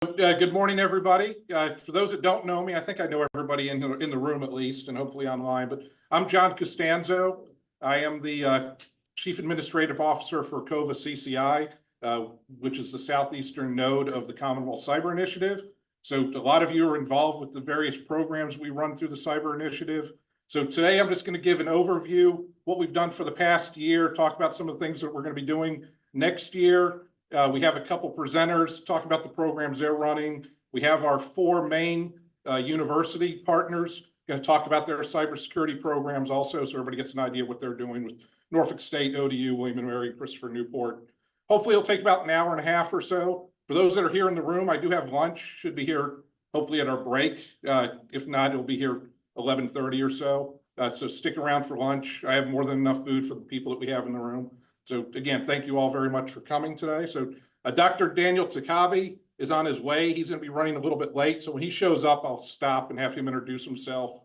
Good morning, everybody. For those that don't know me, I think I know everybody in the room at least, and hopefully online. But I'm John Costanzo. I am the Chief Administrative Officer for COVA CCI, which is the southeastern node of the Commonwealth Cyber Initiative. So a lot of you are involved with the various programs we run through the Cyber Initiative. So today I'm just going to give an overview, what we've done for the past year, talk about some of the things that we're going to be doing next year. We have a couple presenters talk about the programs they're running. We have our four main university partners going to talk about their cybersecurity programs also, so everybody gets an idea of what they're doing with Norfolk State, ODU, William & Mary, Christopher Newport. Hopefully it'll take about an hour and a half or so. For those that are here in the room, I do have lunch, should be here hopefully at our break. If not, it'll be here 11:30 or so. So stick around for lunch. I have more than enough food for the people that we have in the room. So again, thank you all very much for coming today. So Dr. Daniel Takabi is on his way. He's going to be running a little bit late. So when he shows up, I'll stop and have him introduce himself.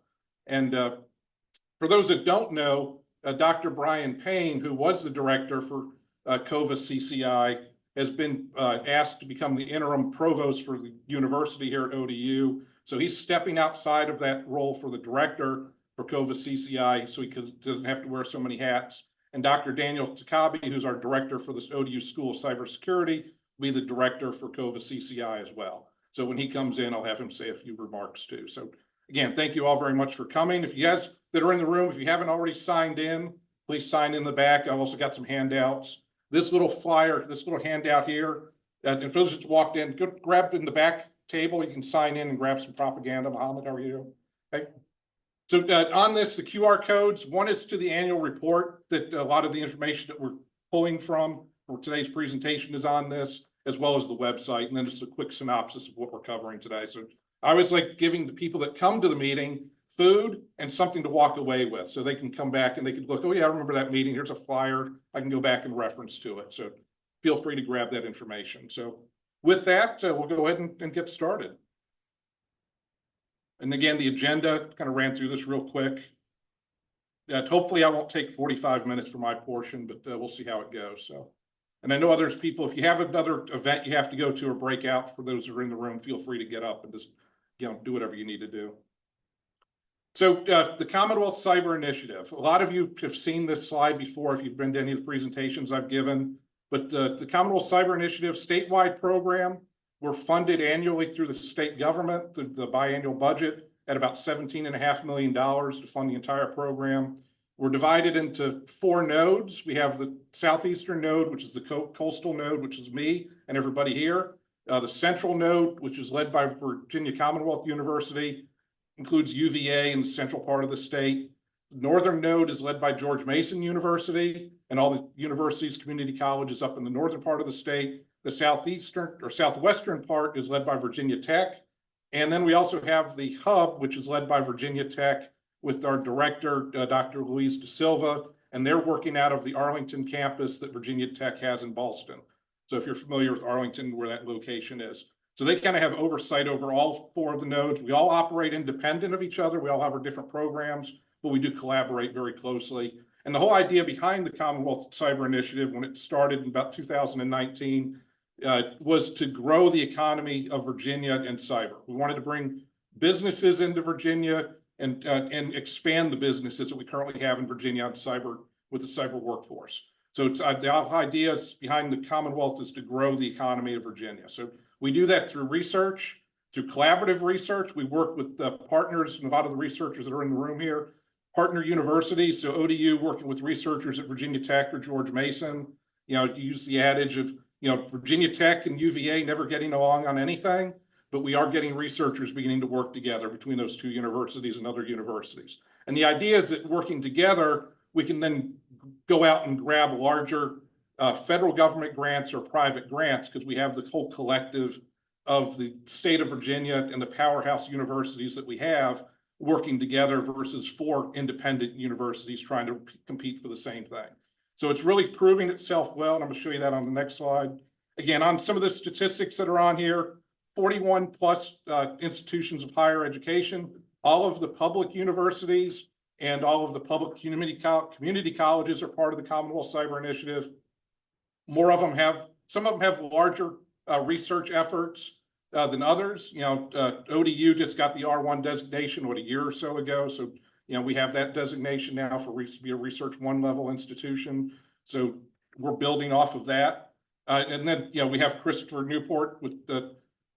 And for those that don't know, Dr. Brian Payne, who was the director for COVA CCI, has been asked to become the interim provost for the university here at ODU. So he's stepping outside of that role for the director for COVA CCI, so he doesn't have to wear so many hats. And Dr. Daniel Takabi, who's our director for this ODU School of Cybersecurity, will be the director for COVA CCI as well. So when he comes in, I'll have him say a few remarks too. So again, thank you all very much for coming. If you guys that are in the room, if you haven't already signed in, please sign in the back. I've also got some handouts. This little flyer, this little handout here, and for those that walked in, go grab in the back table. You can sign in and grab some propaganda. Mohammed, how are you? Okay. So on this, the QR codes, one is to the annual report that a lot of the information that we're pulling from for today's presentation is on this, as well as the website. And then just a quick synopsis of what we're covering today. So I always like giving the people that come to the meeting food and something to walk away with, so they can come back and they can look, oh yeah, I remember that meeting. Here's a flyer. I can go back and reference to it. So feel free to grab that information. So with that, we'll go ahead and get started. And again, the agenda, kind of ran through this real quick. Hopefully I won't take 45 minutes for my portion, but we'll see how it goes. So, and I know others people, if you have another event you have to go to or break out, for those who are in the room, feel free to get up and just, do whatever you need to do. So the Commonwealth Cyber Initiative, a lot of you have seen this slide before if you've been to any of the presentations I've given, but the Commonwealth Cyber Initiative statewide program, we're funded annually through the state government, the biannual budget, at about $17.5 million to fund the entire program. We're divided into four nodes. We have the southeastern node, which is the coastal node, which is me and everybody here. The central node, which is led by Virginia Commonwealth University, includes UVA in the central part of the state. The northern node is led by George Mason University and all the universities, community colleges up in the northern part of the state. The southeastern or southwestern part is led by Virginia Tech. And then we also have the hub, which is led by Virginia Tech with our director, Dr. Luis Da Silva, and they're working out of the Arlington campus that Virginia Tech has in Ballston. So if you're familiar with Arlington, where that location is. So they kind of have oversight over all four of the nodes. We all operate independent of each other. We all have our different programs, but we do collaborate very closely. And the whole idea behind the Commonwealth Cyber Initiative, when it started in about 2019, was to grow the economy of Virginia and cyber. We wanted to bring businesses into Virginia and expand the businesses that we currently have in Virginia on cyber with the cyber workforce. So it's the ideas behind the Commonwealth is to grow the economy of Virginia. So we do that through research, through collaborative research. We work with the partners and a lot of the researchers that are in the room here, partner universities. So ODU working with researchers at Virginia Tech or George Mason, use the adage of, Virginia Tech and UVA never getting along on anything, but we are getting researchers beginning to work together between those two universities and other universities. And the idea is that working together, we can then go out and grab larger federal government grants or private grants, because we have the whole collective of the state of Virginia and the powerhouse universities that we have working together versus four independent universities trying to compete for the same thing. So it's really proving itself well, and I'm going to show you that on the next slide. Again, on some of the statistics that are on here, 41 plus institutions of higher education, all of the public universities and all of the public community colleges are part of the Commonwealth Cyber Initiative. More of them have, some of them have larger research efforts. than others. ODU just got the R1 designation, a year or so ago. So, we have that designation now for be a Research 1 level institution. So we're building off of that. And then, we have Christopher Newport with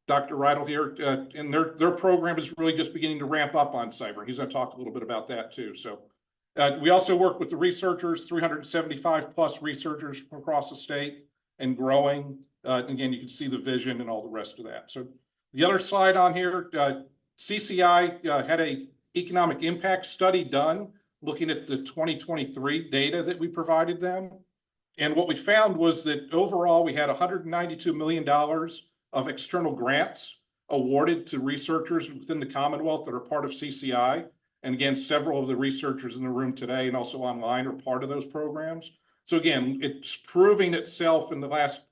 Dr. Riedel here, and their program is really just beginning to ramp up on cyber. He's going to talk a little bit about that too. So we also work with the researchers, 375 plus researchers from across the state and growing. Again, you can see the vision and all the rest of that. So the other slide on here, CCI had a economic impact study done looking at the 2023 data that we provided them. And what we found was that overall, we had $192 million of external grants awarded to researchers within the Commonwealth that are part of CCI. And again, several of the researchers in the room today and also online are part of those programs. So again, it's proving itself in the last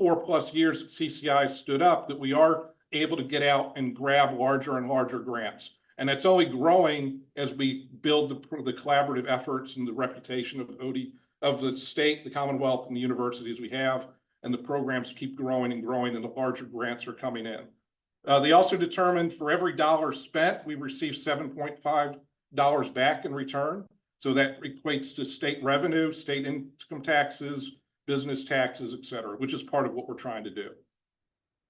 4+ years that CCI stood up that we are able to get out and grab larger and larger grants. And that's only growing as we build the collaborative efforts and the reputation of the state, the Commonwealth, and the universities we have, and the programs keep growing and growing, and the larger grants are coming in. They also determined for every dollar spent, we receive $7.5 back in return. So that equates to state revenue, state income taxes, business taxes, et cetera, which is part of what we're trying to do.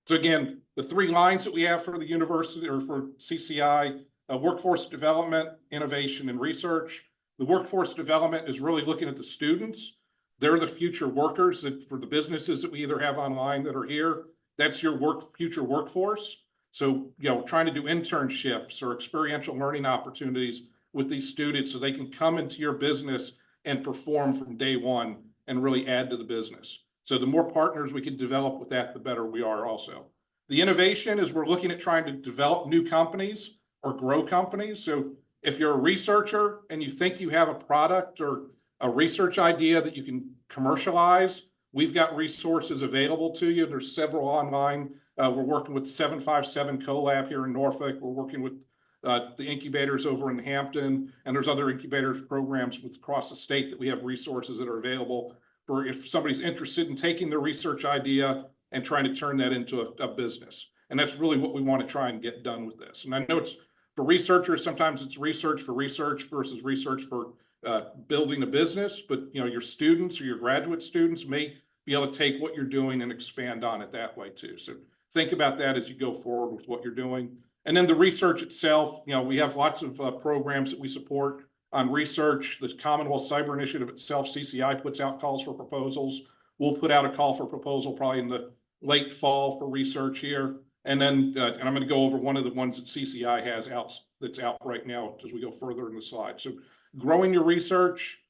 So again, the 3 lines that we have for the university or for CCI, workforce development, innovation, and research. The workforce development is really looking at the students. They're the future workers that for the businesses that we either have online that are here, that's your future workforce. So, trying to do internships or experiential learning opportunities with these students so they can come into your business and perform from day one and really add to the business. So the more partners we can develop with that, the better we are also. The innovation is we're looking at trying to develop new companies or grow companies. So if you're a researcher and you think you have a product or a research idea that you can commercialize, we've got resources available to you. There's several online. We're working with 757 CoLab here in Norfolk. We're working with the incubators over in Hampton, and there's other incubators programs across the state that we have resources that are available for if somebody's interested in taking their research idea and trying to turn that into a business. And that's really what we want to try and get done with this. And I know it's for researchers, sometimes it's research versus research for building a business, but your students or your graduate students may be able to take what you're doing and expand on it that way too. So think about that as you go forward with what you're doing. And then the research itself, we have lots of programs that we support on research. The Commonwealth Cyber Initiative itself, CCI puts out calls for proposals. We'll put out a call for proposal probably in the late fall for research here. And then, and I'm going to go over one of the ones that CCI has out that's out right now as we go further in the slide. So growing your research,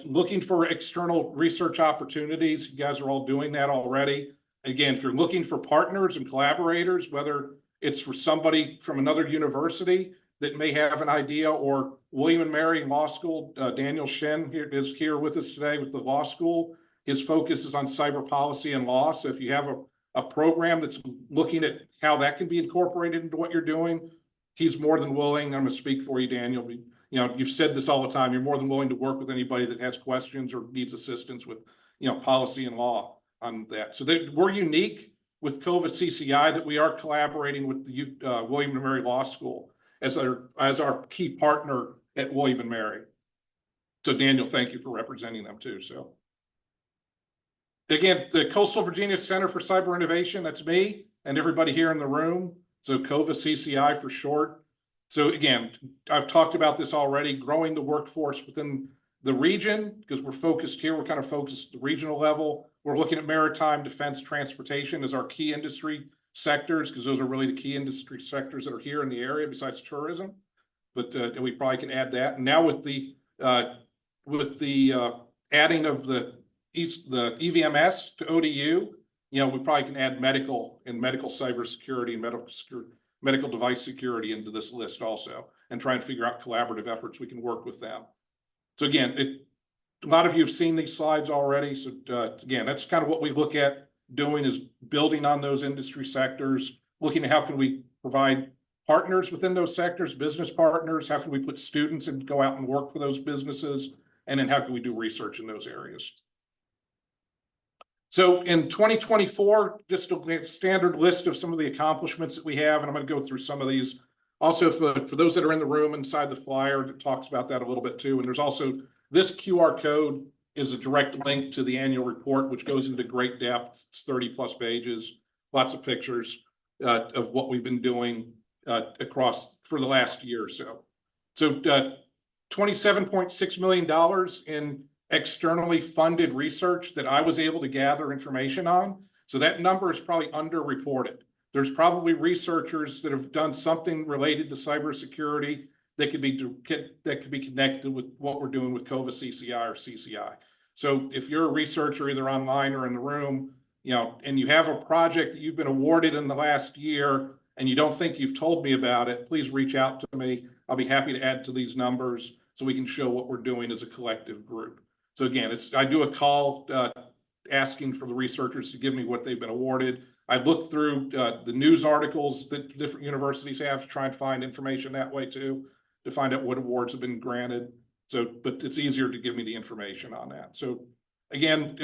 looking for external research opportunities. You guys are all doing that already. Again, if you're looking for partners and collaborators, whether it's for somebody from another university that may have an idea, or William & Mary Law School, Daniel Shen is here with us today with the law school. His focus is on cyber policy and law. So if you have a program that's looking at how that can be incorporated into what you're doing, he's more than willing. I'm going to speak for you, Daniel. You've said this all the time. You're more than willing to work with anybody that has questions or needs assistance with, policy and law on that. So we're unique with COVA CCI that we are collaborating with the William & Mary Law School as our key partner at William & Mary. So Daniel, thank you for representing them too. So again, the Coastal Virginia Center for Cyber Innovation, that's me and everybody here in the room. So COVA CCI for short. So again, I've talked about this already, growing the workforce within the region, because we're focused here. We're kind of focused at the regional level. We're looking at maritime, defense, transportation as our key industry sectors, because those are really the key industry sectors that are here in the area besides tourism. But we probably can add that. And now with the adding of the EVMS to ODU, we probably can add medical and medical cybersecurity and medical device security into this list also, and try and figure out collaborative efforts we can work with them. So again, a lot of you have seen these slides already. So again, that's kind of what we look at doing, is building on those industry sectors, looking at how can we provide partners within those sectors, business partners, how can we put students and go out and work for those businesses, and then how can we do research in those areas. So in 2024, just a standard list of some of the accomplishments that we have, and I'm going to go through some of these. Also, for those that are in the room inside the flyer, it talks about that a little bit too. And there's also this QR code is a direct link to the annual report, which goes into great depth. It's 30 plus pages, lots of pictures of what we've been doing across for the last year or so. So $27.6 million in externally funded research that I was able to gather information on. So that number is probably underreported. There's probably researchers that have done something related to cybersecurity that could be connected with what we're doing with COVA CCI or CCI. So if you're a researcher either online or in the room, and you have a project that you've been awarded in the last year and you don't think you've told me about it, please reach out to me. I'll be happy to add to these numbers so we can show what we're doing as a collective group. So again, I do a call asking for the researchers to give me what they've been awarded. I look through the news articles that different universities have to try and find information that way too, to find out what awards have been granted. So, but it's easier to give me the information on that. So again,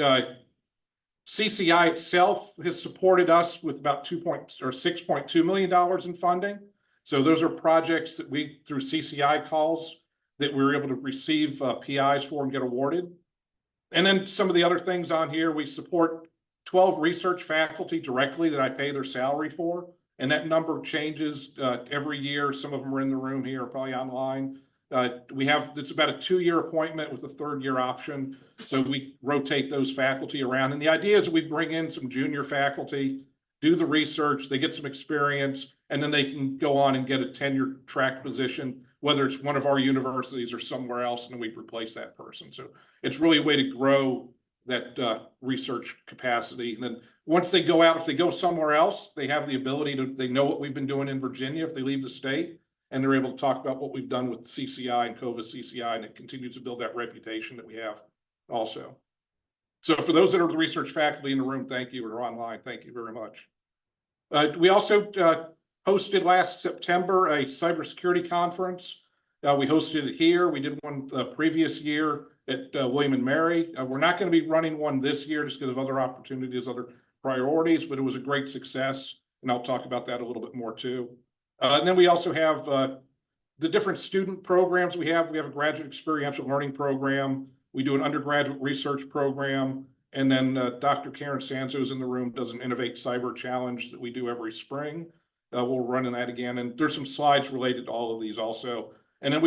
CCI itself has supported us with about $6.2 million in funding. So those are projects that we, through CCI calls, that we were able to receive PIs for and get awarded. And then some of the other things on here, we support 12 research faculty directly that I pay their salary for. And that number changes every year. Some of them are in the room here, probably online. It's about a 2-year appointment with a 3rd-year option. So we rotate those faculty around. And the idea is we bring in some junior faculty, do the research, they get some experience, and then they can go on and get a tenure track position, whether it's one of our universities or somewhere else, and then we replace that person. So it's really a way to grow that research capacity. And then once they go out, if they go somewhere else, they have the ability they know what we've been doing in Virginia if they leave the state, and they're able to talk about what we've done with CCI and COVA CCI, and it continues to build that reputation that we have also. So for those that are the research faculty in the room, thank you, or online, thank you very much. We also hosted last September a cybersecurity conference. We hosted it here. We did one the previous year at William & Mary. We're not going to be running one this year just because of other opportunities, other priorities, but it was a great success. And I'll talk about that a little bit more too. And then we also have the different student programs we have. We have a graduate experiential learning program. We do an undergraduate research program. And then Dr. Karen Sanzo is in the room, does an Innovate Cyber Challenge that we do every spring. We'll run in that again. And there's some slides related to all of these also. And then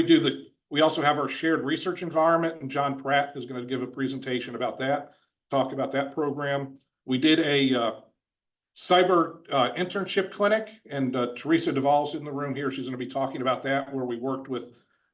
we also have our shared research environment, and John Pratt is going to give a presentation about that, talk about that program. We did a cyber internship clinic, and Teresa Duvall's in the room here. She's going to be talking about that, where we worked with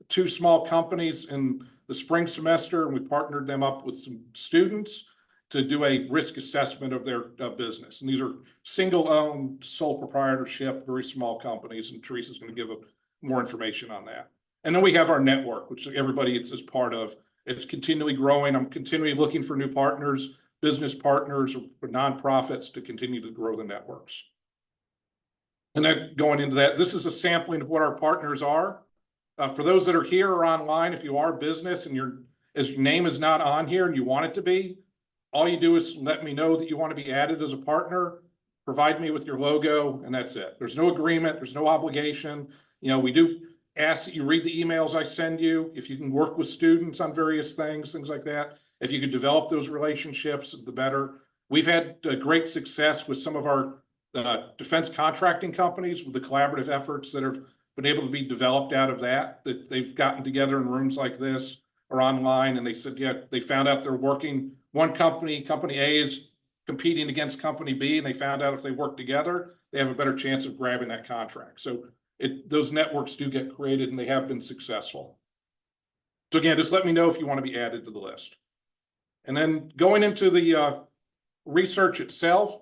2 small companies in the spring semester, and we partnered them up with some students to do a risk assessment of their business. And these are single-owned, sole proprietorship, very small companies, and Teresa's going to give more information on that. And then we have our network, which everybody is part of. It's continually growing. I'm continually looking for new partners, business partners, or nonprofits to continue to grow the networks. And then going into that, this is a sampling of what our partners are. For those that are here or online, if you are a business and your name is not on here and you want it to be, all you do is let me know that you want to be added as a partner, provide me with your logo, and that's it. There's no agreement, there's no obligation. We do ask that you read the emails I send you. If you can work with students on various things like that, if you could develop those relationships, the better. We've had great success with some of our defense contracting companies with the collaborative efforts that have been able to be developed out of that they've gotten together in rooms like this or online, and they said, yeah, they found out they're working. One company A is competing against company B, and they found out if they work together, they have a better chance of grabbing that contract. So those networks do get created, and they have been successful. So again, just let me know if you want to be added to the list. And then going into the research itself,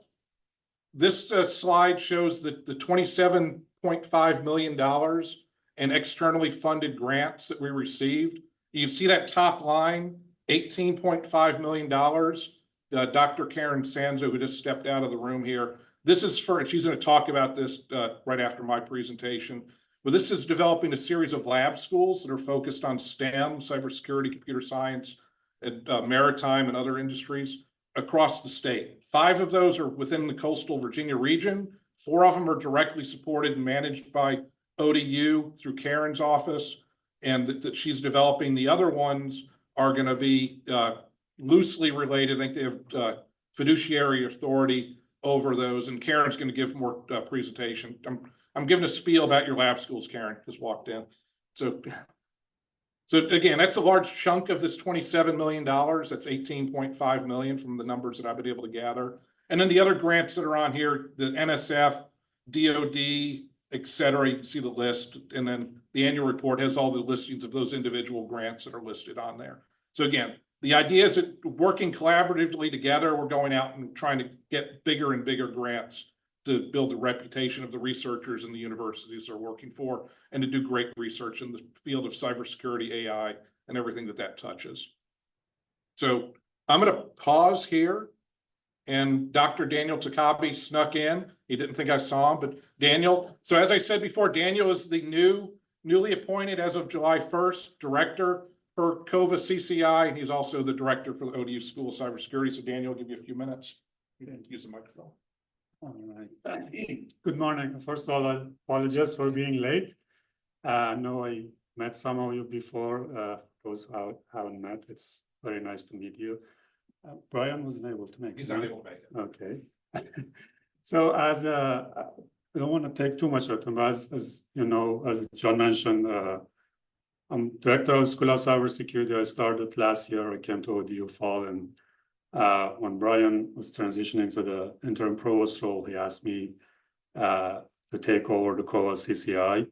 this slide shows that the $27.5 million in externally funded grants that we received. You can see that top line, $18.5 million. Dr. Karen Sanzo, who just stepped out of the room here, this is she's going to talk about this right after my presentation. But this is developing a series of lab schools that are focused on STEM, cybersecurity, computer science, and maritime and other industries. across the state. 5 of those are within the coastal Virginia region. 4 of them are directly supported and managed by ODU through Karen's office, and that she's developing. The other ones are going to be loosely related. I think they have fiduciary authority over those, and Karen's going to give more presentation. I'm giving a spiel about your lab schools. Karen just walked in. So again, that's a large chunk of this $27 million. That's 18.5 million from the numbers that I've been able to gather. And then the other grants that are on here, the NSF, DOD, et cetera, you can see the list. And then the annual report has all the listings of those individual grants that are listed on there. So again, the idea is that working collaboratively together, we're going out and trying to get bigger and bigger grants to build the reputation of the researchers and the universities they're working for, and to do great research in the field of cybersecurity, AI, and everything that touches. So I'm going to pause here, and Dr. Daniel Takabe snuck in. He didn't think I saw him, but Daniel. So as I said before, Daniel is the newly appointed as of July 1st director for COVA CCI, and he's also the director for the ODU School of Cybersecurity. So Daniel, I'll give you a few minutes. You can use the microphone. All right. Good morning. First of all, I apologize for being late. I know I met some of you before. Those who haven't met, it's very nice to meet you. Brian wasn't able to make it. He's not able to make it. Okay. So as I don't want to take too much of time, as you know, as John mentioned, I'm director of School of Cybersecurity. I started last year. I came to ODU fall, and when Brian was transitioning to the interim provost role, he asked me to take over the COVA CCI.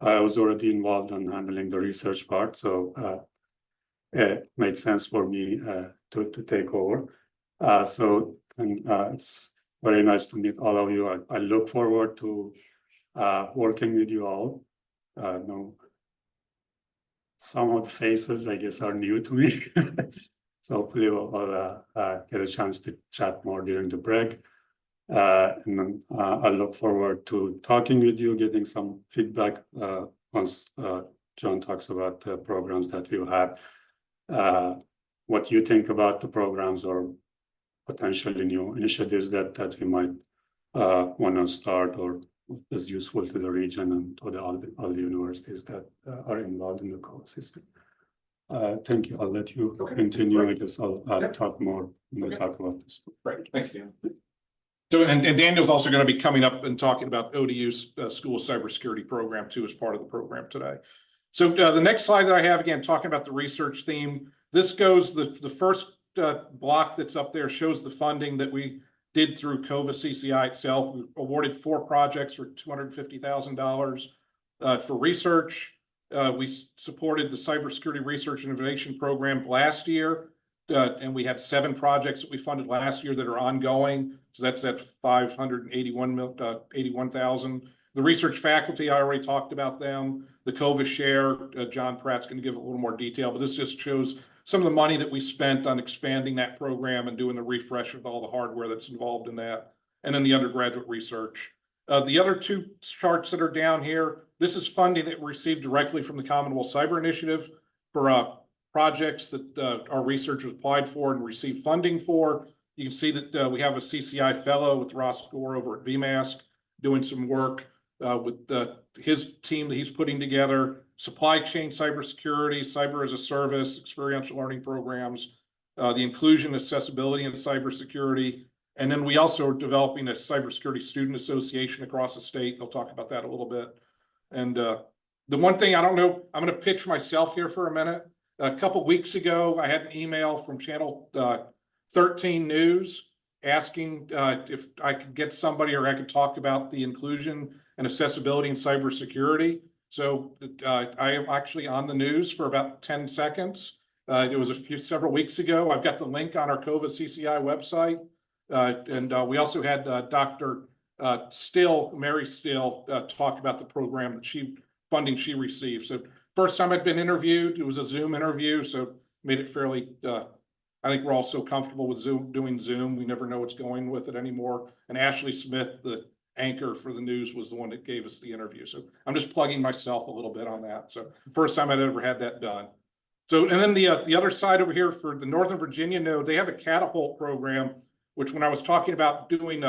I was already involved in handling the research part, so it made sense for me to take over. It's very nice to meet all of you. I look forward to working with you all. No, some of the faces, I guess, are new to me. So hopefully we'll get a chance to chat more during the break. And then I look forward to talking with you, getting some feedback once John talks about the programs that we have. What you think about the programs or potentially new initiatives that we might want to start or is useful to the region and to all the universities that are involved in the COVA system. Thank you. I'll let you continue. Great. I guess I'll talk more when we talk about this. Right. Thanks, Dan. So, and Daniel's also going to be coming up and talking about ODU's School of Cybersecurity program too, as part of the program today. So the next slide that I have, again, talking about the research theme, this goes, the first block that's up there shows the funding that we did through COVA CCI itself. We awarded 4 projects for $250,000 for research. We supported the Cybersecurity Research and Innovation Program last year, and we had 7 projects that we funded last year that are ongoing. So that's at $581,000. The research faculty, I already talked about them. The COVA share, John Pratt's going to give a little more detail, but this just shows some of the money that we spent on expanding that program and doing the refresh of all the hardware that's involved in that, and then the undergraduate research. The other 2 charts that are down here, this is funding that we received directly from the Commonwealth Cyber Initiative for projects that our researchers applied for and received funding for. You can see that we have a CCI fellow with Ross Gore over at VMask doing some work with his team that he's putting together, supply chain cybersecurity, cyber as a service, experiential learning programs, the inclusion, accessibility, and cybersecurity. And then we also are developing a cybersecurity student association across the state. They'll talk about that a little bit. And the one thing, I don't know, I'm going to pitch myself here for a minute. A couple weeks ago, I had an email from Channel 13 News asking if I could get somebody or I could talk about the inclusion and accessibility in cybersecurity. So I am actually on the news for about 10 seconds. It was several weeks ago. I've got the link on our COVA CCI website. And we also had Dr. Mary Still, talk about the program that funding she received. So first time I'd been interviewed, it was a Zoom interview, so made it fairly, I think we're all so comfortable with doing Zoom. We never know what's going with it anymore. And Ashley Smith, the anchor for the news, was the one that gave us the interview. So I'm just plugging myself a little bit on that. So first time I'd ever had that done. So, and then the other side over here for the Northern Virginia node, they have a catapult program, which when I was talking about doing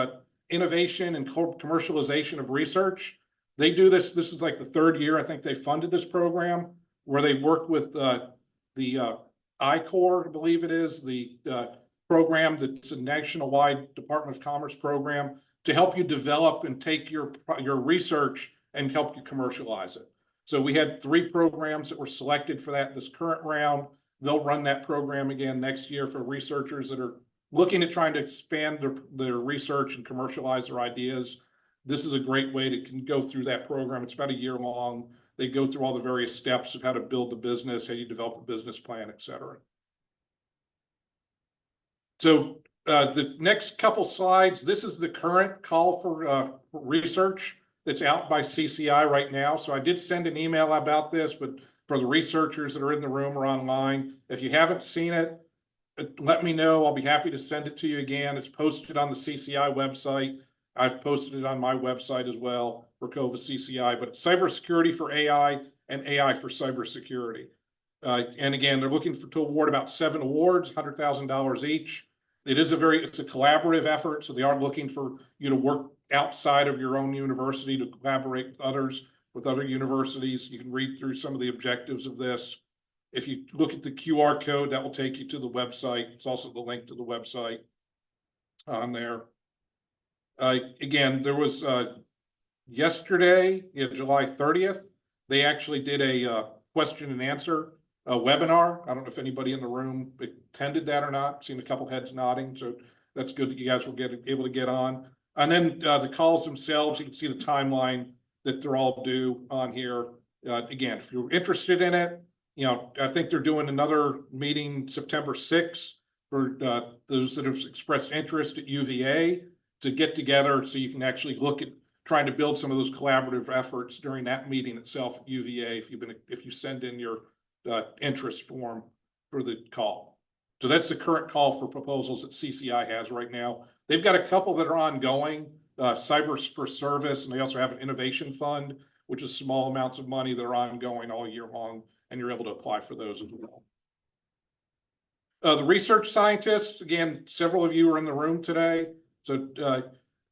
innovation and commercialization of research, they do this. This is like the third year I think they funded this program, where they work with the I-Corps, I believe it is, the program that's a national-wide Department of Commerce program to help you develop and take your research and help you commercialize it. So we had 3 programs that were selected for that this current round. They'll run that program again next year for researchers that are looking at trying to expand their research and commercialize their ideas. This is a great way to go through that program. It's about a year long. They go through all the various steps of how to build the business, how you develop a business plan, et cetera. So the next couple slides, this is the current call for research that's out by CCI right now. So I did send an email about this, but for the researchers that are in the room or online, if you haven't seen it, let me know. I'll be happy to send it to you again. It's posted on the CCI website. I've posted it on my website as well for COVA CCI, but cybersecurity for AI and AI for cybersecurity. And again, they're looking to award about 7 awards, $100,000 each. It's a collaborative effort. So they are looking for you to work outside of your own university to collaborate with others, with other universities. You can read through some of the objectives of this. If you look at the QR code, that will take you to the website. It's also the link to the website on there. Again, there was yesterday, July 30th, they actually did a question and answer webinar. I don't know if anybody in the room attended that or not. Seen a couple heads nodding, so that's good that you guys were able to get on. And then the calls themselves, you can see the timeline that they're all due on here. Again, if you're interested in it, I think they're doing another meeting September 6th for those that have expressed interest at UVA to get together so you can actually look at trying to build some of those collaborative efforts during that meeting itself at UVA if you send in your interest form for the call. So that's the current call for proposals that CCI has right now. They've got a couple that are ongoing, Cyber for Service, and they also have an innovation fund, which is small amounts of money that are ongoing all year long, and you're able to apply for those as well. The research scientists, again, several of you are in the room today. So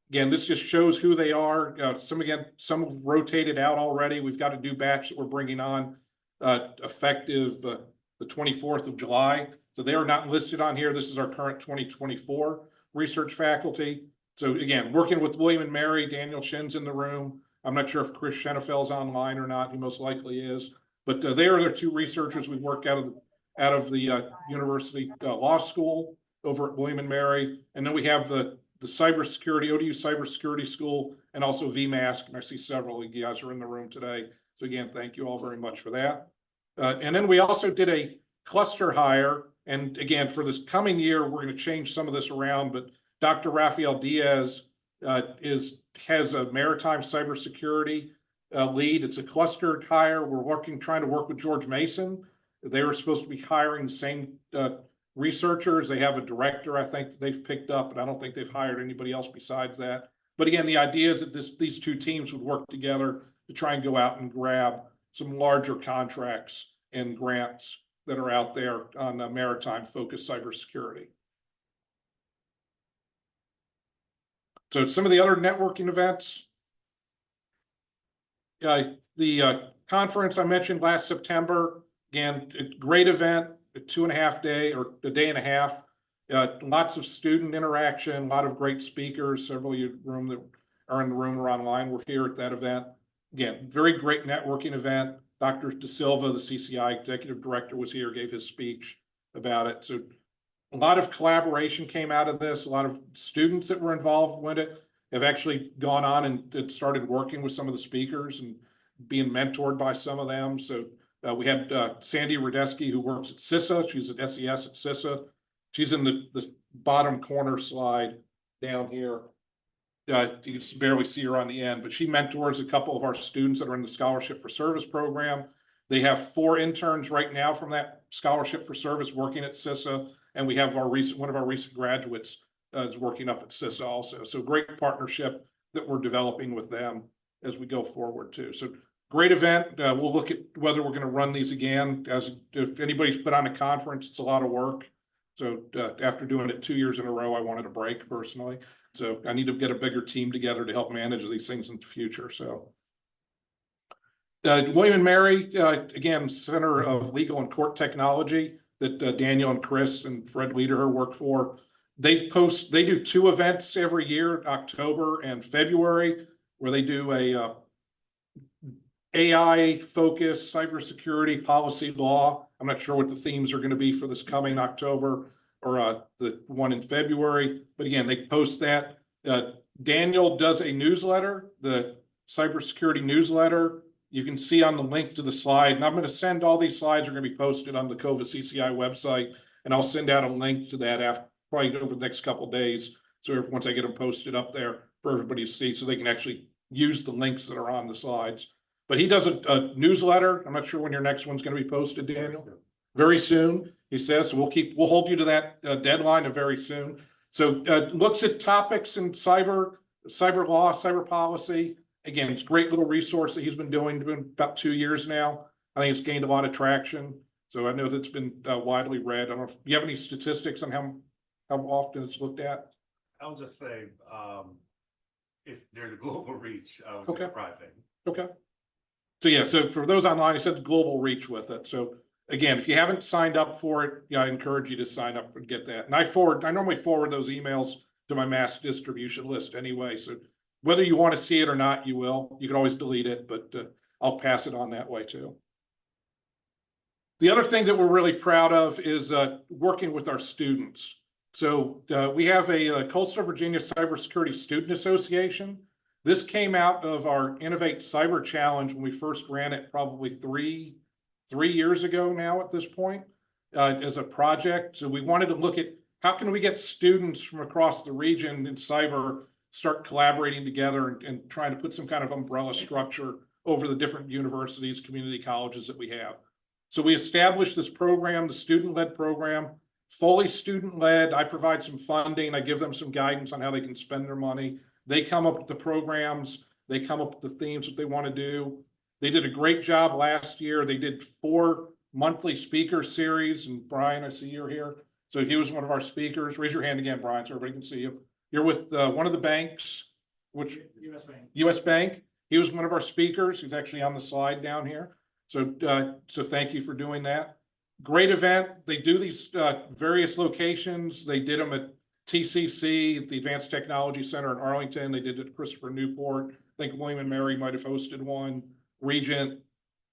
again, this just shows who they are. Some have rotated out already. We've got a new batch that we're bringing on effective the 24th of July. So they are not listed on here. This is our current 2024 research faculty. So again, working with William and Mary, Daniel Shin's in the room. I'm not sure if Chris Schenefeld's online or not. He most likely is. But they are the 2 researchers we work out of the University Law School over at William and Mary. And then we have the cybersecurity, ODU Cybersecurity School, and also VMask. And I see several of you guys are in the room today. So again, thank you all very much for that. And then we also did a cluster hire. And again, for this coming year, we're going to change some of this around, but Dr. Rafael Diaz has a maritime cybersecurity lead. It's a clustered hire. We're trying to work with George Mason. They were supposed to be hiring the same researchers. They have a director, I think, that they've picked up, but I don't think they've hired anybody else besides that. But again, the idea is that these 2 teams would work together to try and go out and grab some larger contracts and grants that are out there on maritime focused cybersecurity. So some of the other networking events. The conference I mentioned last September, again, a great event, a 2.5 day or a day and a half. Lots of student interaction, a lot of great speakers. Several of you that are in the room or online were here at that event. Again, very great networking event. Dr. De Silva, the CCI executive director, was here, gave his speech about it. So a lot of collaboration came out of this. A lot of students that were involved with it have actually gone on and started working with some of the speakers and being mentored by some of them. So we had Sandy Radesky, who works at CISA. She's at SES at CISA. She's in the bottom corner slide down here. You can barely see her on the end, but she mentors a couple of our students that are in the Scholarship for Service program. They have 4 interns right now from that Scholarship for Service working at CISA, and we have one of our recent graduates is working up at CISA also. So great partnership that we're developing with them as we go forward too. So great event. We'll look at whether we're going to run these again. As if anybody's put on a conference, it's a lot of work. So after doing it 2 years in a row, I wanted a break personally. So I need to get a bigger team together to help manage these things in the future. So William and Mary, again, Center of Legal and Court Technology that Daniel and Chris and Fred Lederer work for. They do 2 events every year, October and February, where they do a AI focused cybersecurity policy law. I'm not sure what the themes are going to be for this coming October or the one in February, but again, they post that. Daniel does a newsletter, the cybersecurity newsletter. You can see on the link to the slide, and I'm going to send all these slides are going to be posted on the COVA CCI website, and I'll send out a link to that after probably over the next couple of days. So once I get them posted up there for everybody to see, so they can actually use the links that are on the slides. But he does a newsletter. I'm not sure when your next one's going to be posted, Daniel. Very soon, he says. So we'll hold you to that deadline of very soon. So looks at topics in cyber law, cyber policy. Again, it's a great little resource that he's been doing about 2 years now. I think it's gained a lot of traction. So I know that's been widely read. I don't know if you have any statistics on how often it's looked at. I'll just say, if there's a global reach, I was Okay. surprising. Okay. So yeah, so for those online, I said global reach with it. So again, if you haven't signed up for it, yeah, I encourage you to sign up and get that. And I normally forward those emails to my mass distribution list anyway. So whether you want to see it or not, you will. You can always delete it, but I'll pass it on that way too. The other thing that we're really proud of is working with our students. So we have a Coastal Virginia Cybersecurity Student Association. This came out of our Innovate Cyber Challenge when we first ran it probably three years ago now at this point as a project. So we wanted to look at how can we get students from across the region in cyber start collaborating together and trying to put some kind of umbrella structure over the different universities, community colleges that we have. So we established this program, the student-led program, fully student-led. I provide some funding. I give them some guidance on how they can spend their money. They come up with the programs. They come up with the themes that they want to do. They did a great job last year. They did 4 monthly speaker series. And Brian, I see you're here. So he was one of our speakers. Raise your hand again, Brian, so everybody can see you. You're with one of the banks, which US Bank. US Bank. He was one of our speakers. He's actually on the slide down here. So thank you for doing that. Great event. They do these various locations. They did them at TCC, at the Advanced Technology Center in Arlington. They did it at Christopher Newport. I think William and Mary might have hosted one. Regent,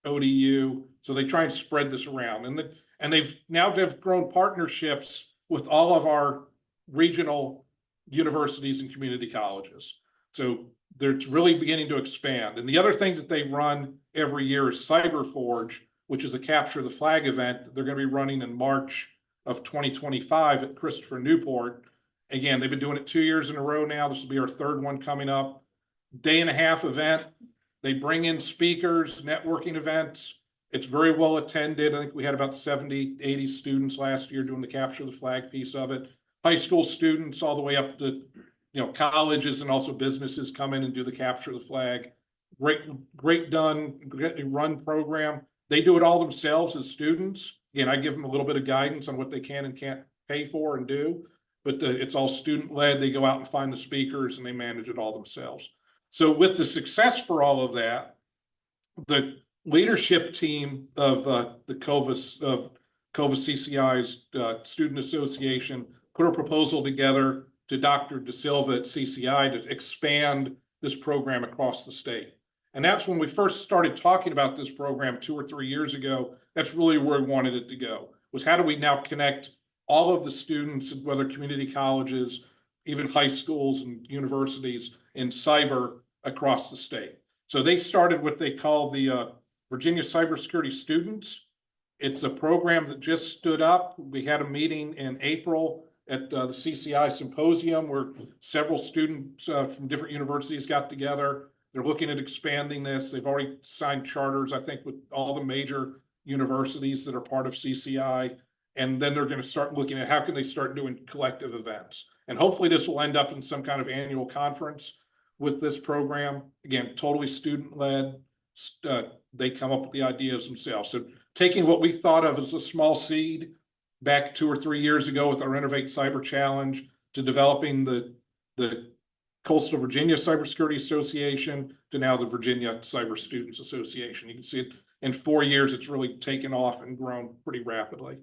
ODU. So they try and spread this around. And they've now grown partnerships with all of our regional universities and community colleges. So they're really beginning to expand. And the other thing that they run every year is CyberForge, which is a capture the flag event that they're going to be running in March of 2025 at Christopher Newport. Again, they've been doing it 2 years in a row now. This will be our 3rd one coming up. Day-and-a-half event. They bring in speakers, networking events. It's very well attended. I think we had about 70, 80 students last year doing the capture the flag piece of it. High school students all the way up to colleges and also businesses come in and do the capture the flag. Great done, great run program. They do it all themselves as students. Again, I give them a little bit of guidance on what they can and can't pay for and do, but it's all student led. They go out and find the speakers and they manage it all themselves. So with the success for all of that, the leadership team of the COVA CCI's Student Association put a proposal together to Dr. De Silva at CCI to expand this program across the state. And that's when we first started talking about this program 2 or 3 years ago. That's really where we wanted it to go, was how do we now connect all of the students, whether community colleges, even high schools and universities in cyber across the state. So they started what they call the Virginia Cybersecurity Students. It's a program that just stood up. We had a meeting in April at the CCI symposium where several students from different universities got together. They're looking at expanding this. They've already signed charters, I think, with all the major universities that are part of CCI. And then they're going to start looking at how can they start doing collective events. And hopefully this will end up in some kind of annual conference with this program. Again, totally student-led. they come up with the ideas themselves. So taking what we thought of as a small seed back 2 or 3 years ago with our Innovate Cyber Challenge to developing the Coastal Virginia Cybersecurity Association to now the Virginia Cyber Students Association. You can see it in 4 years, it's really taken off and grown pretty rapidly.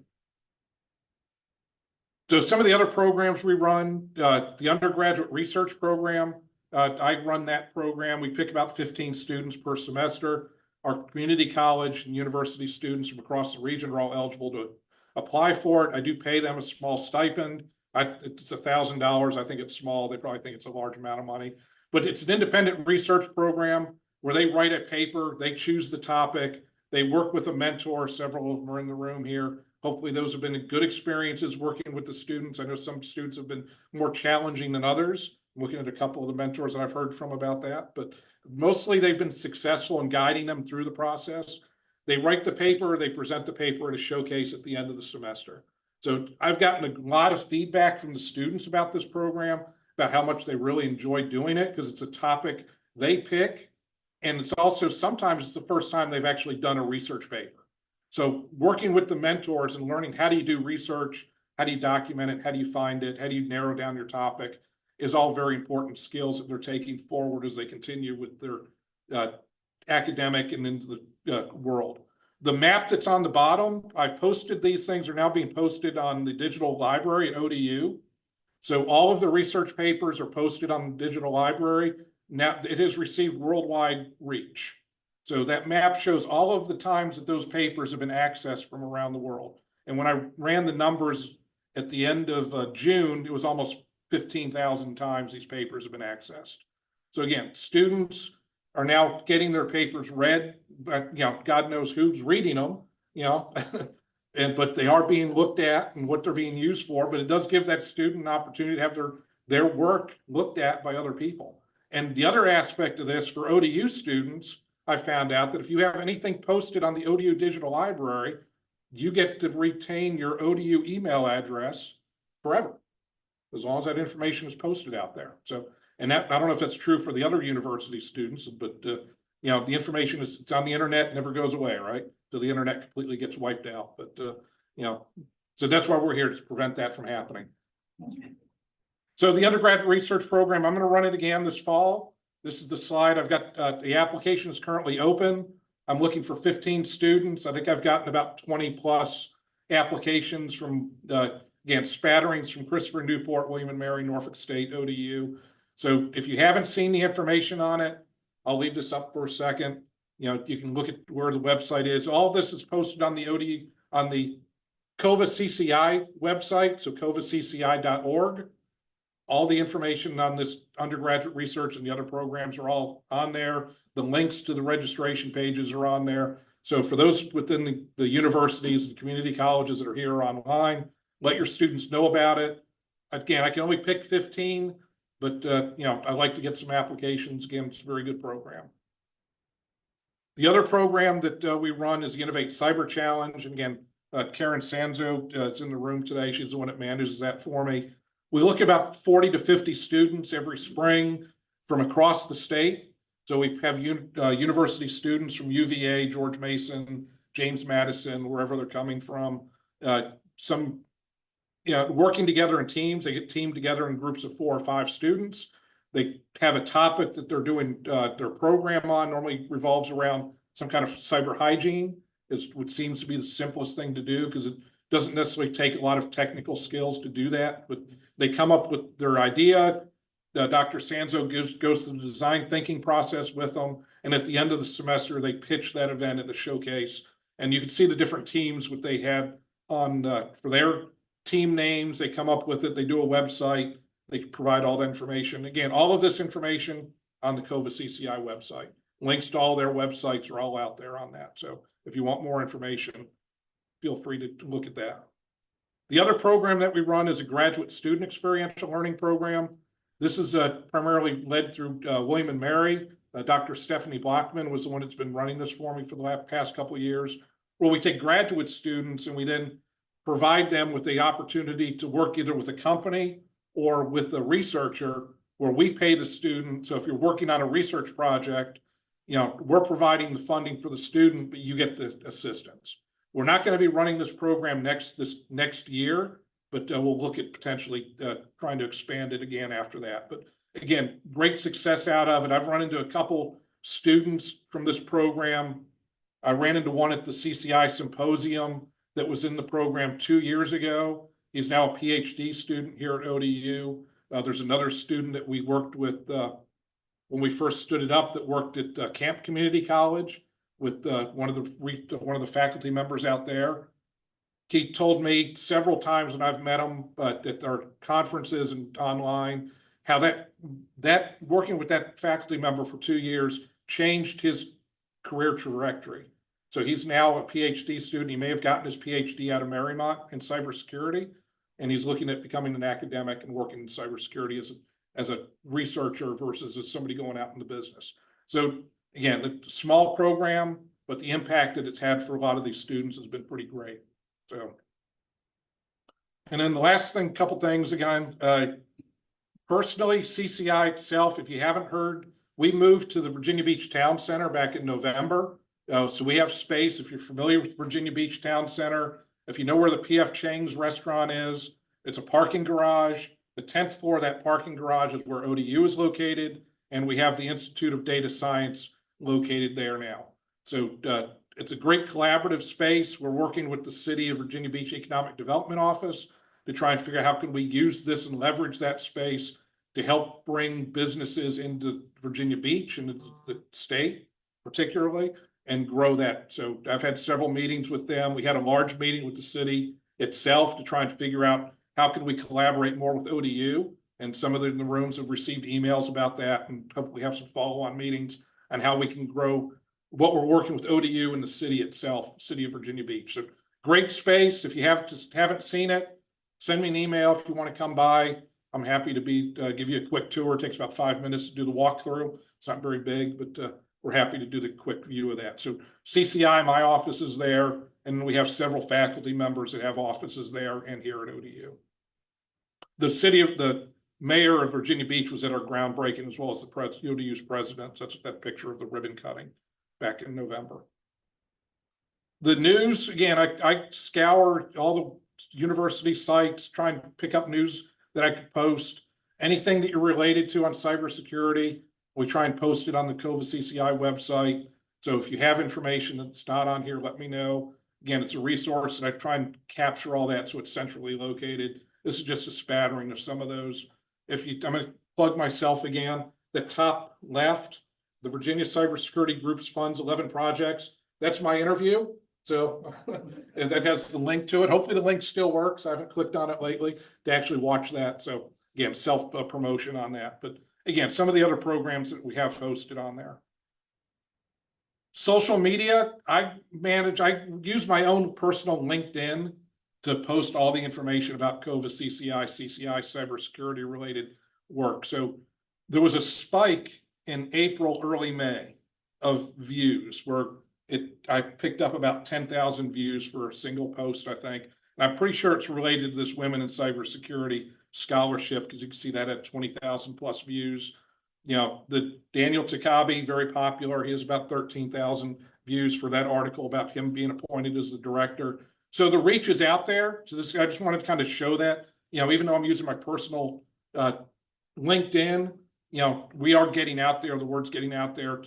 So some of the other programs we run, the undergraduate research program, I run that program. We pick about 15 students per semester. Our community college and university students from across the region are all eligible to apply for it. I do pay them a small stipend. It's $1,000. I think it's small. They probably think it's a large amount of money, but it's an independent research program where they write a paper, they choose the topic, they work with a mentor. Several of them are in the room here. Hopefully those have been good experiences working with the students. I know some students have been more challenging than others. I'm looking at a couple of the mentors that I've heard from about that, but mostly they've been successful in guiding them through the process. They write the paper, they present the paper at a showcase at the end of the semester. So I've gotten a lot of feedback from the students about this program, about how much they really enjoy doing it, because it's a topic they pick. And it's also, sometimes it's the first time they've actually done a research paper. So working with the mentors and learning how do you do research, how do you document it, how do you find it, how do you narrow down your topic, is all very important skills that they're taking forward as they continue with their academic and into the world. The map that's on the bottom, I've posted these things, are now being posted on the digital library at ODU. So all of the research papers are posted on the digital library. Now it has received worldwide reach. So that map shows all of the times that those papers have been accessed from around the world. And when I ran the numbers at the end of June, it was almost 15,000 times these papers have been accessed. So again, students are now getting their papers read, but God knows who's reading them, but they are being looked at and what they're being used for. But it does give that student an opportunity to have their work looked at by other people. And the other aspect of this for ODU students, I found out that if you have anything posted on the ODU Digital Library, you get to retain your ODU email address forever, as long as that information is posted out there. So, and that, I don't know if that's true for the other university students, but the information it's on the internet, never goes away, right? So the internet completely gets wiped out. But so that's why we're here, to prevent that from happening. So the undergraduate research program, I'm going to run it again this fall. This is the slide. I've got the application is currently open. I'm looking for 15 students. I think I've gotten about 20 plus applications from again, spatterings from Christopher Newport, William and Mary, Norfolk State, ODU. So if you haven't seen the information on it, I'll leave this up for a second. You can look at where the website is. All this is posted on the ODU, on the COVA CCI website, so covacci.org. All the information on this undergraduate research and the other programs are all on there. The links to the registration pages are on there. So for those within the universities and community colleges that are here online, let your students know about it. Again, I can only pick 15, but I like to get some applications. Again, it's a very good program. The other program that we run is the Innovate Cyber Challenge. And again, Karen Sanzo is in the room today. She's the one that manages that for me. We look at about 40 to 50 students every spring from across the state. So we have university students from UVA, George Mason, James Madison, wherever they're coming from. Some working together in teams. They get teamed together in groups of 4 or 5 students. They have a topic that they're doing their program on. Normally revolves around some kind of cyber hygiene, is what seems to be the simplest thing to do, because it doesn't necessarily take a lot of technical skills to do that. But they come up with their idea. Dr. Sanzo goes through the design thinking process with them. And at the end of the semester, they pitch that event at the showcase. And you can see the different teams, what they had on for their team names. They come up with it. They do a website. They provide all the information. Again, all of this information on the COVA CCI website. Links to all their websites are all out there on that. So if you want more information, feel free to look at that. The other program that we run is a graduate student experiential learning program. This is primarily led through William and Mary. Dr. Stephanie Blockman was the one that's been running this for me for the past couple of years, where we take graduate students and we then provide them with the opportunity to work either with a company or with a researcher, where we pay the student. So if you're working on a research project, we're providing the funding for the student, but you get the assistance. We're not going to be running this program this next year, but we'll look at potentially trying to expand it again after that. But again, great success out of it. I've run into a couple students from this program. I ran into one at the CCI symposium that was in the program 2 years ago. He's now a PhD student here at ODU. There's another student that we worked with when we first stood it up that worked at Camp Community College with one of the faculty members out there. He told me several times when I've met him, but at our conferences and online, how that working with that faculty member for 2 years changed his career trajectory. So he's now a PhD student. He may have gotten his PhD out of Marymount in cybersecurity, and he's looking at becoming an academic and working in cybersecurity as a researcher versus as somebody going out in the business. So again, a small program, but the impact that it's had for a lot of these students has been pretty great. So, and then the last thing, couple things again, personally, CCI itself, if you haven't heard, we moved to the Virginia Beach Town Center back in November. So we have space. If you're familiar with Virginia Beach Town Center, if you know where the P.F. Chang's restaurant is, it's a parking garage. The 10th floor of that parking garage is where ODU is located, and we have the Institute of Data Science located there now. So it's a great collaborative space. We're working with the City of Virginia Beach Economic Development Office to try and figure out how can we use this and leverage that space to help bring businesses into Virginia Beach and the state particularly, and grow that. So I've had several meetings with them. We had a large meeting with the city itself to try and figure out how can we collaborate more with ODU, and some of them in the rooms have received emails about that, and hopefully have some follow-on meetings on how we can grow what we're working with ODU and the city itself, City of Virginia Beach. So great space. If you haven't seen it, send me an email if you want to come by. I'm happy to give you a quick tour. It takes about 5 minutes to do the walkthrough. It's not very big, but we're happy to do the quick view of that. So CCI, my office is there, and we have several faculty members that have offices there and here at ODU. The mayor of Virginia Beach was at our groundbreaking, as well as the ODU's president. So that's that picture of the ribbon cutting back in November. The news, again, I scour all the university sites, try and pick up news that I could post. Anything that you're related to on cybersecurity, we try and post it on the COVA CCI website. So if you have information that's not on here, let me know. Again, it's a resource, and I try and capture all that so it's centrally located. This is just a spattering of some of those. I'm going to plug myself again. The top left, the Virginia Cybersecurity Group's funds 11 projects. That's my interview. So that has the link to it. Hopefully the link still works. I haven't clicked on it lately to actually watch that. So again, self promotion on that. But again, some of the other programs that we have hosted on there. Social media, I use my own personal LinkedIn to post all the information about COVA, CCI cybersecurity related work. So there was a spike in April, early May of views where I picked up about 10,000 views for a single post, I think. And I'm pretty sure it's related to this Women in Cybersecurity scholarship, because you can see that at 20,000 plus views. The Daniel Takabi, very popular. He has about 13,000 views for that article about him being appointed as the director. So the reach is out there. So I just wanted to kind of show that, even though I'm using my personal LinkedIn, we are getting out there. The word's getting out there,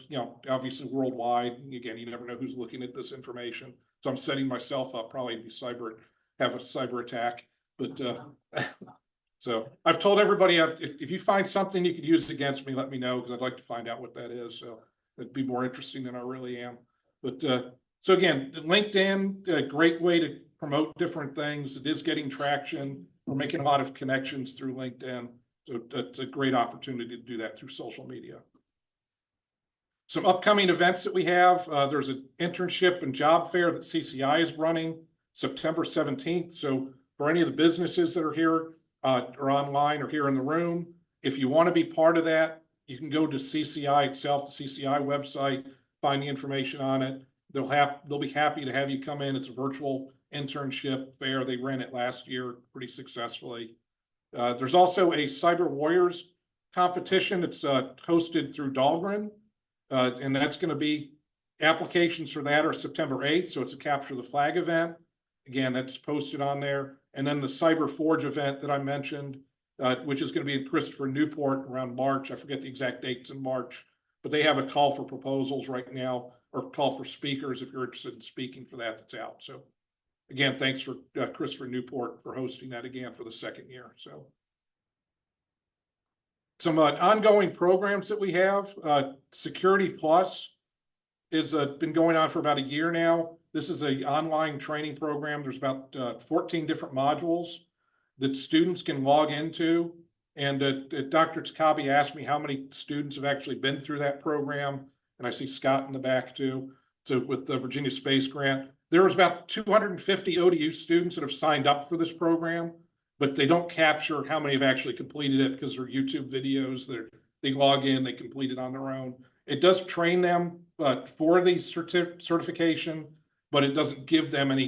obviously worldwide. Again, you never know who's looking at this information. So I'm setting myself up probably to have a cyber attack. But so I've told everybody, if you find something you could use against me, let me know, because I'd like to find out what that is. So it'd be more interesting than I really am. But so again, LinkedIn, a great way to promote different things. It is getting traction. We're making a lot of connections through LinkedIn. So it's a great opportunity to do that through social media. Some upcoming events that we have, there's an internship and job fair that CCI is running September 17th. So for any of the businesses that are here or online or here in the room, if you want to be part of that, you can go to CCI itself, the CCI website, find the information on it. They'll be happy to have you come in. It's a virtual internship fair. They ran it last year pretty successfully. There's also a Cyber Warriors competition. It's hosted through Dahlgren. And that's going to be, applications for that are September 8th. So it's a capture the flag event. Again, that's posted on there. And then the Cyber Forge event that I mentioned, which is going to be in Christopher Newport around March. I forget the exact dates in March, but they have a call for proposals right now, or call for speakers if you're interested in speaking for that, that's out. So again, thanks for Christopher Newport for hosting that again for the second year. So some ongoing programs that we have, Security Plus is been going on for about a year now. This is an online training program. There's about 14 different modules that students can log into. And Dr. Takabe asked me how many students have actually been through that program. And I see Scott in the back too. So with the Virginia Space Grant, there was about 250 ODU students that have signed up for this program, but they don't capture how many have actually completed it because they're YouTube videos. They log in, they complete it on their own. It does train them for the certification, but it doesn't give them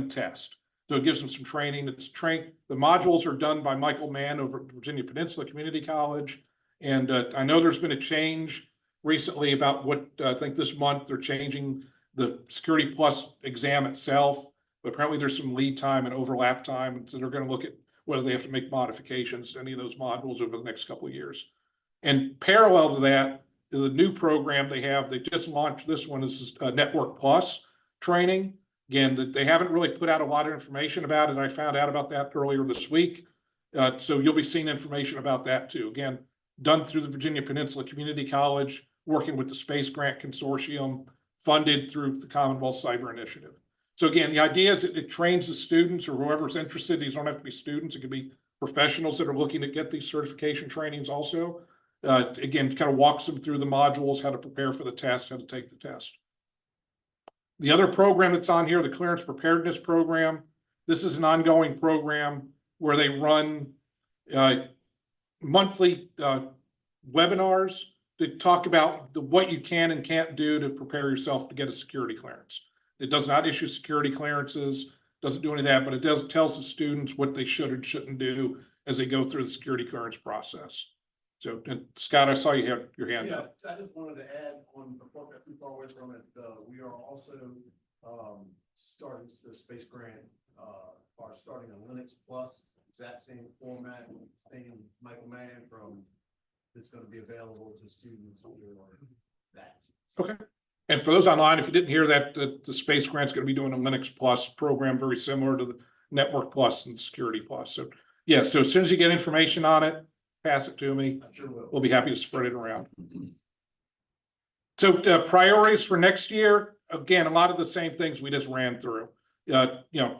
test. So it gives them some training. The modules are done by Michael Mann over at Virginia Peninsula Community College. And I know there's been a change recently about what I think this month they're changing the Security Plus exam itself, but apparently there's some lead time and overlap time. So they're going to look at whether they have to make modifications to any of those modules over the next couple of years. And parallel to that, the new program they just launched this one is Network Plus training. Again, that they haven't really put out a lot of information about it. I found out about that earlier this week. So you'll be seeing information about that too. Again, done through the Virginia Peninsula Community College, working with the Space Grant Consortium, funded through the Commonwealth Cyber Initiative. So again, the idea is that it trains the students or whoever's interested. These don't have to be students. It could be professionals that are looking to get these certification trainings also. Again, kind of walks them through the modules, how to prepare for the test, how to take the test. The other program that's on here, the Clearance Preparedness Program, this is an ongoing program where they run monthly webinars to talk about what you can and can't do to prepare yourself to get a security clearance. It does not issue security clearances, doesn't do any of that, but it tells the students what they should and shouldn't do as they go through the security clearance process. So, and Scott, I saw you have your hand up. I just wanted to add on before too far away from it. We are also starting the Space Grant, are starting a Linux Plus, exact same format, same Michael Mann from that's going to be available to students for that. Okay. And for those online, if you didn't hear that, the Space Grant's going to be doing a Linux Plus program very similar to the Network Plus and Security Plus. So yeah, so as soon as you get information on it, pass it to me. I sure will. We'll be happy to spread it around. So priorities for next year, again, a lot of the same things we just ran through.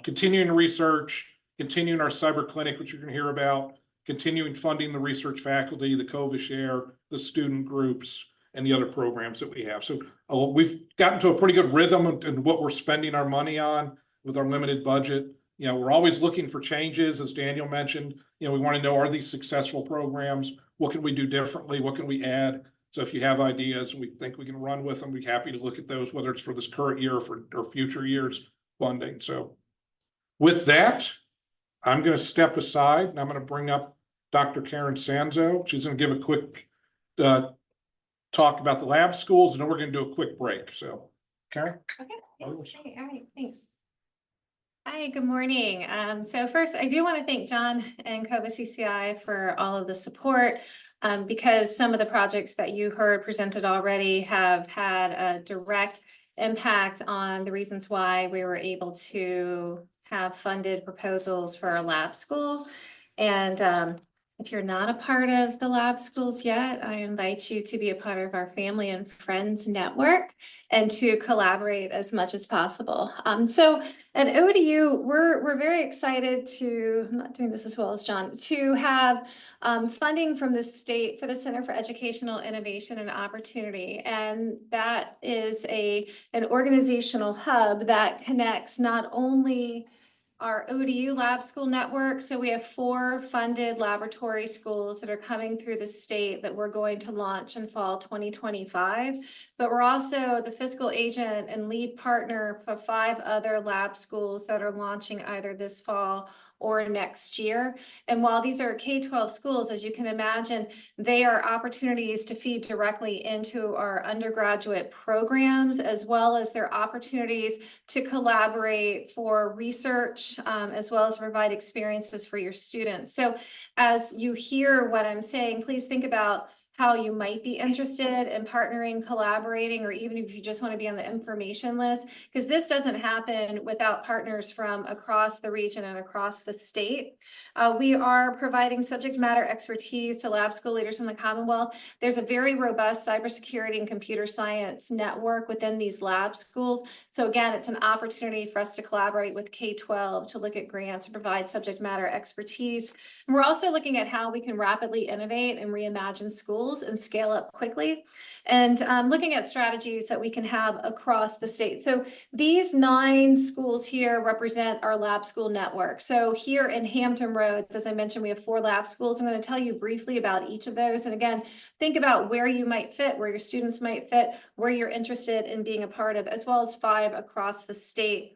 Continuing research, continuing our cyber clinic, which you're going to hear about, continuing funding the research faculty, the COVA share, the student groups, and the other programs that we have. So we've gotten to a pretty good rhythm in what we're spending our money on with our limited budget. We're always looking for changes, as Daniel mentioned. We want to know, are these successful programs? What can we do differently? What can we add? So if you have ideas and we think we can run with them, we're happy to look at those, whether it's for this current year or future years funding. So with that, I'm going to step aside and I'm going to bring up Dr. Karen Sanzo. She's going to give a quick talk about the lab schools, and then we're going to do a quick break. So, Karen? Okay. All right. Thanks. Hi, good morning. So first, I do want to thank John and COVA CCI for all of the support because some of the projects that you heard presented already have had a direct impact on the reasons why we were able to have funded proposals for our lab school. And if you're not a part of the lab schools yet, I invite you to be a part of our family and friends network and to collaborate as much as possible. So at ODU, we're very excited to, I'm not doing this as well as John, to have funding from the state for the Center for Educational Innovation and Opportunity. And that is an organizational hub that connects not only our ODU lab school network. So we have 4 funded laboratory schools that are coming through the state that we're going to launch in fall 2025. But we're also the fiscal agent and lead partner for 5 other lab schools that are launching either this fall or next year. And while these are K-12 schools, as you can imagine, they are opportunities to feed directly into our undergraduate programs, as well as their opportunities to collaborate for research, as well as provide experiences for your students. So as you hear what I'm saying, please think about how you might be interested in partnering, collaborating, or even if you just want to be on the information list, because this doesn't happen without partners from across the region and across the state. We are providing subject matter expertise to lab school leaders in the Commonwealth. There's a very robust cybersecurity and computer science network within these lab schools. So again, it's an opportunity for us to collaborate with K-12 to look at grants and provide subject matter expertise. And we're also looking at how we can rapidly innovate and reimagine schools and scale up quickly, and looking at strategies that we can have across the state. So these 9 schools here represent our lab school network. So here in Hampton Roads, as I mentioned, we have 4 lab schools. I'm going to tell you briefly about each of those. And again, think about where you might fit, where your students might fit, where you're interested in being a part of, as well as 5 across the state.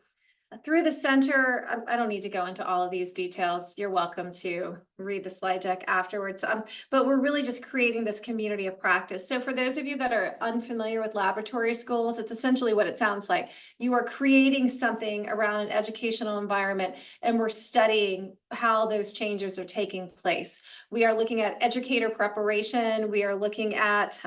Through the center, I don't need to go into all of these details. You're welcome to read the slide deck afterwards. But we're really just creating this community of practice. So for those of you that are unfamiliar with laboratory schools, it's essentially what it sounds like. You are creating something around an educational environment, and we're studying how those changes are taking place. We are looking at educator preparation. We are looking at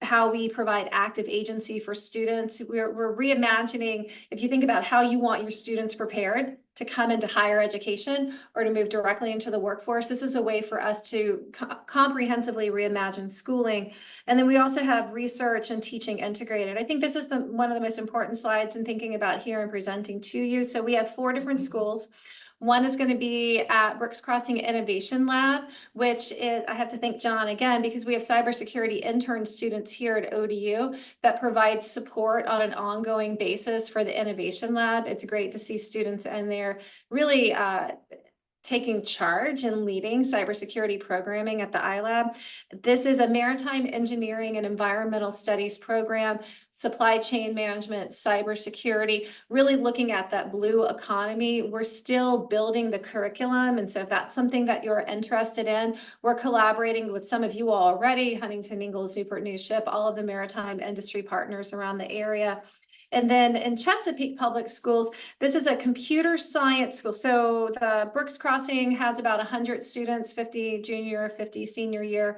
how we provide active agency for students. We're reimagining, if you think about how you want your students prepared to come into higher education or to move directly into the workforce, this is a way for us to comprehensively reimagine schooling. And then we also have research and teaching integrated. I think this is one of the most important slides in thinking about here and presenting to you. So we have 4 different schools. One is going to be at Brooks Crossing Innovation Lab, which is, I have to thank John again, because we have cybersecurity intern students here at ODU that provide support on an ongoing basis for the Innovation Lab. It's great to see students in there really taking charge and leading cybersecurity programming at the iLab. This is a maritime engineering and environmental studies program, supply chain management, cybersecurity, really looking at that blue economy. We're still building the curriculum. And so if that's something that you're interested in, we're collaborating with some of you already, Huntington Ingalls, Newport News Ship, all of the maritime industry partners around the area. And then in Chesapeake Public Schools, this is a computer science school. So the Brooks Crossing has about 100 students, 50 junior, 50 senior year.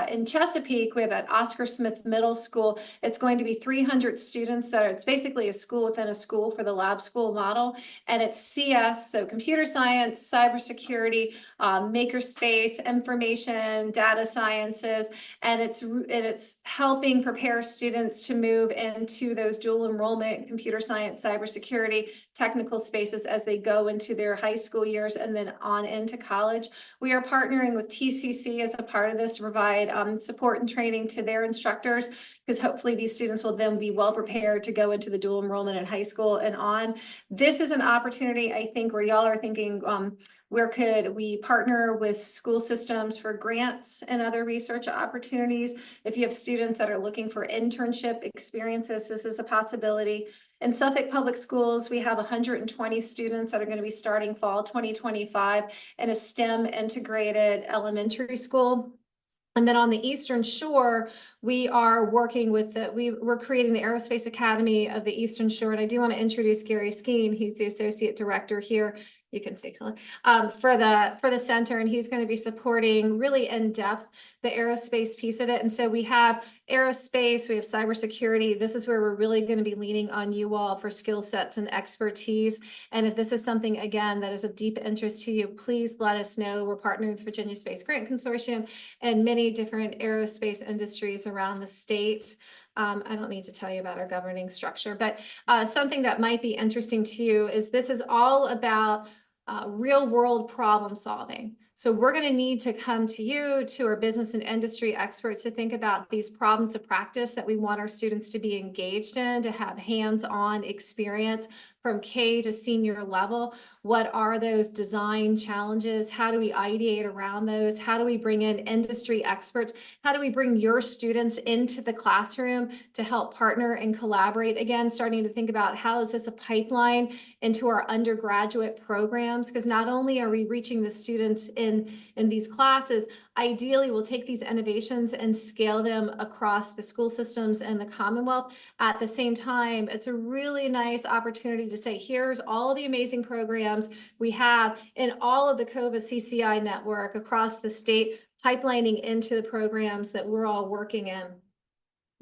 In Chesapeake, we have at Oscar Smith Middle School, it's going to be 300 students it's basically a school within a school for the lab school model. And it's CS, so computer science, cybersecurity, makerspace, information, data sciences, and it's helping prepare students to move into those dual enrollment, computer science, cybersecurity, technical spaces as they go into their high school years and then on into college. We are partnering with TCC as a part of this to provide support and training to their instructors, because hopefully these students will then be well prepared to go into the dual enrollment in high school and on. This is an opportunity, I think, where y'all are thinking, where could we partner with school systems for grants and other research opportunities? If you have students that are looking for internship experiences, this is a possibility. In Suffolk Public Schools, we have 120 students that are going to be starting fall 2025 in a STEM integrated elementary school. And then on the Eastern Shore, we are working with we're creating the Aerospace Academy of the Eastern Shore. And I do want to introduce Gary Skeen. He's the associate director here. You can say hello for the center, and he's going to be supporting really in depth the aerospace piece of it. And so we have aerospace, we have cybersecurity. This is where we're really going to be leaning on you all for skill sets and expertise. And if this is something, again, that is of deep interest to you, please let us know. We're partnering with Virginia Space Grant Consortium and many different aerospace industries around the state. I don't need to tell you about our governing structure, but something that might be interesting to you is this is all about real world problem solving. So we're going to need to come to you, to our business and industry experts, to think about these problems of practice that we want our students to be engaged in, to have hands-on experience from K to senior level. What are those design challenges? How do we ideate around those? How do we bring in industry experts? How do we bring your students into the classroom to help partner and collaborate? Again, starting to think about how is this a pipeline into our undergraduate programs? Because not only are we reaching the students in these classes, ideally we'll take these innovations and scale them across the school systems and the Commonwealth. At the same time, it's a really nice opportunity to say, here's all the amazing programs we have in all of the COVA CCI network across the state, pipelining into the programs that we're all working in.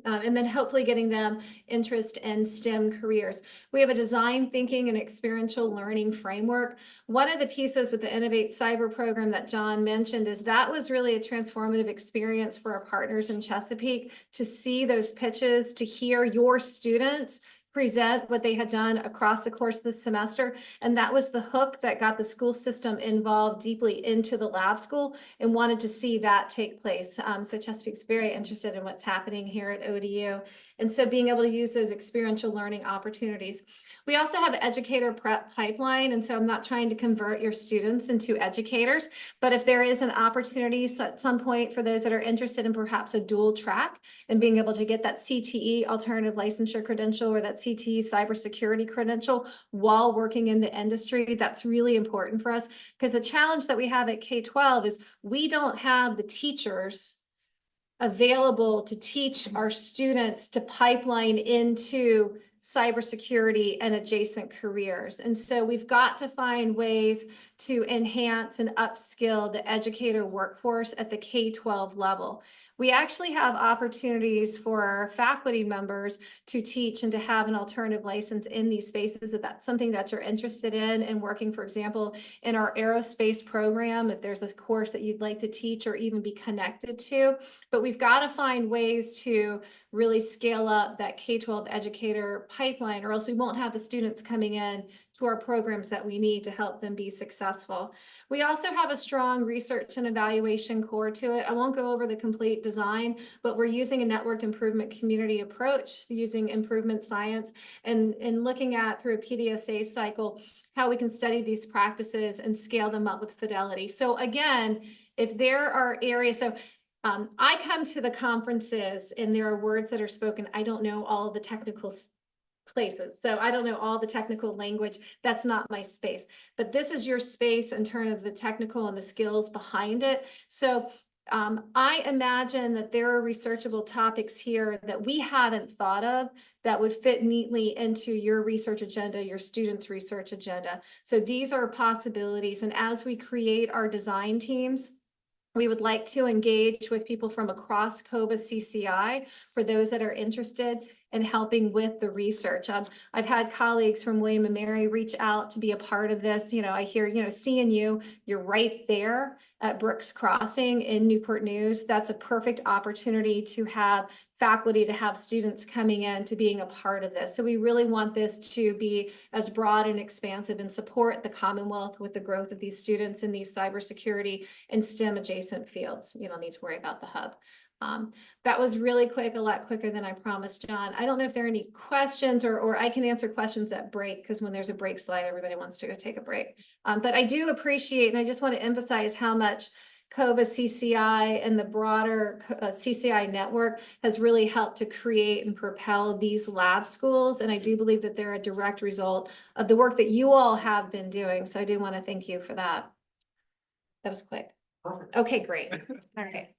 And then hopefully getting them interest in STEM careers. We have a design thinking and experiential learning framework. One of the pieces with the Innovate Cyber program that John mentioned is that was really a transformative experience for our partners in Chesapeake to see those pitches, to hear your students present what they had done across the course of the semester. And that was the hook that got the school system involved deeply into the lab school and wanted to see that take place. So Chesapeake's very interested in what's happening here at ODU. And so being able to use those experiential learning opportunities. We also have educator prep pipeline. And so I'm not trying to convert your students into educators, but if there is an opportunity at some point for those that are interested in perhaps a dual track and being able to get that CTE alternative licensure credential or that CTE cybersecurity credential while working in the industry, that's really important for us because the challenge that we have at K-12 is we don't have the teachers available to teach our students to pipeline into cybersecurity and adjacent careers. And so we've got to find ways to enhance and upskill the educator workforce at the K-12 level. We actually have opportunities for our faculty members to teach and to have an alternative license in these spaces if that's something that you're interested in and working, for example, in our aerospace program, if there's a course that you'd like to teach or even be connected to. But we've got to find ways to really scale up that K-12 educator pipeline, or else we won't have the students coming in to our programs that we need to help them be successful. We also have a strong research and evaluation core to it. I won't go over the complete design, but we're using a networked improvement community approach, using improvement science and looking at through a PDSA cycle how we can study these practices and scale them up with fidelity. So again, if there are areas, so I come to the conferences and there are words that are spoken. I don't know all the technical places. So I don't know all the technical language. That's not my space. But this is your space in terms of the technical and the skills behind it. So I imagine that there are researchable topics here that we haven't thought of that would fit neatly into your research agenda, your students' research agenda. So these are possibilities. And as we create our design teams, we would like to engage with people from across COVA CCI for those that are interested in helping with the research. I've had colleagues from William and Mary reach out to be a part of this. You know, I hear, you know, seeing you're right there at Brooks Crossing in Newport News. That's a perfect opportunity to have faculty, to have students coming in to being a part of this. So we really want this to be as broad and expansive and support the Commonwealth with the growth of these students in these cybersecurity and STEM adjacent fields. You don't need to worry about the hub. That was really quick, a lot quicker than I promised, John. I don't know if there are any questions or I can answer questions at break because when there's a break slide, everybody wants to go take a break. But I do appreciate, and I just want to emphasize how much COVA CCI and the broader CCI network has really helped to create and propel these lab schools. And I do believe that they're a direct result of the work that you all have been doing. So I do want to thank you for that. That was quick. Perfect. Okay, great. All right.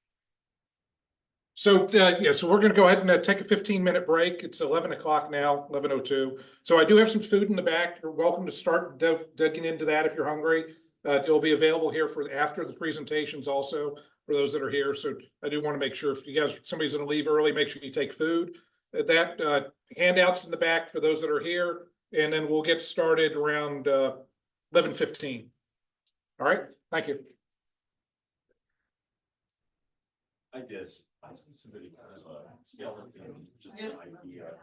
So, yeah, so we're going to go ahead and take a 15-minute break. It's 11 o'clock now, 11:02. So I do have some food in the back. You're welcome to start digging into that if you're hungry. It'll be available here for after the presentations also for those that are here. So I do want to make sure if you guys, somebody's going to leave early, make sure you take food. That handouts in the back for those that are here. And then we'll get started around 11:15. All right, thank you. I did. I submitted kind of a skeleton, just an idea.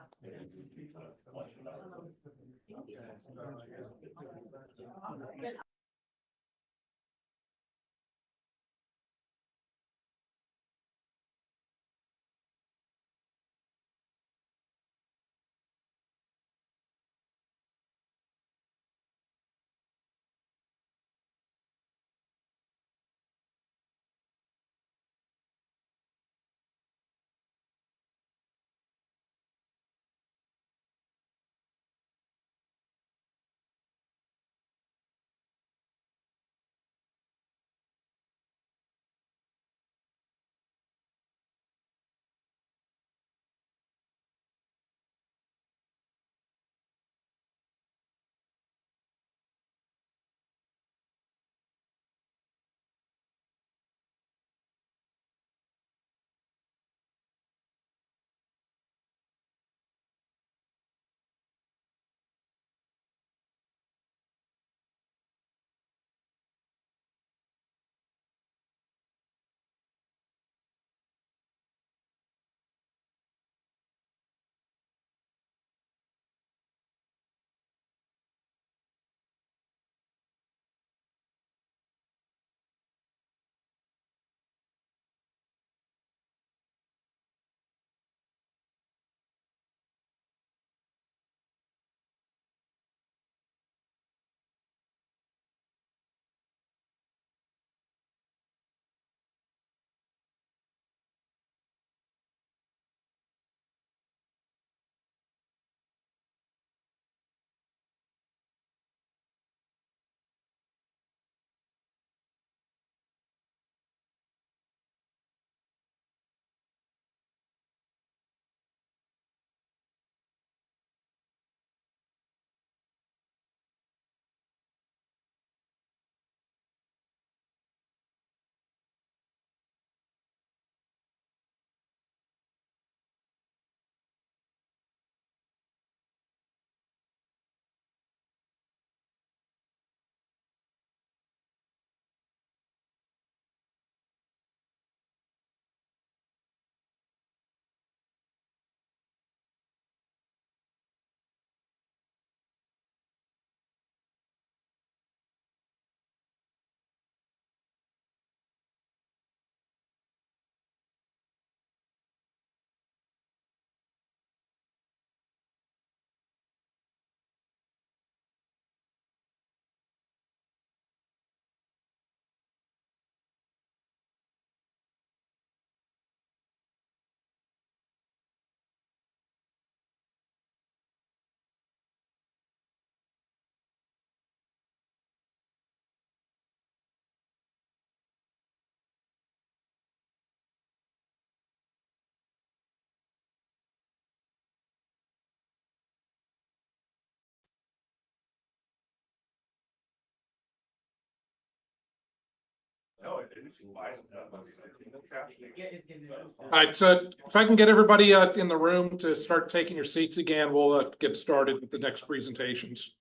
All right, so if I can get everybody in the room to start taking your seats again, we'll get started with the next presentations.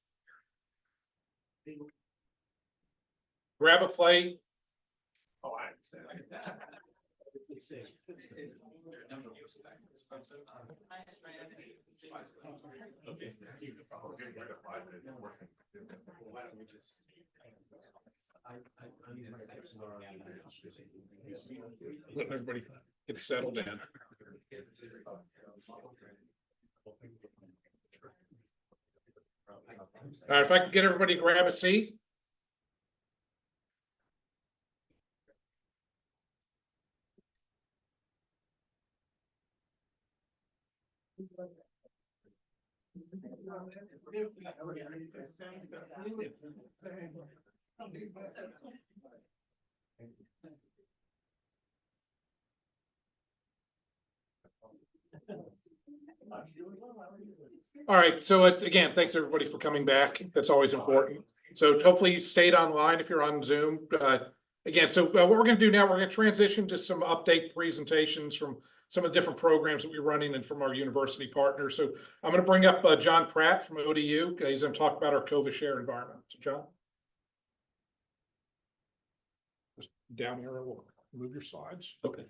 Grab a plate. Oh, I understand. Let everybody get settled in. All right, if I can get everybody to grab a seat. All right, so again, thanks everybody for coming back. That's always important. So hopefully you stayed online if you're on Zoom. Again, so what we're going to do now, we're going to transition to some update presentations from some of the different programs that we're running and from our university partners. So I'm going to bring up John Pratt from ODU. He's going to talk about our COVA share environment. So John. Just down arrow will move your slides. Okay.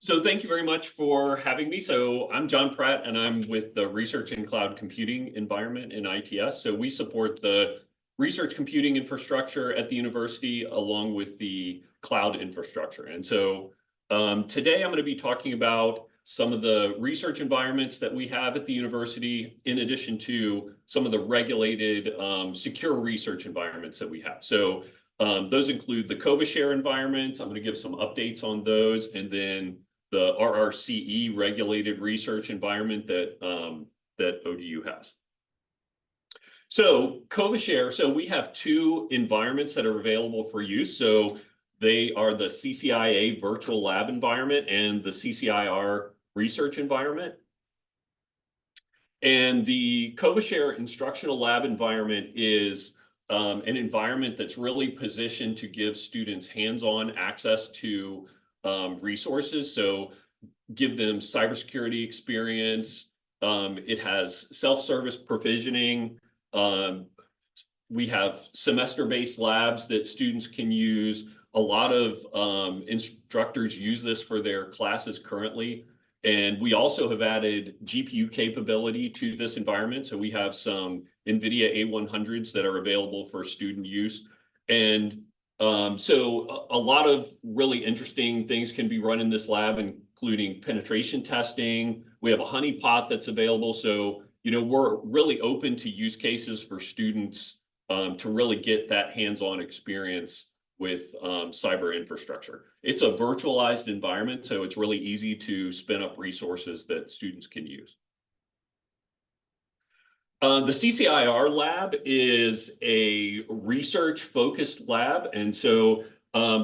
So thank you very much for having me. So I'm John Pratt, and I'm with the Research in Cloud Computing Environment in ITS. So we support the research computing infrastructure at the university along with the cloud infrastructure. And so today I'm going to be talking about some of the research environments that we have at the university, in addition to some of the regulated secure research environments that we have. So those include the COVA share environment. I'm going to give some updates on those, and then the RRCE regulated research environment that that ODU has. So COVA share, so we have two environments that are available for use. So they are the CCIA virtual lab environment and the CCIR research environment. And the COVA share instructional lab environment is an environment that's really positioned to give students hands-on access to resources. So give them cybersecurity experience. It has self-service provisioning. We have semester-based labs that students can use. A lot of instructors use this for their classes currently. And we also have added GPU capability to this environment. So we have some NVIDIA A100s that are available for student use. And so a lot of really interesting things can be run in this lab, including penetration testing. We have a honeypot that's available. So, you know, we're really open to use cases for students to really get that hands-on experience with cyber infrastructure. It's a virtualized environment, so it's really easy to spin up resources that students can use. The CCIR lab is a research-focused lab, and so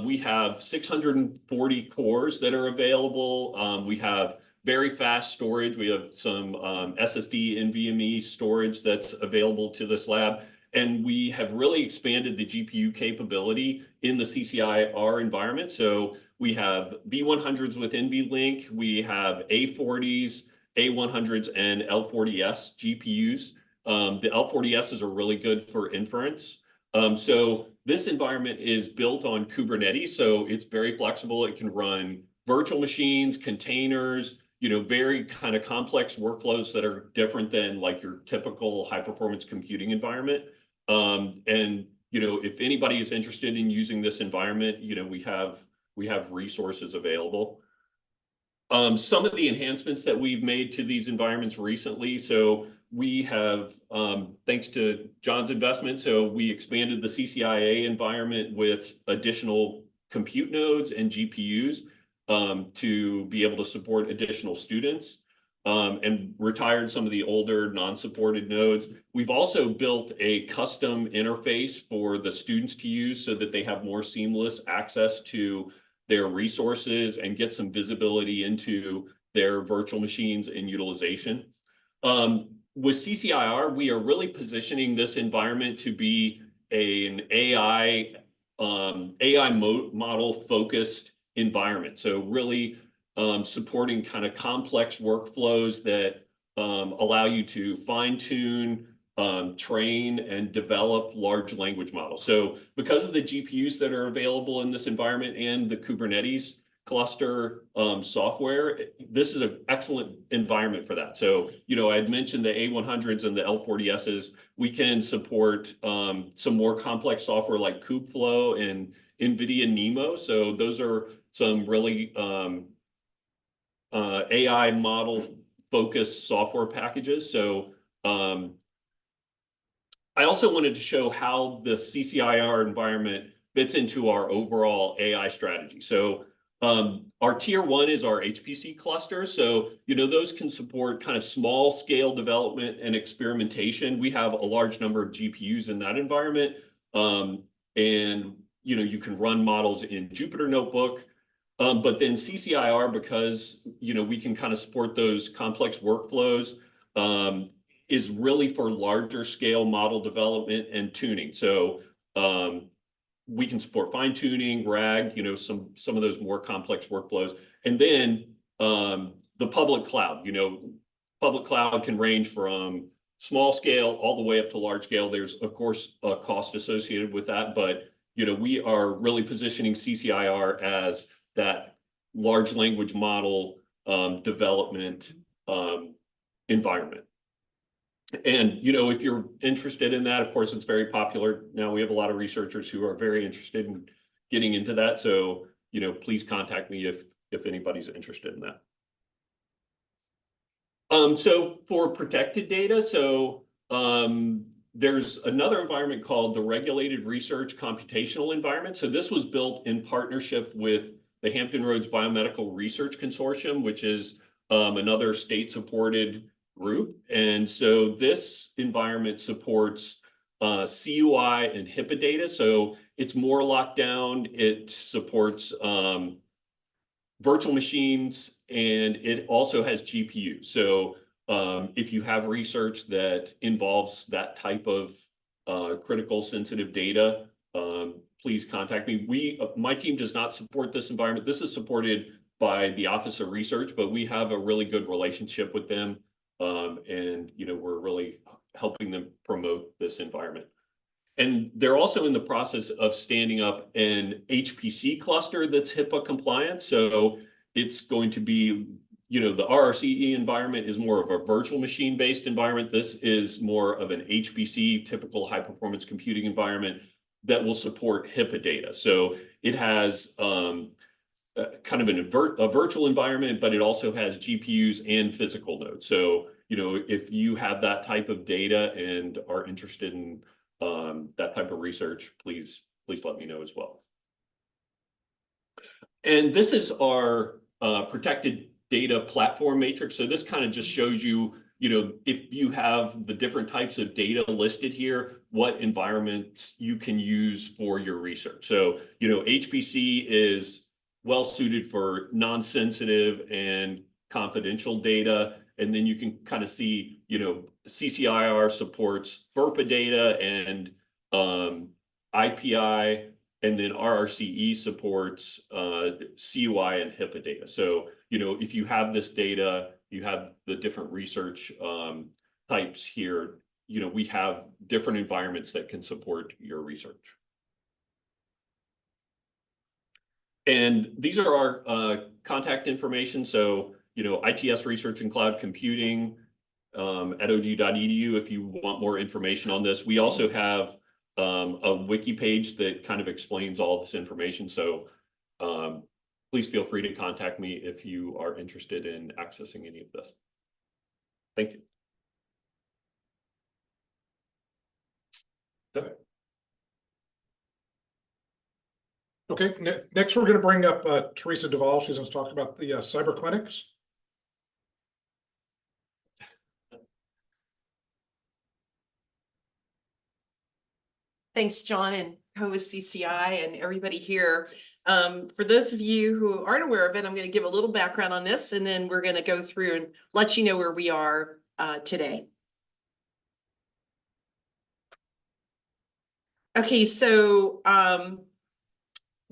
we have 640 cores that are available. We have very fast storage. We have some SSD NVMe storage that's available to this lab. And we have really expanded the GPU capability in the CCIR environment. So we have B100s with NVLink, we have A40s, A100s, and L40S GPUs. The L40Ss are really good for inference. So this environment is built on Kubernetes, so it's very flexible. It can run virtual machines, containers, you know, very kind of complex workflows that are different than like your typical high-performance computing environment. And, you know, if anybody is interested in using this environment, you know, we have resources available. Some of the enhancements that we've made to these environments recently. So we have, thanks to John's investment, so we expanded the CCIA environment with additional compute nodes and GPUs to be able to support additional students. And retired some of the older non-supported nodes. We've also built a custom interface for the students to use so that they have more seamless access to their resources and get some visibility into their virtual machines and utilization. With CCIR, we are really positioning this environment to be an AI AI model focused environment. So really supporting kind of complex workflows that allow you to fine tune, train and develop large language models. So because of the GPUs that are available in this environment and the Kubernetes cluster software, this is an excellent environment for that. So, you know, I'd mentioned the A100s and the L40Ss. We can support some more complex software like Kubeflow and NVIDIA NeMo. So those are some really AI model focused software packages. So I also wanted to show how the CCIR environment fits into our overall AI strategy. So our tier 1 is our HPC cluster. So, you know, those can support kind of small scale development and experimentation. We have a large number of GPUs in that environment. And, you know, you can run models in Jupyter Notebook. But then CCIR, because, you know, we can kind of support those complex workflows, is really for larger scale model development and tuning. So we can support fine tuning, RAG, you know, some of those more complex workflows. And then the public cloud, you know, public cloud can range from small scale all the way up to large scale. There's of course a cost associated with that, but you know, we are really positioning CCIR as that large language model development environment. And, you know, if you're interested in that, of course, it's very popular. Now we have a lot of researchers who are very interested in getting into that. So, you know, please contact me if anybody's interested in that. So for protected data, so there's another environment called the Regulated Research Computational Environment. So this was built in partnership with the Hampton Roads Biomedical Research Consortium, which is another state-supported group. And so this environment supports CUI and HIPAA data. So it's more locked down. It supports virtual machines, and it also has GPU. So if you have research that involves that type of critical sensitive data, please contact me. My team does not support this environment. This is supported by the Office of Research, but we have a really good relationship with them. And, you know, we're really helping them promote this environment. And they're also in the process of standing up an HPC cluster that's HIPAA compliant. So it's going to be, you know, the RRCE environment is more of a virtual machine based environment. This is more of an HPC, typical high performance computing environment that will support HIPAA data. So it has kind of a virtual environment, but it also has GPUs and physical nodes. So, you know, if you have that type of data and are interested in that type of research, please let me know as well. And this is our protected data platform matrix. So this kind of just shows you, you know, if you have the different types of data listed here, what environments you can use for your research. So, you know, HPC is well suited for non-sensitive and confidential data. And then you can kind of see, you know, CCIR supports FERPA data and IPI, and then RRCE supports CUI and HIPAA data. So, you know, if you have this data, you have the different research types here, you know, we have different environments that can support your research. And these are our contact information. So, you know, ITS Research and Cloud Computing at odu.edu if you want more information on this. We also have a wiki page that kind of explains all this information. So please feel free to contact me if you are interested in accessing any of this. Thank you. Okay. Okay, next we're going to bring up Teresa Duvall. She's going to talk about the cyber clinics. Thanks, John, and COVA CCI and everybody here. For those of you who aren't aware of it, I'm going to give a little background on this, and then we're going to go through and let you know where we are today. Okay, so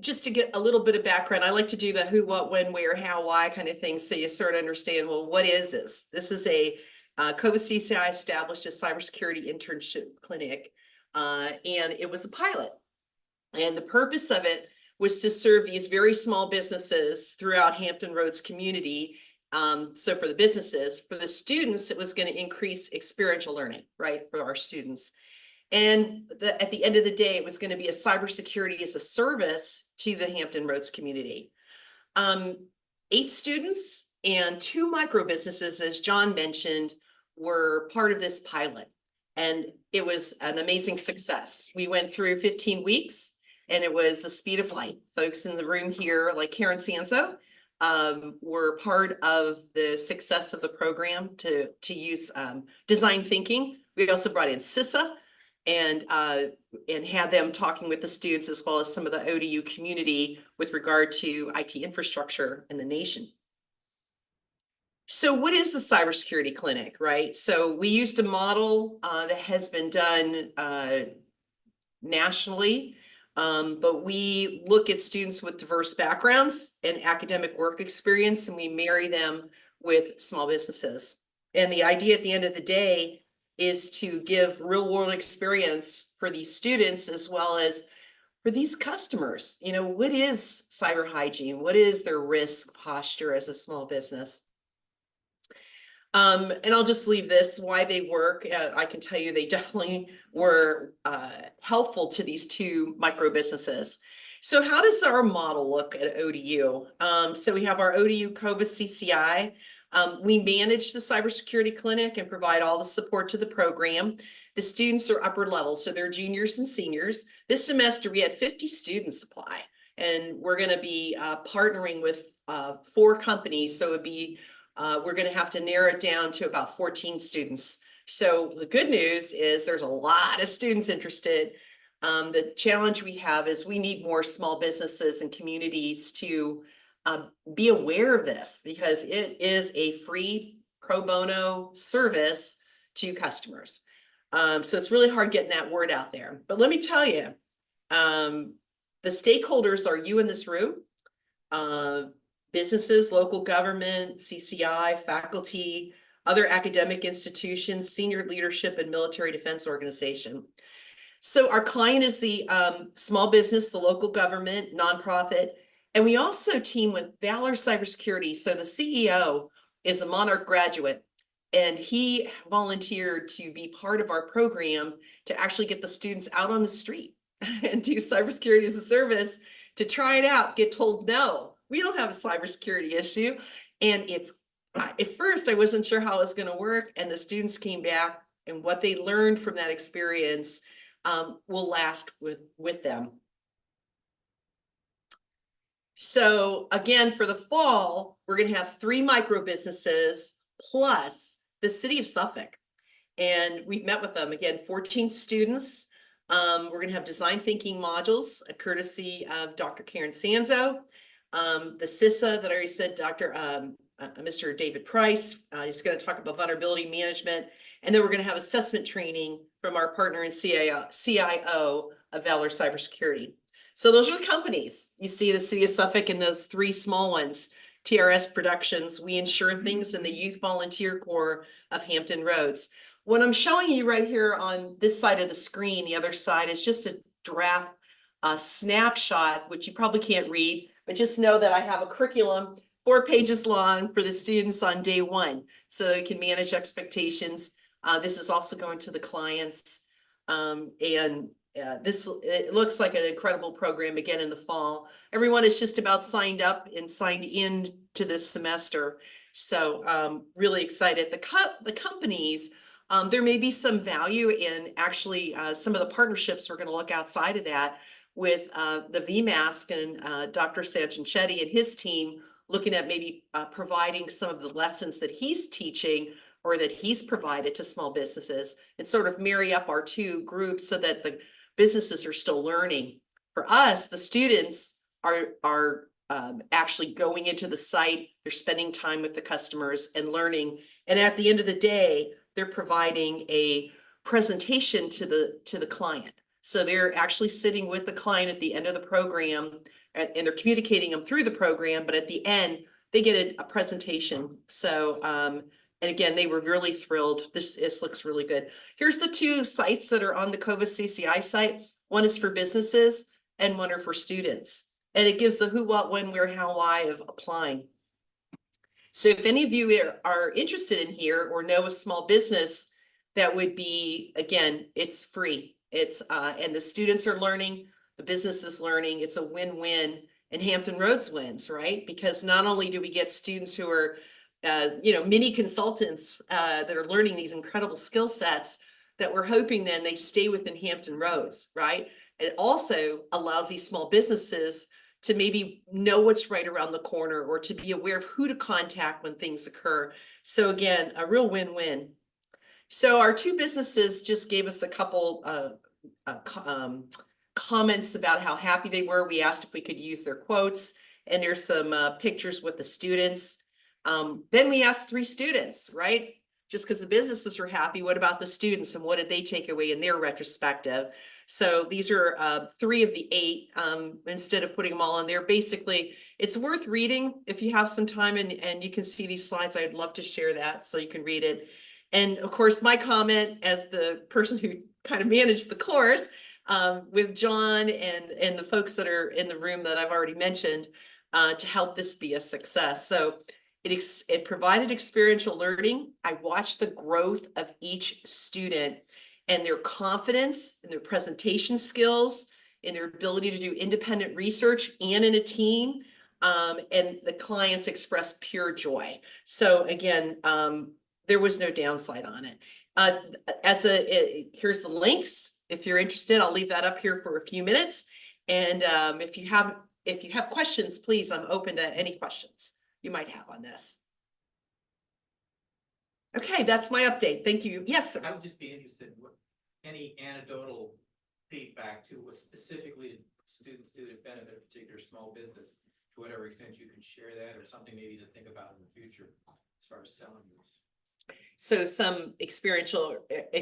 just to get a little bit of background, I like to do the who, what, when, where, how, why kind of thing. So you sort of understand, well, what is this? This is a COVA CCI established a cybersecurity internship clinic, and it was a pilot. And the purpose of it was to serve these very small businesses throughout Hampton Roads community. So for the businesses, for the students, it was going to increase experiential learning, right, for our students. And at the end of the day, it was going to be a cybersecurity as a service to the Hampton Roads community. 8 students and 2 micro businesses, as John mentioned, were part of this pilot. And it was an amazing success. We went through 15 weeks and it was the speed of light. Folks in the room here, like Karen Sanzo, were part of the success of the program to use design thinking. We also brought in CISA and had them talking with the students as well as some of the ODU community with regard to IT infrastructure in the nation. So what is the cybersecurity clinic, right? So we used a model that has been done nationally, but we look at students with diverse backgrounds and academic work experience, and we marry them with small businesses. And the idea at the end of the day is to give real world experience for these students as well as for these customers. You know, what is cyber hygiene? What is their risk posture as a small business? And I'll just leave this, why they work. I can tell you they definitely were helpful to these 2 micro businesses. So how does our model look at ODU? So we have our ODU COVA CCI. We manage the cybersecurity clinic and provide all the support to the program. The students are upper level, so they're juniors and seniors. This semester, we had 50 students apply, and we're going to be partnering with 4 companies. So it'd be we're going to have to narrow it down to about 14 students. So the good news is there's a lot of students interested. The challenge we have is we need more small businesses and communities to be aware of this, because it is a free pro bono service to customers. So it's really hard getting that word out there. But let me tell you, the stakeholders are you in this room, businesses, local government, CCI, faculty, other academic institutions, senior leadership, and military defense organization. So our client is the small business, the local government, nonprofit, and we also team with Valor Cybersecurity. So the CEO is a Monarch graduate, and he volunteered to be part of our program to actually get the students out on the street and do cybersecurity as a service to try it out, get told, no, we don't have a cybersecurity issue. And it's, at first I wasn't sure how it was going to work. And the students came back, and what they learned from that experience will last with them. So again, for the fall, we're going to have 3 micro businesses plus the city of Suffolk. And we've met with them, again, 14 students. We're going to have design thinking modules, a courtesy of Dr. Karen Sanzo. The CISA that I already said, Mr. David Price, is going to talk about vulnerability management. And then we're going to have assessment training from our partner and CIO of Valor Cybersecurity. So those are the companies. You see the city of Suffolk and those 3 small ones, TRS Productions. We insure things in the Youth Volunteer Corps of Hampton Roads. What I'm showing you right here on this side of the screen, the other side is just a draft snapshot, which you probably can't read, but just know that I have a curriculum 4 pages long for the students on day 1, so they can manage expectations. This is also going to the clients, it looks like an incredible program again in the fall. Everyone is just about signed up and signed in to this semester. So really excited. The companies, there may be some value in actually some of the partnerships. We're going to look outside of that with the VMask and Dr. Sanchetti and his team, looking at maybe providing some of the lessons that he's teaching or that he's provided to small businesses, and sort of marry up our 2 groups so that the businesses are still learning. For us, the students are actually going into the site, they're spending time with the customers and learning. And at the end of the day, they're providing a presentation to the client. So they're actually sitting with the client at the end of the program, and they're communicating them through the program, but at the end, they get a presentation. So, and again, they were really thrilled. This looks really good. Here's the two sites that are on the COVA CCI site. One is for businesses and one are for students. And it gives the who, what, when, where, how, why of applying. So if any of you are interested in here or know a small business that would be, again, it's free. It's and the students are learning, the business is learning. It's a win-win, and Hampton Roads wins, right? Because not only do we get students who are mini consultants that are learning these incredible skill sets that we're hoping then they stay within Hampton Roads, right? It also allows these small businesses to maybe know what's right around the corner or to be aware of who to contact when things occur. So again, a real win-win. So our two businesses just gave us a couple comments about how happy they were. We asked if we could use their quotes, and there's some pictures with the students. Then we asked 3 students, right? Just because the businesses were happy, what about the students and what did they take away in their retrospective? So these are 3 of the 8, instead of putting them all in there. Basically, it's worth reading if you have some time and you can see these slides. I'd love to share that so you can read it. And of course, my comment as the person who kind of managed the course with John and the folks that are in the room that I've already mentioned to help this be a success. So it provided experiential learning. I watched the growth of each student and their confidence and their presentation skills and their ability to do independent research and in a team. And the clients expressed pure joy. So again, there was no downside on it. Here's the links. If you're interested, I'll leave that up here for a few minutes. And if you have questions, please, I'm open to any questions you might have on this. Okay, that's my update. Thank you. Yes, sir. I would just be interested in what any anecdotal feedback to what specifically students do to benefit a particular small business, to whatever extent you can share that, or something maybe to think about in the future as far as selling this. So some experiential.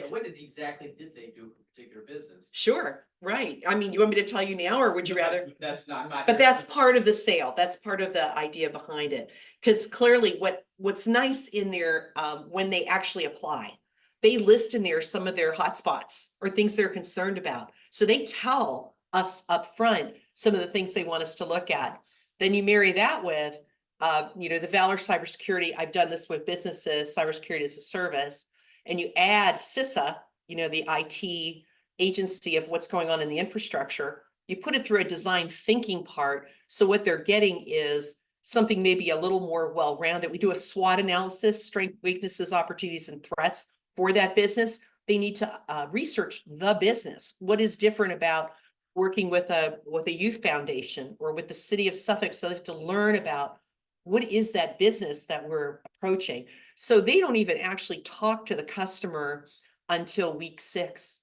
What exactly did they do for a particular business? Sure, right. I mean, you want me to tell you now, or would you rather? That's not. But that's part of the sale. That's part of the idea behind it. Because clearly what's nice in there, when they actually apply, they list in there some of their hotspots or things they're concerned about. So they tell us up front some of the things they want us to look at. Then you marry that with, the Valor Cybersecurity. I've done this with businesses, cybersecurity as a service, and you add CISA, the IT agency of what's going on in the infrastructure. You put it through a design thinking part. So what they're getting is something maybe a little more well-rounded. We do a SWOT analysis, strengths, weaknesses, opportunities, and threats for that business. They need to research the business. What is different about working with a youth foundation or with the city of Suffolk? So they have to learn about what is that business that we're approaching. So they don't even actually talk to the customer until week 6,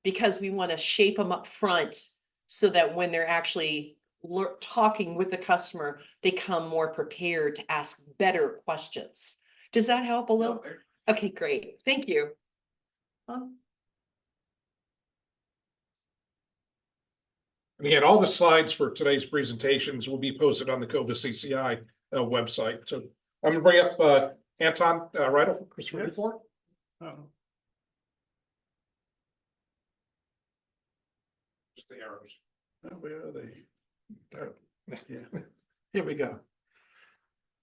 because we want to shape them up front so that when they're actually talking with the customer, they come more prepared to ask better questions. Does that help a little? Okay, great. Thank you. And again, all the slides for today's presentations will be posted on the COVA CCI website. So I'm going to bring up Anton Riedel for Christopher Yes. report. Just the arrows. Where are they? Yeah, here we go.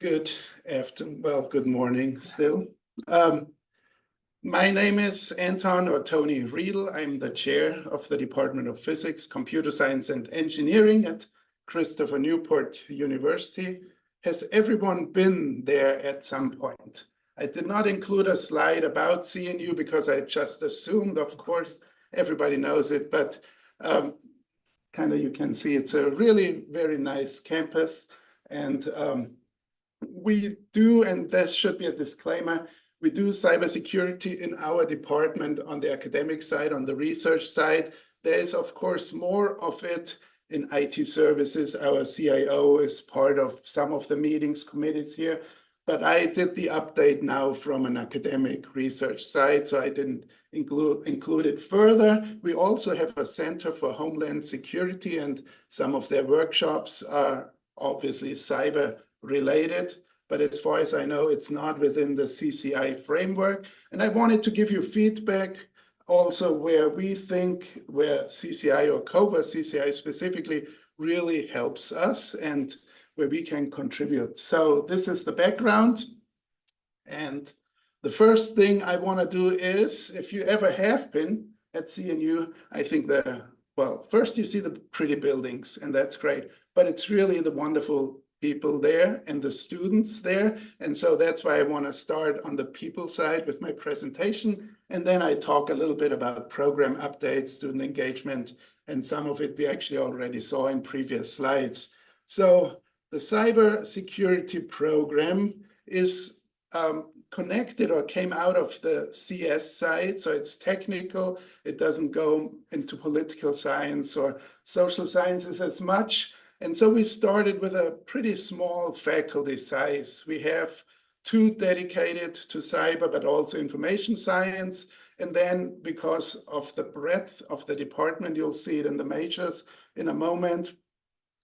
Good afternoon, well, good morning still. My name is Anton or Tony Riedel. I'm the chair of the Department of Physics, Computer Science and Engineering at Christopher Newport University. Has everyone been there at some point? I did not include a slide about CNU because I just assumed, of course, everybody knows it, but kind of you can see it's a really very nice campus. And we do, and this should be a disclaimer, we do cybersecurity in our department on the academic side, on the research side. There is, of course, more of it in IT services. Our CIO is part of some of the meetings, committees here. but I did the update now from an academic research side, so I didn't include it further. We also have a Center for Homeland Security, and some of their workshops are obviously cyber related. But as far as I know, it's not within the CCI framework. And I wanted to give you feedback also where we think, where CCI or COVA, CCI specifically, really helps us and where we can contribute. So this is the background. And the first thing I want to do is, if you ever have been at CNU, I think well, first you see the pretty buildings, and that's great, but it's really the wonderful people there and the students there. And so that's why I want to start on the people side with my presentation. And then I talk a little bit about program updates, student engagement, and some of it we actually already saw in previous slides. So the cyber security program is connected or came out of the CS side. So it's technical. It doesn't go into political science or social sciences as much. And so we started with a pretty small faculty size. We have 2 dedicated to cyber, but also information science. And then because of the breadth of the department, you'll see it in the majors in a moment,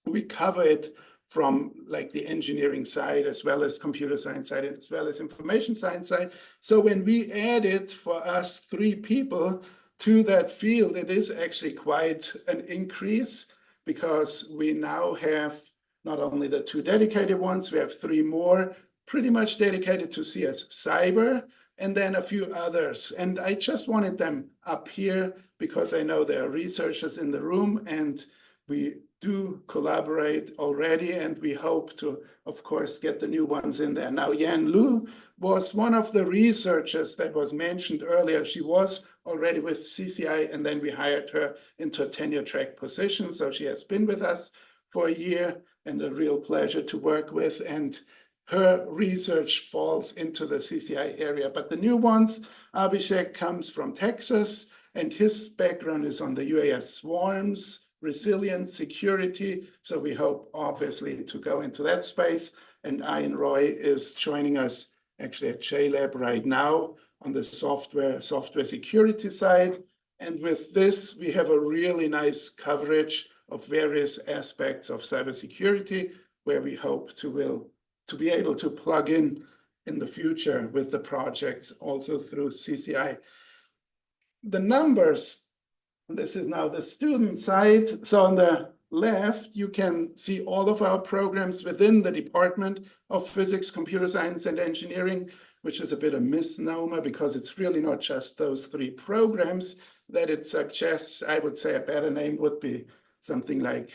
we cover it from like the engineering side, as well as computer science side, as well as information science side. So when we added for us 3 people to that field, it is actually quite an increase, because we now have not only the 2 dedicated ones, we have 3 more pretty much dedicated to CS cyber, and then a few others. And I just wanted them up here because I know there are researchers in the room, and we do collaborate already, and we hope to, of course, get the new ones in there. Now, Yan Lu was one of the researchers that was mentioned earlier. She was already with CCI, and then we hired her into a tenure track position. So she has been with us for a year, and a real pleasure to work with. And her research falls into the CCI area. But the new ones, Abhishek comes from Texas, and his background is on the UAS swarms, resilience, security. So we hope, obviously, to go into that space. And Ian Roy is joining us actually at JLab right now on the software security side. And with this, we have a really nice coverage of various aspects of cybersecurity, where we hope to be able to plug in the future with the projects also through CCI. The numbers, this is now the student side. So on the left, you can see all of our programs within the Department of Physics, Computer Science, and Engineering, which is a bit of a misnomer because it's really not just those 3 programs that it suggests. I would say a better name would be something like,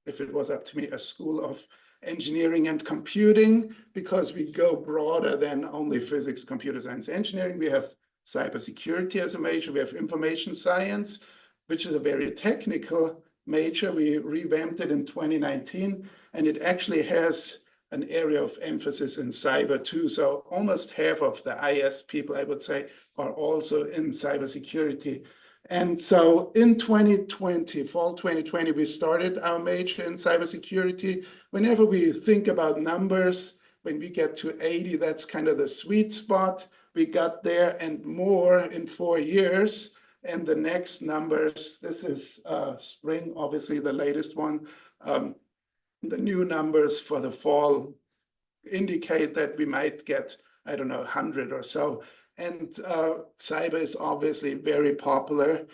if it was up to me, a School of Engineering and Computing, because we go broader than only physics, computer science, engineering. We have cybersecurity as a major. We have information science, which is a very technical major. We revamped it in 2019, and it actually has an area of emphasis in cyber too. So almost half of the IS people, I would say, are also in cybersecurity. And so in 2020, fall 2020, we started our major in cybersecurity. Whenever we think about numbers, when we get to 80, that's kind of the sweet spot. We got there and more in 4 years. And the next numbers, this is spring, obviously the latest one. The new numbers for the fall indicate that we might get, I don't know, 100 or so. And cyber is obviously very popular.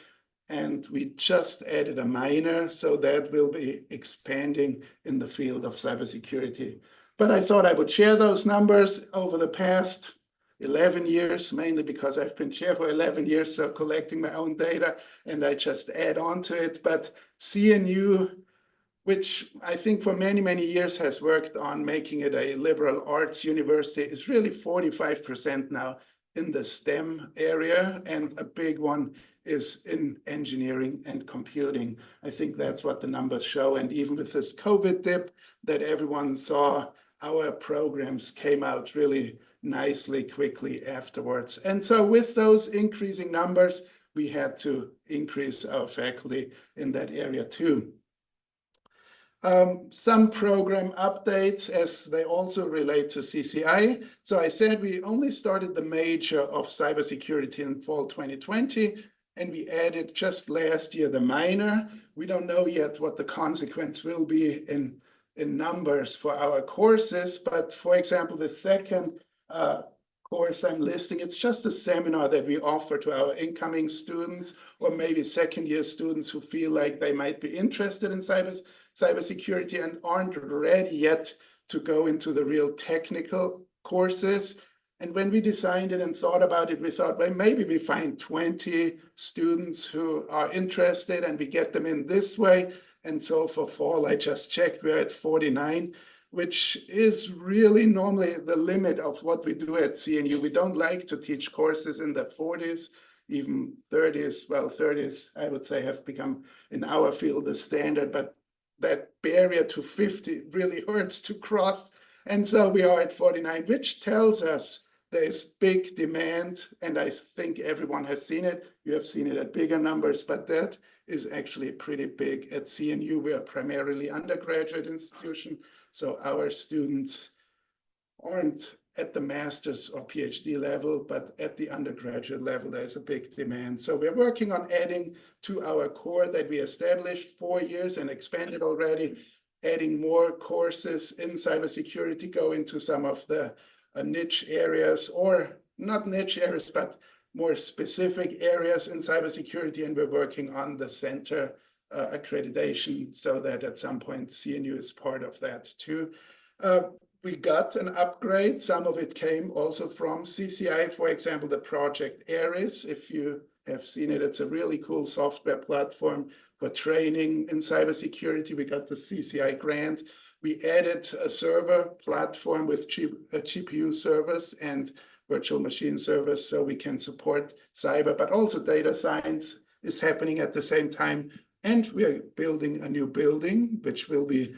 And we just added a minor, so that will be expanding in the field of cybersecurity. But I thought I would share those numbers over the past 11 years, mainly because I've been chair for 11 years, so collecting my own data, and I just add on to it. But CNU, which I think for many, many years has worked on making it a liberal arts university, is really 45% now in the STEM area, and a big one is in engineering and computing. I think that's what the numbers show. And even with this COVID dip that everyone saw, our programs came out really nicely, quickly afterwards. And so with those increasing numbers, we had to increase our faculty in that area too. Some program updates as they also relate to CCI. So I said we only started the major of cybersecurity in fall 2020, and we added just last year the minor. We don't know yet what the consequence will be in numbers for our courses, but for example, the second course I'm listing, it's just a seminar that we offer to our incoming students or maybe second-year students who feel like they might be interested in cybersecurity and aren't ready yet to go into the real technical courses. And when we designed it and thought about it, we thought, well, maybe we find 20 students who are interested and we get them in this way. And so for fall, I just checked, we're at 49, which is really normally the limit of what we do at CNU. We don't like to teach courses in the 40s, even 30s. Well, 30s, I would say, have become in our field the standard, but that barrier to 50 really hurts to cross. And so we are at 49, which tells us there's big demand, and I think everyone has seen it. You have seen it at bigger numbers, but that is actually pretty big. At CNU, we are primarily undergraduate institution, so our students aren't at the master's or PhD level, but at the undergraduate level, there's a big demand. So we're working on adding to our core that we established 4 years and expanded already, adding more courses in cybersecurity, go into some of the niche areas, or not niche areas, but more specific areas in cybersecurity. And we're working on the center accreditation so that at some point CNU is part of that too. We got an upgrade. Some of it came also from CCI. For example, the project Ares, if you have seen it, it's a really cool software platform for training in cybersecurity. We got the CCI grant. We added a server platform with GPU servers and virtual machine servers so we can support cyber, but also data science is happening at the same time. And we're building a new building, which will be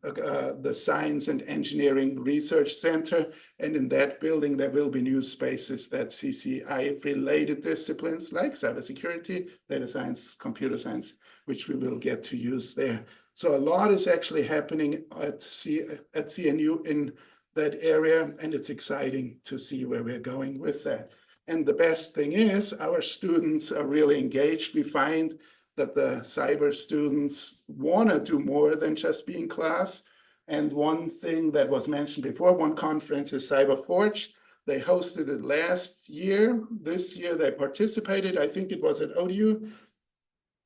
the Science and Engineering Research Center. And in that building, there will be new spaces that CCI-related disciplines like cybersecurity, data science, computer science, which we will get to use there. So a lot is actually happening at CNU in that area, and it's exciting to see where we're going with that. And the best thing is our students are really engaged. We find that the cyber students want to do more than just be in class. And one thing that was mentioned before, one conference is Cyber Forge. They hosted it last year. This year they participated. I think it was at ODU.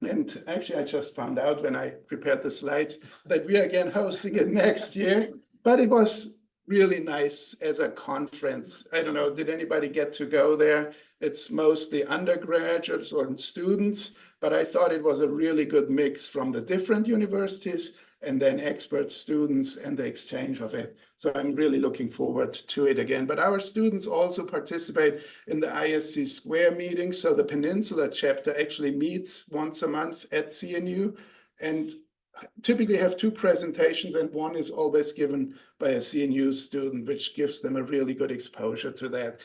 And actually, I just found out when I prepared the slides that we are again hosting it next year. But it was really nice as a conference. I don't know, did anybody get to go there? It's mostly undergraduates or students, but I thought it was a really good mix from the different universities and then expert students and the exchange of it. So I'm really looking forward to it again. But our students also participate in the ISC Square meetings. So the Peninsula chapter actually meets once a month at CNU and typically have 2 presentations, and one is always given by a CNU student, which gives them a really good exposure to that.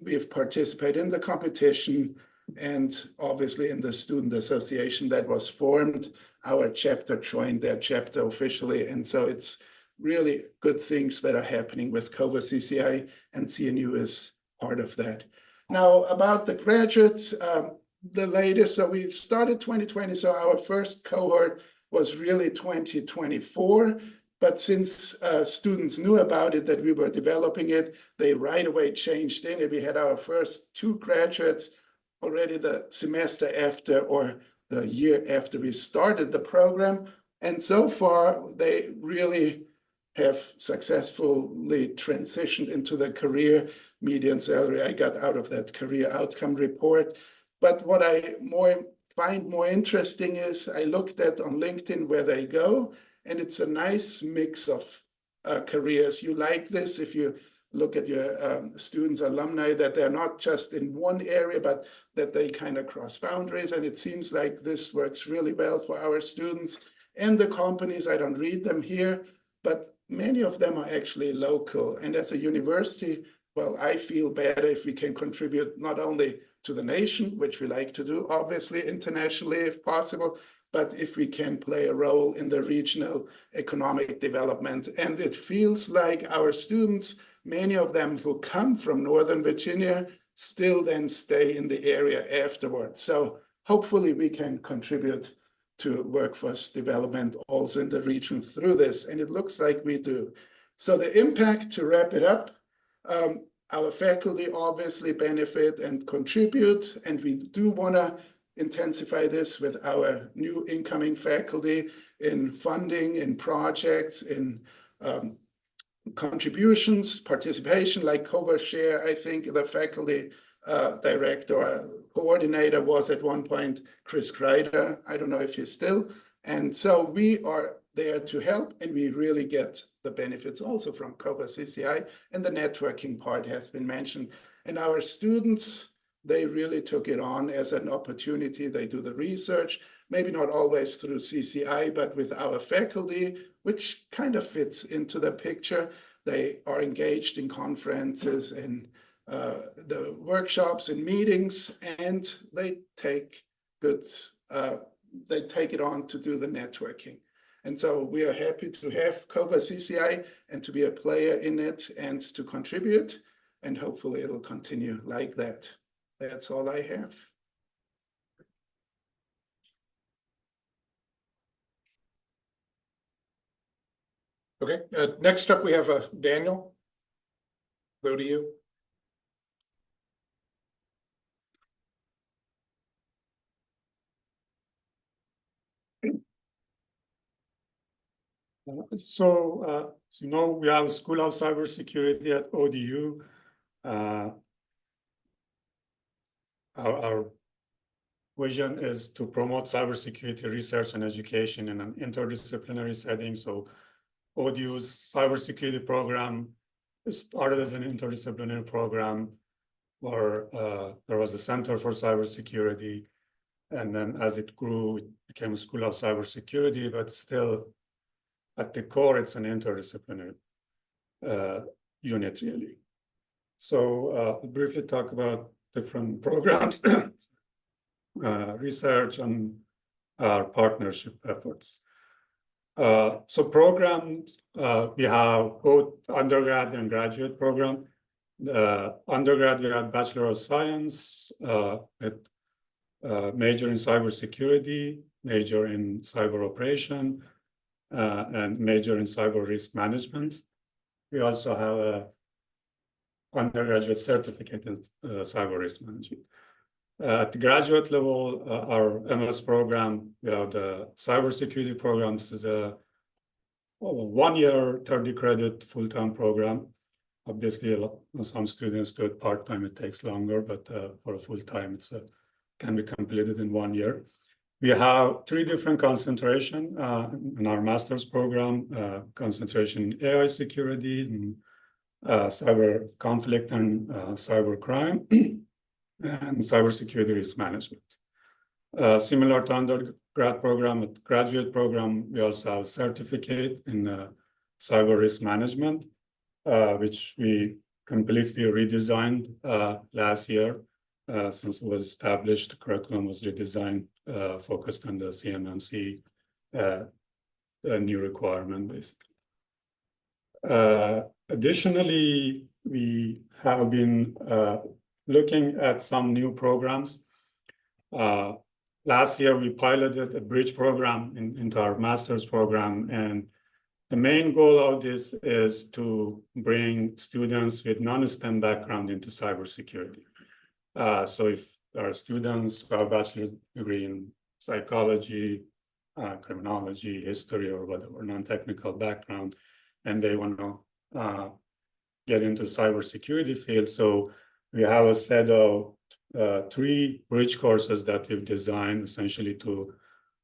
We've participated in the competition and obviously in the student association that was formed. Our chapter joined their chapter officially. And so it's really good things that are happening with COVA CCI, and CNU is part of that. Now about the graduates, the latest, so we started 2020, so our first cohort was really 2024. But since students knew about it, that we were developing it, they right away changed in it. We had our first 2 graduates already the semester after or the year after we started the program. And so far, they really have successfully transitioned into the career median salary I got out of that career outcome report. But what I find more interesting is I looked at on LinkedIn where they go, and it's a nice mix of careers. You like this if you look at your students, alumni, that they're not just in one area, but that they kind of cross boundaries. And it seems like this works really well for our students and the companies. I don't read them here, but many of them are actually local. And as a university, well, I feel better if we can contribute not only to the nation, which we like to do, obviously internationally if possible, but if we can play a role in the regional economic development. And it feels like our students, many of them who come from Northern Virginia, still then stay in the area afterwards. So hopefully we can contribute to workforce development also in the region through this, and it looks like we do. So the impact, to wrap it up, our faculty obviously benefit and contribute, and we do want to intensify this with our new incoming faculty in funding, in projects, in contributions, participation, like COVA share. I think the faculty director, coordinator was at one point Chris Kreider. I don't know if he's still. And so we are there to help, and we really get the benefits also from COVA CCI, and the networking part has been mentioned. And our students, they really took it on as an opportunity. They do the research, maybe not always through CCI, but with our faculty, which kind of fits into the picture. They are engaged in conferences and the workshops and meetings, and they take it on to do the networking. And so we are happy to have COVA CCI and to be a player in it and to contribute, and hopefully it'll continue like that. That's all I have. Okay, next up we have Daniel. Go to you. So, you know, we have a School of Cybersecurity at ODU. Our vision is to promote cybersecurity research and education in an interdisciplinary setting. So ODU's cybersecurity program started as an interdisciplinary program where there was a Center for Cybersecurity. And then as it grew, it became a School of Cybersecurity, but still at the core, it's an interdisciplinary unit, really. So I'll briefly talk about different programs, research, and our partnership efforts. So programs, we have both undergrad and graduate program. The undergrad, we have Bachelor of Science with major in cybersecurity, major in cyber operation, and major in cyber risk management. We also have a undergraduate certificate in cyber risk management. At the graduate level, our MS program, we have the cybersecurity program. This is a 1-year, 30 credit full-time program. Obviously, some students do it part-time, it takes longer, but for a full-time, it can be completed in 1 year. We have 3 different concentration in our master's program, concentration in AI security, in cyber conflict and cyber crime, and cybersecurity risk management. Similar to undergrad program, at graduate program, we also have a certificate in cyber risk management, which we completely redesigned last year. Since it was established, the curriculum was redesigned, focused on the CMMC new requirement, basically. Additionally, we have been looking at some new programs. Last year, we piloted a bridge program into our master's program, and the main goal of this is to bring students with non-STEM background into cybersecurity. So if there are students who have a bachelor's degree in psychology, criminology, history, or whatever, non-technical background, and they want to get into cybersecurity field. So we have a set of 3 bridge courses that we've designed essentially to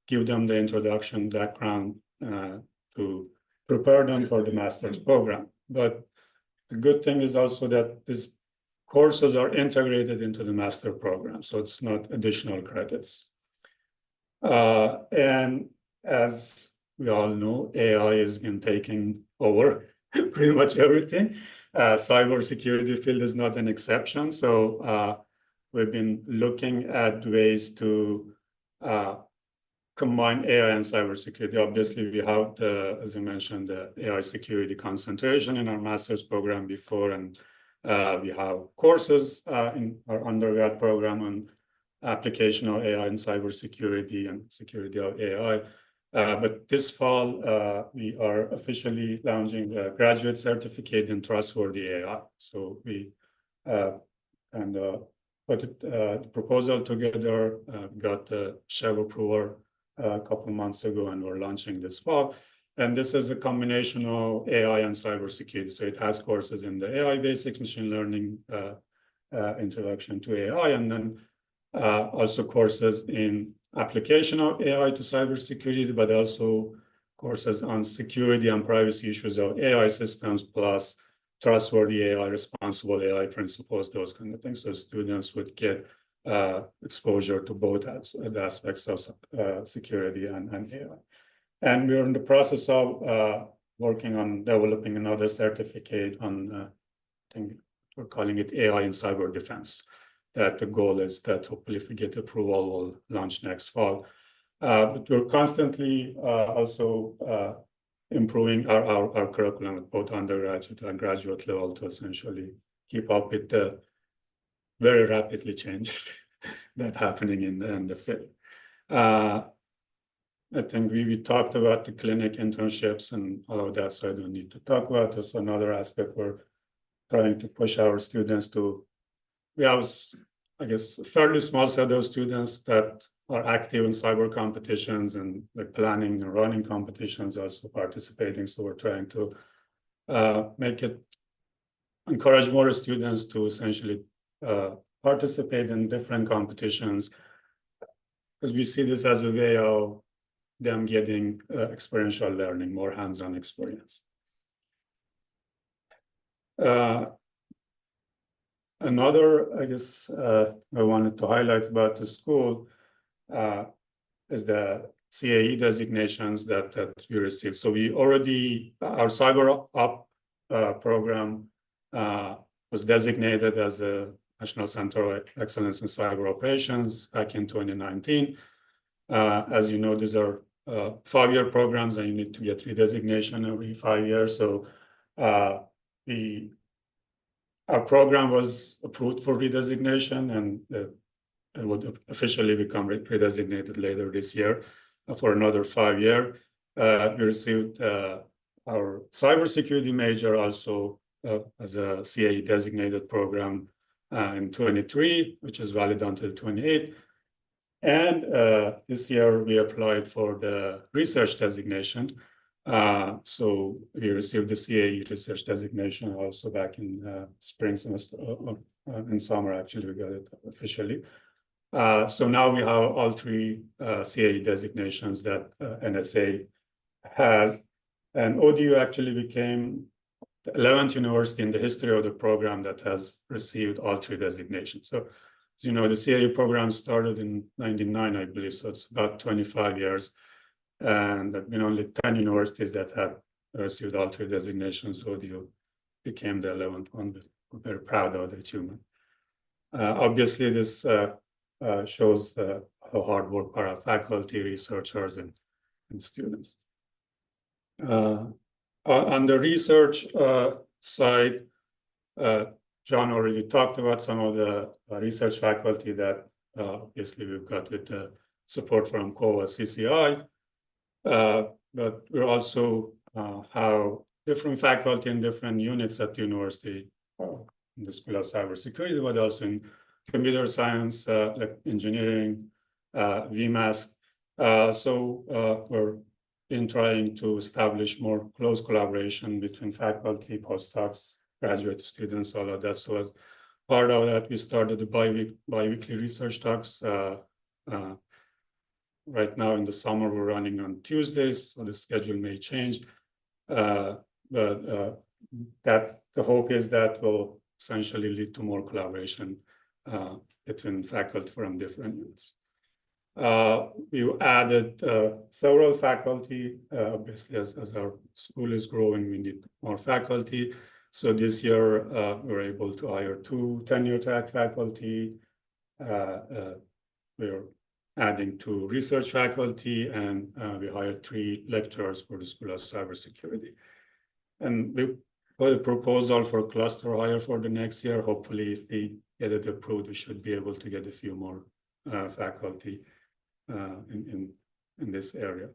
give them the introduction background to prepare them for the master's program. But the good thing is also that these courses are integrated into the master program, so it's not additional credits. And as we all know, AI has been taking over pretty much everything. Cybersecurity field is not an exception. So we've been looking at ways to combine AI and cybersecurity. Obviously, we have the, as you mentioned, the AI security concentration in our master's program before, and we have courses in our undergrad program on application of AI and cybersecurity and security of AI. But this fall, we are officially launching a graduate certificate in trustworthy AI. So we put the proposal together, got the SHEV approval a couple months ago, and we're launching this fall. And this is a combination of AI and cybersecurity. So it has courses in the AI basics, machine learning, introduction to AI, and then also courses in application of AI to cybersecurity, but also courses on security and privacy issues of AI systems, plus trustworthy AI, responsible AI principles, those kind of things. So students would get exposure to both aspects of security and AI. And we're in the process of working on developing another certificate on, I think we're calling it AI in cyber defense. That the goal is that hopefully if we get approval, we'll launch next fall. But we're constantly also improving our curriculum at both undergraduate and graduate level to essentially keep up with the very rapidly changes that happening in the field. I think we talked about the clinic internships and all of that, so I don't need to talk about. That's another aspect we're trying to push our students to. We have, I guess, a fairly small set of students that are active in cyber competitions and like planning and running competitions, also participating. So we're trying to encourage more students to essentially participate in different competitions, because we see this as a way of them getting experiential learning, more hands-on experience. Another, I guess, I wanted to highlight about the school is the CAE designations that we received. So we already, our Cyber Up program was designated as a National Center of Excellence in Cyber Operations back in 2019. As you know, these are 5-year programs, and you need to get redesignation every 5 years. So our program was approved for redesignation, and it would officially become redesignated later this year for another 5 years. We received our cybersecurity major also as a CAE designated program in 23, which is valid until 28. And this year we applied for the research designation. So we received the CAE research designation also back in spring semester, in summer actually we got it officially. So now we have all 3 CAE designations that NSA has. And ODU actually became the 11th university in the history of the program that has received all 3 designations. So as you know, the CAE program started in 1999, I believe, so it's about 25 years. And there have been only 10 universities that have received all 3 designations. ODU became the 11th one. We're very proud of the achievement. Obviously, this shows how hard work by our faculty, researchers, and students. On the research side, John already talked about some of the research faculty that obviously we've got with the support from COVA CCI. But we also have different faculty in different units at the university, in the School of Cybersecurity, but also in computer science, like engineering, VMAS. So we're been trying to establish more close collaboration between faculty, postdocs, graduate students, all of that. So as part of that, we started the bi-weekly research talks. Right now in the summer, we're running on Tuesdays, so the schedule may change. But that the hope is that will essentially lead to more collaboration between faculty from different units. We added several faculty. Obviously, as our school is growing, we need more faculty. So this year, we're able to hire 2 tenure track faculty. We're adding 2 research faculty, and we hired 3 lecturers for the School of Cybersecurity. And we put a proposal for cluster hire for the next year. Hopefully, if we get it approved, we should be able to get a few more faculty in this area.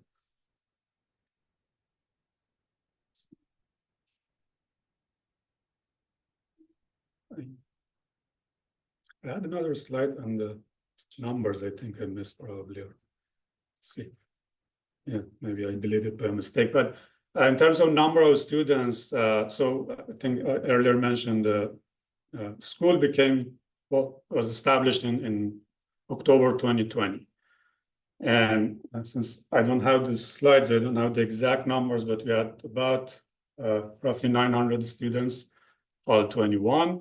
I had another slide on the numbers. I think I missed probably. Let's see. Yeah, maybe I deleted by mistake. But in terms of number of students, so I think earlier mentioned the school was established in October 2020. And since I don't have the slides, I don't have the exact numbers, but we had about roughly 900 students, fall 21.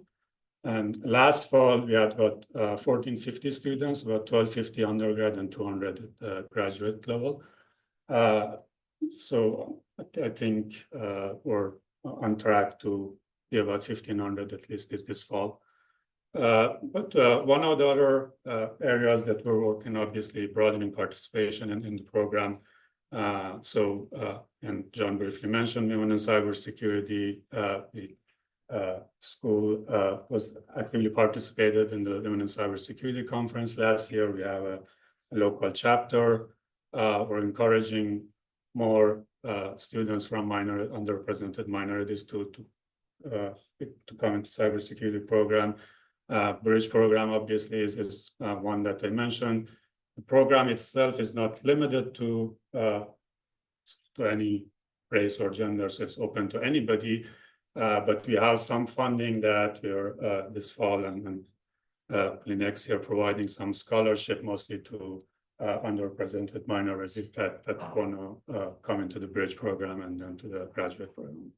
And last fall, we had about 1,450 students, about 1,250 undergrad and 200 at graduate level. So I think we're on track to be about 1,500 at least this fall. But one of the other areas that we're working, obviously, broadening participation in the program. And John briefly mentioned women in cybersecurity. The school was actively participated in the Women in Cybersecurity Conference last year. We have a local chapter. We're encouraging more students from underrepresented minorities to come into cybersecurity program. Bridge program obviously is one that I mentioned. The program itself is not limited to any race or gender, so it's open to anybody. But we have some funding that we're this fall and next year providing some scholarship, mostly to underrepresented minorities that want to come into the bridge program and then to the graduate program.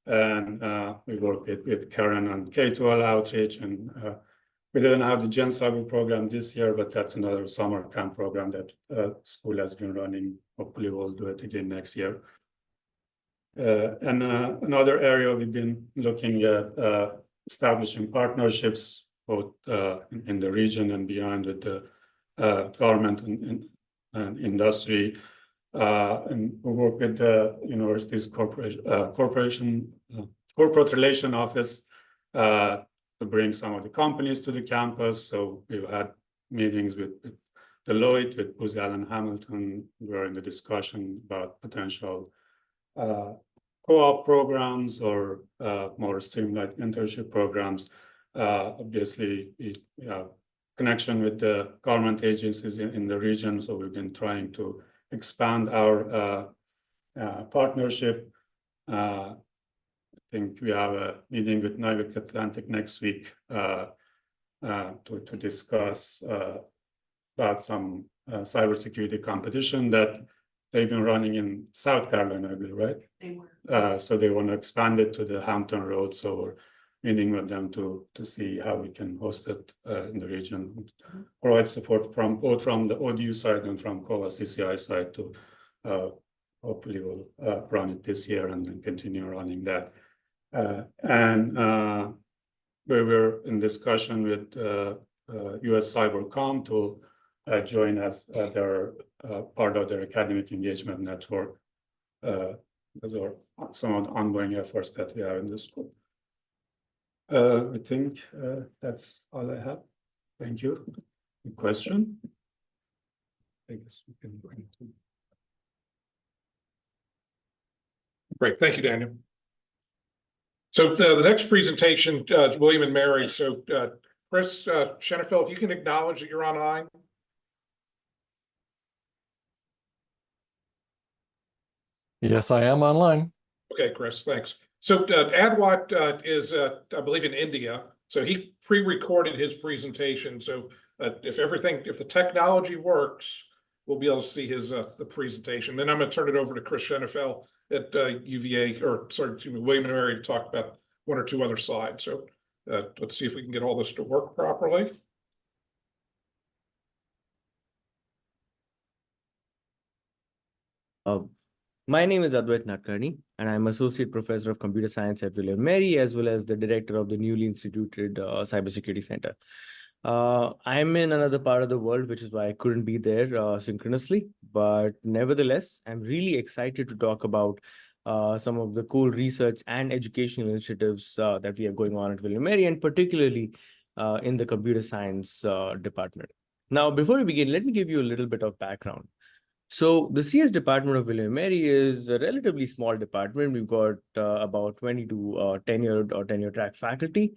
And we work with Karen on K-12 outreach, and we didn't have the Gen Cyber program this year, but that's another summer camp program that school has been running. Hopefully we'll do it again next year. And another area we've been looking at establishing partnerships both in the region and beyond with the government and industry. And we work with the university's corporate relation office to bring some of the companies to the campus. So we've had meetings with Deloitte, with Booz Allen Hamilton. We're in the discussion about potential co-op programs or more streamlined internship programs. Obviously, we have connection with the government agencies in the region, so we've been trying to expand our partnership. I think we have a meeting with Nivik Atlantic next week to discuss about some cybersecurity competition that they've been running in South Carolina, I believe, right? They were. So they want to expand it to the Hampton Road. So we're meeting with them to see how we can host it in the region. Provide support from both from the ODU side and from COVA CCI side to hopefully we'll run it this year and then continue running that. And we were in discussion with US Cybercom to join as their part of their academic engagement network. Those are some of the ongoing efforts that we have in the school. I think that's all I have. Thank you. Any question? I guess we can go into. Great, thank you, Daniel. So the next presentation, William and Mary. So Chris Shenefeld, if you can acknowledge that you're online. Yes, I am online. Okay, Chris, thanks. So Adwat is, I believe, in India. So he pre-recorded his presentation. So if the technology works, we'll be able to see his the presentation. Then I'm going to turn it over to Chris Shenefeld at UVA, or sorry, excuse me, William and Mary, to talk about one or two other slides. So let's see if we can get all this to work properly. My name is Advait Nadkarni, and I'm Associate Professor of Computer Science at William & Mary, as well as the Director of the newly instituted Cybersecurity Center. I'm in another part of the world, which is why I couldn't be there synchronously. But nevertheless, I'm really excited to talk about some of the cool research and educational initiatives that we have going on at William Mary, and particularly in the computer science department. Now, before we begin, let me give you a little bit of background. So the CS department of William Mary is a relatively small department. We've got about 22 tenured or tenure track faculty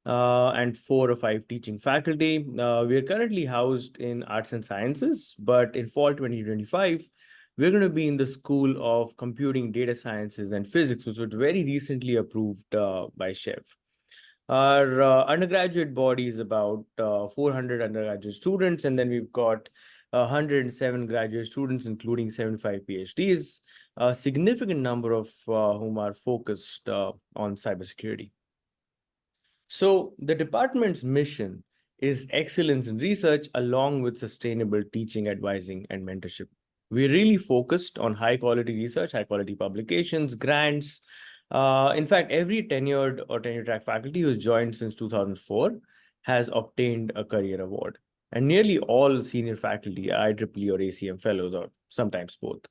and 4 or 5 teaching faculty. We are currently housed in Arts and Sciences, but in fall 2025, we're going to be in the School of Computing, Data Sciences, and Physics, which was very recently approved by Chev. Our undergraduate body is about 400 undergraduate students, and then we've got 107 graduate students, including 75 PhDs, a significant number of whom are focused on cybersecurity. So the department's mission is excellence in research along with sustainable teaching, advising, and mentorship. We're really focused on high quality research, high quality publications, grants. In fact, every tenured or tenure track faculty who's joined since 2004 has obtained a career award. And nearly all senior faculty are IEEE or ACM fellows, or sometimes both.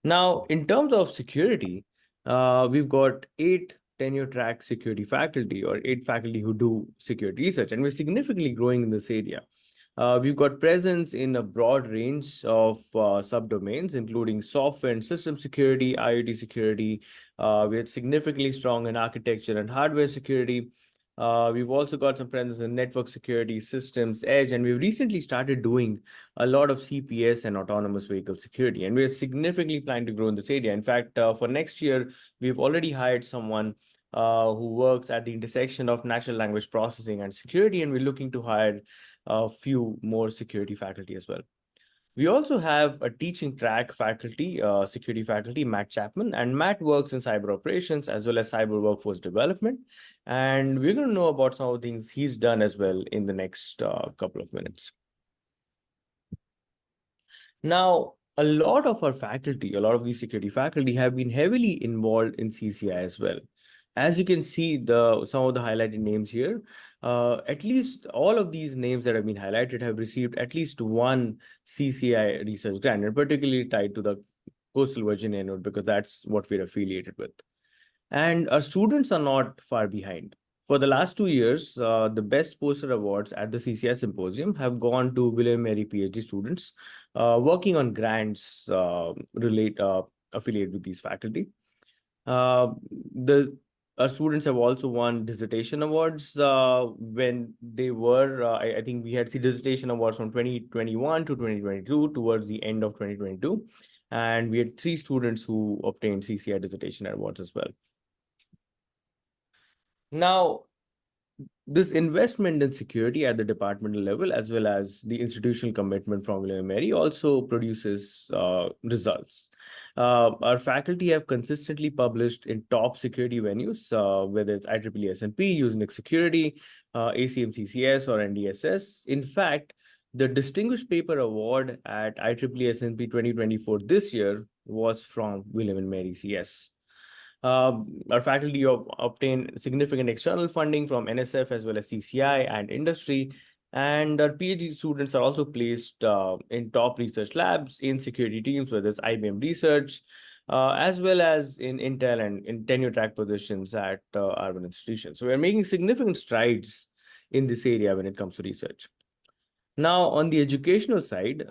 Now, in terms of security, we've got 8 tenure track security faculty, or 8 faculty who do security research, and we're significantly growing in this area. We've got presence in a broad range of subdomains, including software and system security, IoT security. We're significantly strong in architecture and hardware security. We've also got some presence in network security, systems, edge, and we've recently started doing a lot of CPS and autonomous vehicle security. And we're significantly planning to grow in this area. In fact, for next year, we've already hired someone who works at the intersection of natural language processing and security, and we're looking to hire a few more security faculty as well. We also have a teaching track faculty, security faculty, Matt Chapman, and Matt works in cyber operations as well as cyber workforce development. And we're going to know about some of the things he's done as well in the next couple of minutes. Now, a lot of our faculty, a lot of these security faculty have been heavily involved in CCI as well. As you can see, some of the highlighted names here, at least all of these names that have been highlighted have received at least one CCI research grant, and particularly tied to the Coastal Virginia node, because that's what we're affiliated with. And our students are not far behind. For the last 2 years, the best poster awards at the CCI symposium have gone to William Mary PhD students working on grants affiliated with these faculty. Our students have also won dissertation awards when they were, I think we had dissertation awards from 2021 to 2022 towards the end of 2022. And we had 3 students who obtained CCI dissertation awards as well. Now, this investment in security at the departmental level, as well as the institutional commitment from William & Mary, also produces results. Our faculty have consistently published in top security venues, whether it's IEEE S&P, Usenix Security, ACM CCS, or NDSS. In fact, the Distinguished Paper Award at IEEE S&P 2024 this year was from William & Mary CS. Our faculty obtain significant external funding from NSF as well as CCI and industry. And our PhD students are also placed in top research labs in security teams, whether it's IBM research, as well as in Intel and in tenure track positions at urban institutions. So we're making significant strides in this area when it comes to research. Now, on the educational side,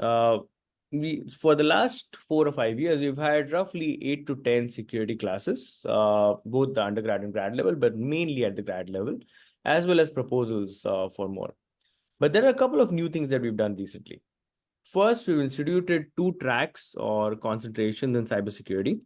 for the last 4 or 5 years, we've had roughly 8 to 10 security classes, both the undergrad and grad level, but mainly at the grad level, as well as proposals for more. But there are a couple of new things that we've done recently. First, we've instituted 2 tracks or concentrations in cybersecurity,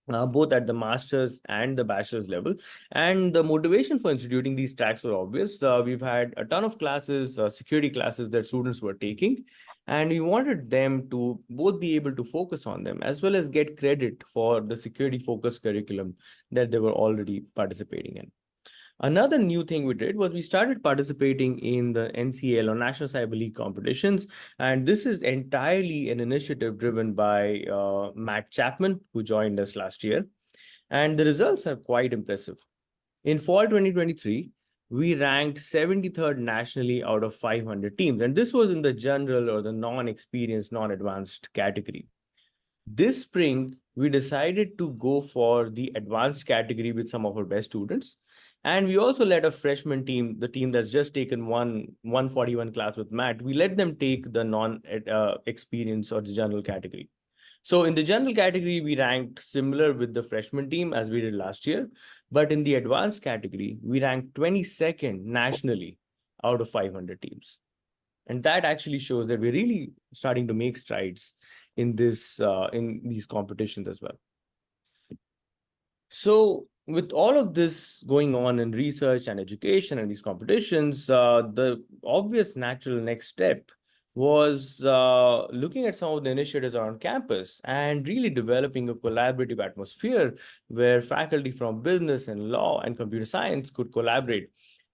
both at the master's and the bachelor's level. And the motivation for instituting these tracks were obvious. We've had a ton of classes, security classes that students were taking, and we wanted them to both be able to focus on them as well as get credit for the security focused curriculum that they were already participating in. Another new thing we did was we started participating in the NCL or National Cyber League competitions. And this is entirely an initiative driven by Matt Chapman, who joined us last year. And the results are quite impressive. In fall 2023, we ranked 73rd nationally out of 500 teams. And this was in the general or the non-experienced, non-advanced category. This spring, we decided to go for the advanced category with some of our best students. And we also let a freshman team, the team that's just taken 141 class with Matt, we let them take the non-experience or the general category. So in the general category, we ranked similar with the freshman team as we did last year. But in the advanced category, we ranked 22nd nationally out of 500 teams. And that actually shows that we're really starting to make strides in these competitions as well. So with all of this going on in research and education and these competitions, the obvious natural next step was looking at some of the initiatives around campus and really developing a collaborative atmosphere where faculty from business and law and computer science could collaborate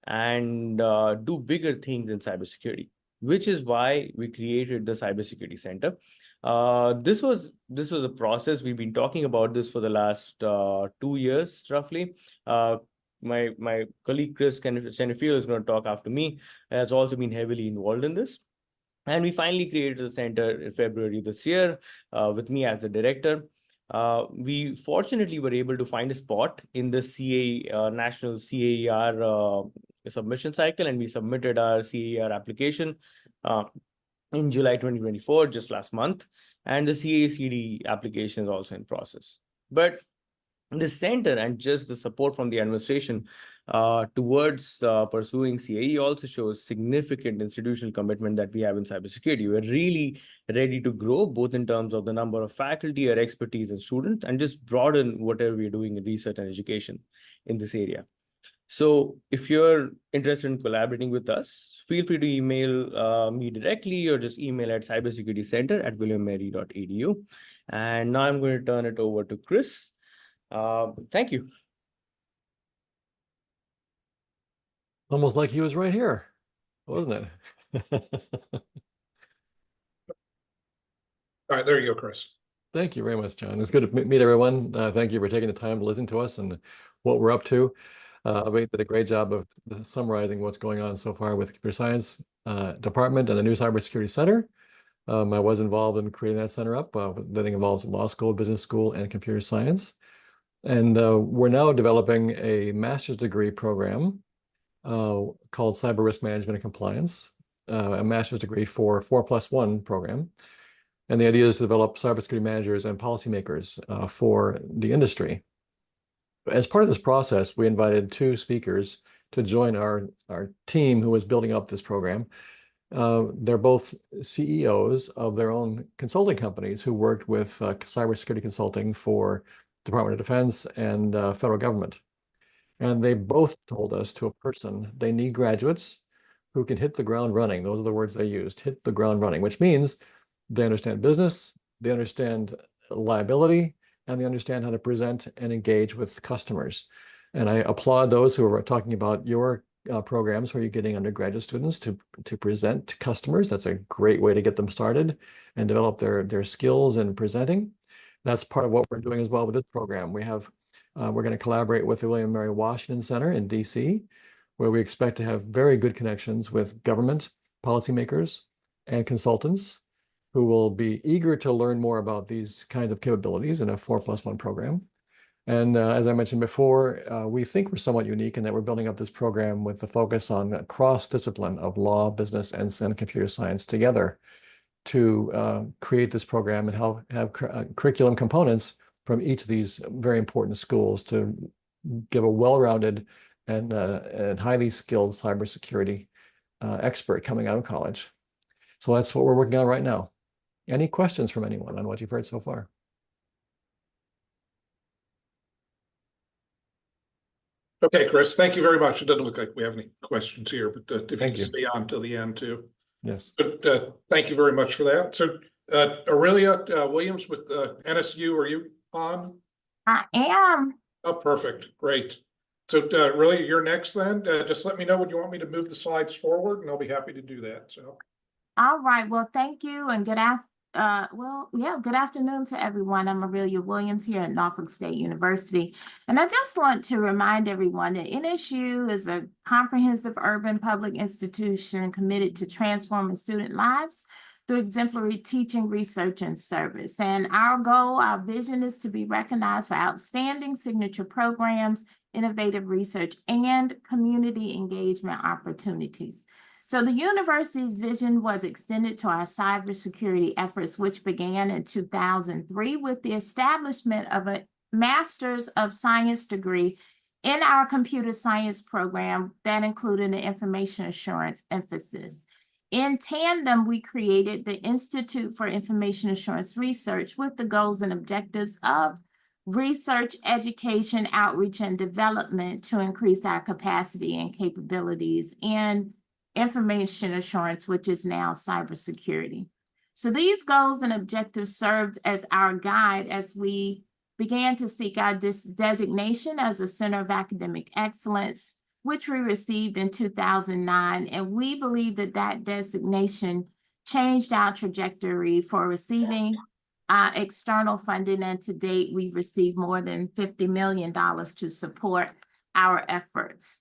and do bigger things in cybersecurity, which is why we created the Cybersecurity Center. This was a process. We've been talking about this for the last 2 years, roughly. My colleague Chris Senefiel is going to talk after me, has also been heavily involved in this. And we finally created the center in February this year with me as the director. We fortunately were able to find a spot in the National CAER submission cycle, and we submitted our CAER application in July 2024, just last month, and the CACD application is also in process. But the center and just the support from the administration towards pursuing CAE also shows significant institutional commitment that we have in cybersecurity. We're really ready to grow, both in terms of the number of faculty, our expertise and students, and just broaden whatever we're doing in research and education in this area. So if you're interested in collaborating with us, feel free to email me directly or just email at cybersecuritycenter@williammary.edu. And now I'm going to turn it over to Chris. Thank you. Almost like he was right here, wasn't it? All right, there you go, Chris. Thank you very much, John. It's good to meet everyone. Thank you for taking the time to listen to us and what we're up to. We did a great job of summarizing what's going on so far with the Computer Science Department and the new Cybersecurity Center. I was involved in creating that center up. That involves law school, business school, and computer science. And we're now developing a master's degree program called Cyber Risk Management and Compliance, a master's degree for 4+1 program. And the idea is to develop cybersecurity managers and policymakers for the industry. As part of this process, we invited 2 speakers to join our team who was building up this program. They're both CEOs of their own consulting companies who worked with cybersecurity consulting for Department of Defense and federal government. And they both told us to a person they need graduates who can hit the ground running. Those are the words they used, hit the ground running, which means they understand business, they understand liability, and they understand how to present and engage with customers. And I applaud those who are talking about your programs where you're getting undergraduate students to present to customers. That's a great way to get them started and develop their skills in presenting. That's part of what we're doing as well with this program. We're going to collaborate with the William & Mary Washington Center in DC, where we expect to have very good connections with government, policymakers, and consultants who will be eager to learn more about these kinds of capabilities in a 4+1 program. And as I mentioned before, we think we're somewhat unique in that we're building up this program with the focus on cross-discipline of law, business, and computer science together to create this program and have curriculum components from each of these very important schools to give a well-rounded and highly skilled cybersecurity expert coming out of college. So that's what we're working on right now. Any questions from anyone on what you've heard so far? Okay, Chris, thank you very much. It doesn't look like we have any questions here, but if you Thank can you. stay on till the end too. Yes. But thank you very much for that. So Aurelia Williams with NSU, are you on? I am. Oh, perfect. Great. So Aurelia, you're next then. Just let me know when you want me to move the slides forward and I'll be happy to do that. So. All right. Well, thank you and good Good afternoon to everyone. I'm Aurelia Williams here at Norfolk State University. And I just want to remind everyone that NSU is a comprehensive urban public institution committed to transforming student lives through exemplary teaching, research, and service. And our goal, our vision is to be recognized for outstanding signature programs, innovative research, and community engagement opportunities. So the university's vision was extended to our cybersecurity efforts, which began in 2003 with the establishment of a Master's of Science degree in our computer science program that included an information assurance emphasis. In tandem, we created the Institute for Information Assurance Research with the goals and objectives of research, education, outreach, and development to increase our capacity and capabilities in information assurance, which is now cybersecurity. So these goals and objectives served as our guide as we began to seek our designation as a Center of Academic Excellence, which we received in 2009. And we believe that that designation changed our trajectory for receiving external funding. And to date, we've received more than $50 million to support our efforts.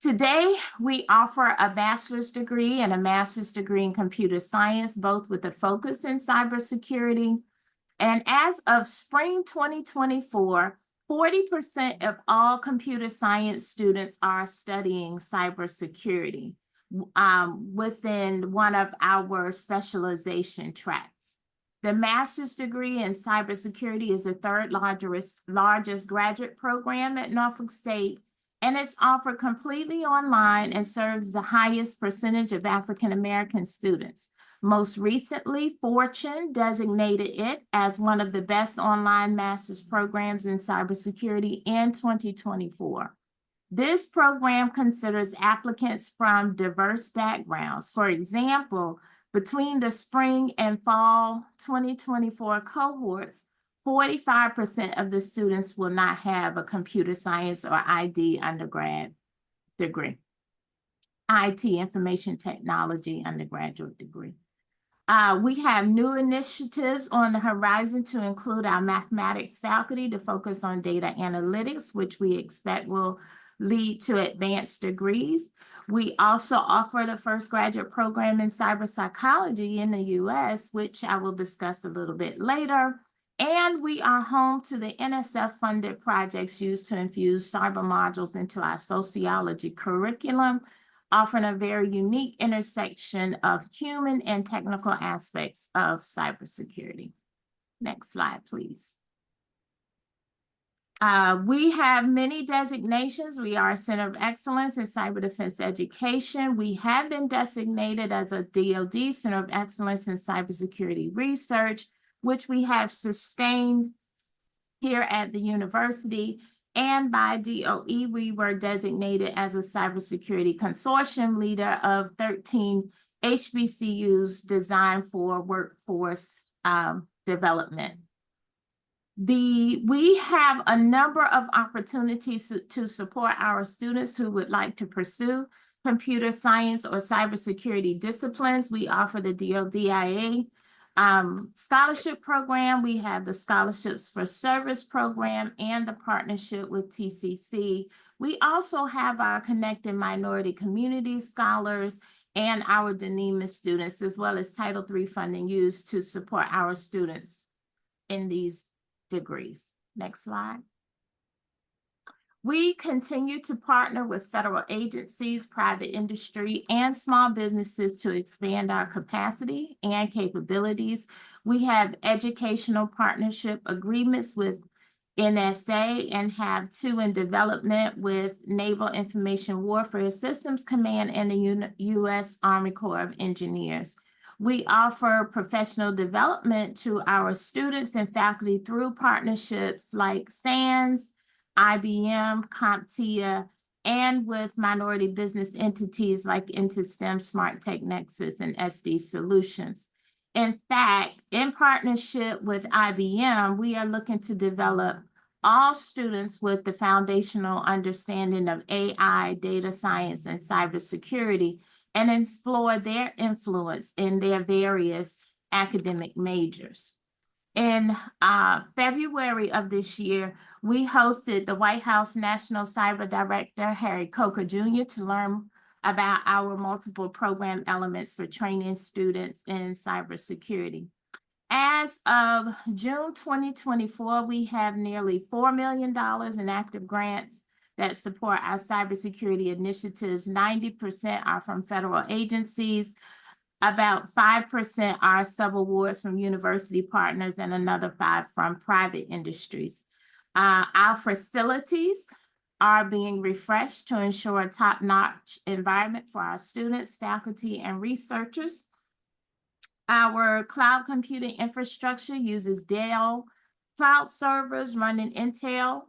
Today, we offer a bachelor's degree and a master's degree in computer science, both with a focus in cybersecurity. And as of spring 2024, 40% of all computer science students are studying cybersecurity within one of our specialization tracks. The master's degree in cybersecurity is the third largest graduate program at Norfolk State, and it's offered completely online and serves the highest percentage of African American students. Most recently, Fortune designated it as one of the best online master's programs in cybersecurity in 2024. This program considers applicants from diverse backgrounds. For example, between the spring and fall 2024 cohorts, 45% of the students will not have a computer science or ID undergrad degree, IT, information technology undergraduate degree. We have new initiatives on the horizon to include our mathematics faculty to focus on data analytics, which we expect will lead to advanced degrees. We also offer the first graduate program in cyber psychology in the US, which I will discuss a little bit later. And we are home to the NSF-funded projects used to infuse cyber modules into our sociology curriculum, offering a very unique intersection of human and technical aspects of cybersecurity. Next slide, please. We have many designations. We are a Center of Excellence in Cyber Defense Education. We have been designated as a DoD Center of Excellence in Cybersecurity Research, which we have sustained here at the university. And by DOE, we were designated as a cybersecurity consortium leader of 13 HBCUs designed for workforce development. We have a number of opportunities to support our students who would like to pursue computer science or cybersecurity disciplines. We offer the DODIA scholarship program. We have the Scholarships for Service program and the partnership with TCC. We also have our Connected Minority Community Scholars and our DNEMA students, as well as Title III funding used to support our students in these degrees. Next slide. We continue to partner with federal agencies, private industry, and small businesses to expand our capacity and capabilities. We have educational partnership agreements with NSA and have 2 in development with Naval Information Warfare Systems Command and the U.S. Army Corps of Engineers. We offer professional development to our students and faculty through partnerships like SANS, IBM, CompTIA, and with minority business entities like InterSTEM, Smart Tech Nexus, and SD Solutions. In fact, in partnership with IBM, we are looking to develop all students with the foundational understanding of AI, data science, and cybersecurity, and explore their influence in their various academic majors. In February of this year, we hosted the White House National Cyber Director, Harry Coker Jr., to learn about our multiple program elements for training students in cybersecurity. As of June 2024, we have nearly $4 million in active grants that support our cybersecurity initiatives. 90% are from federal agencies. About 5% are subawards from university partners and another 5% from private industries. Our facilities are being refreshed to ensure a top-notch environment for our students, faculty, and researchers. Our cloud computing infrastructure uses Dell cloud servers running Intel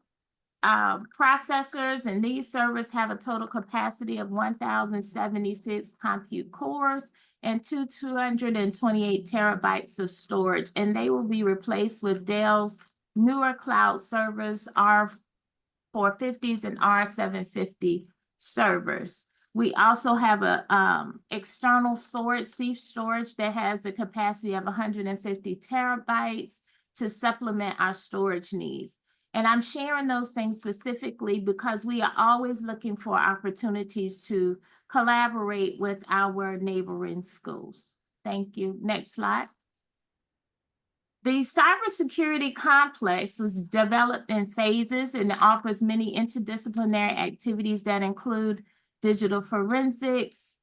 processors, and these servers have a total capacity of 1,076 compute cores and 228 terabytes of storage, and they will be replaced with Dell's newer cloud servers, R450s and R750 servers. We also have a external storage, Ceph storage, that has the capacity of 150 terabytes to supplement our storage needs. And I'm sharing those things specifically because we are always looking for opportunities to collaborate with our neighboring schools. Thank you. Next slide. The cybersecurity complex was developed in phases and offers many interdisciplinary activities that include digital forensics,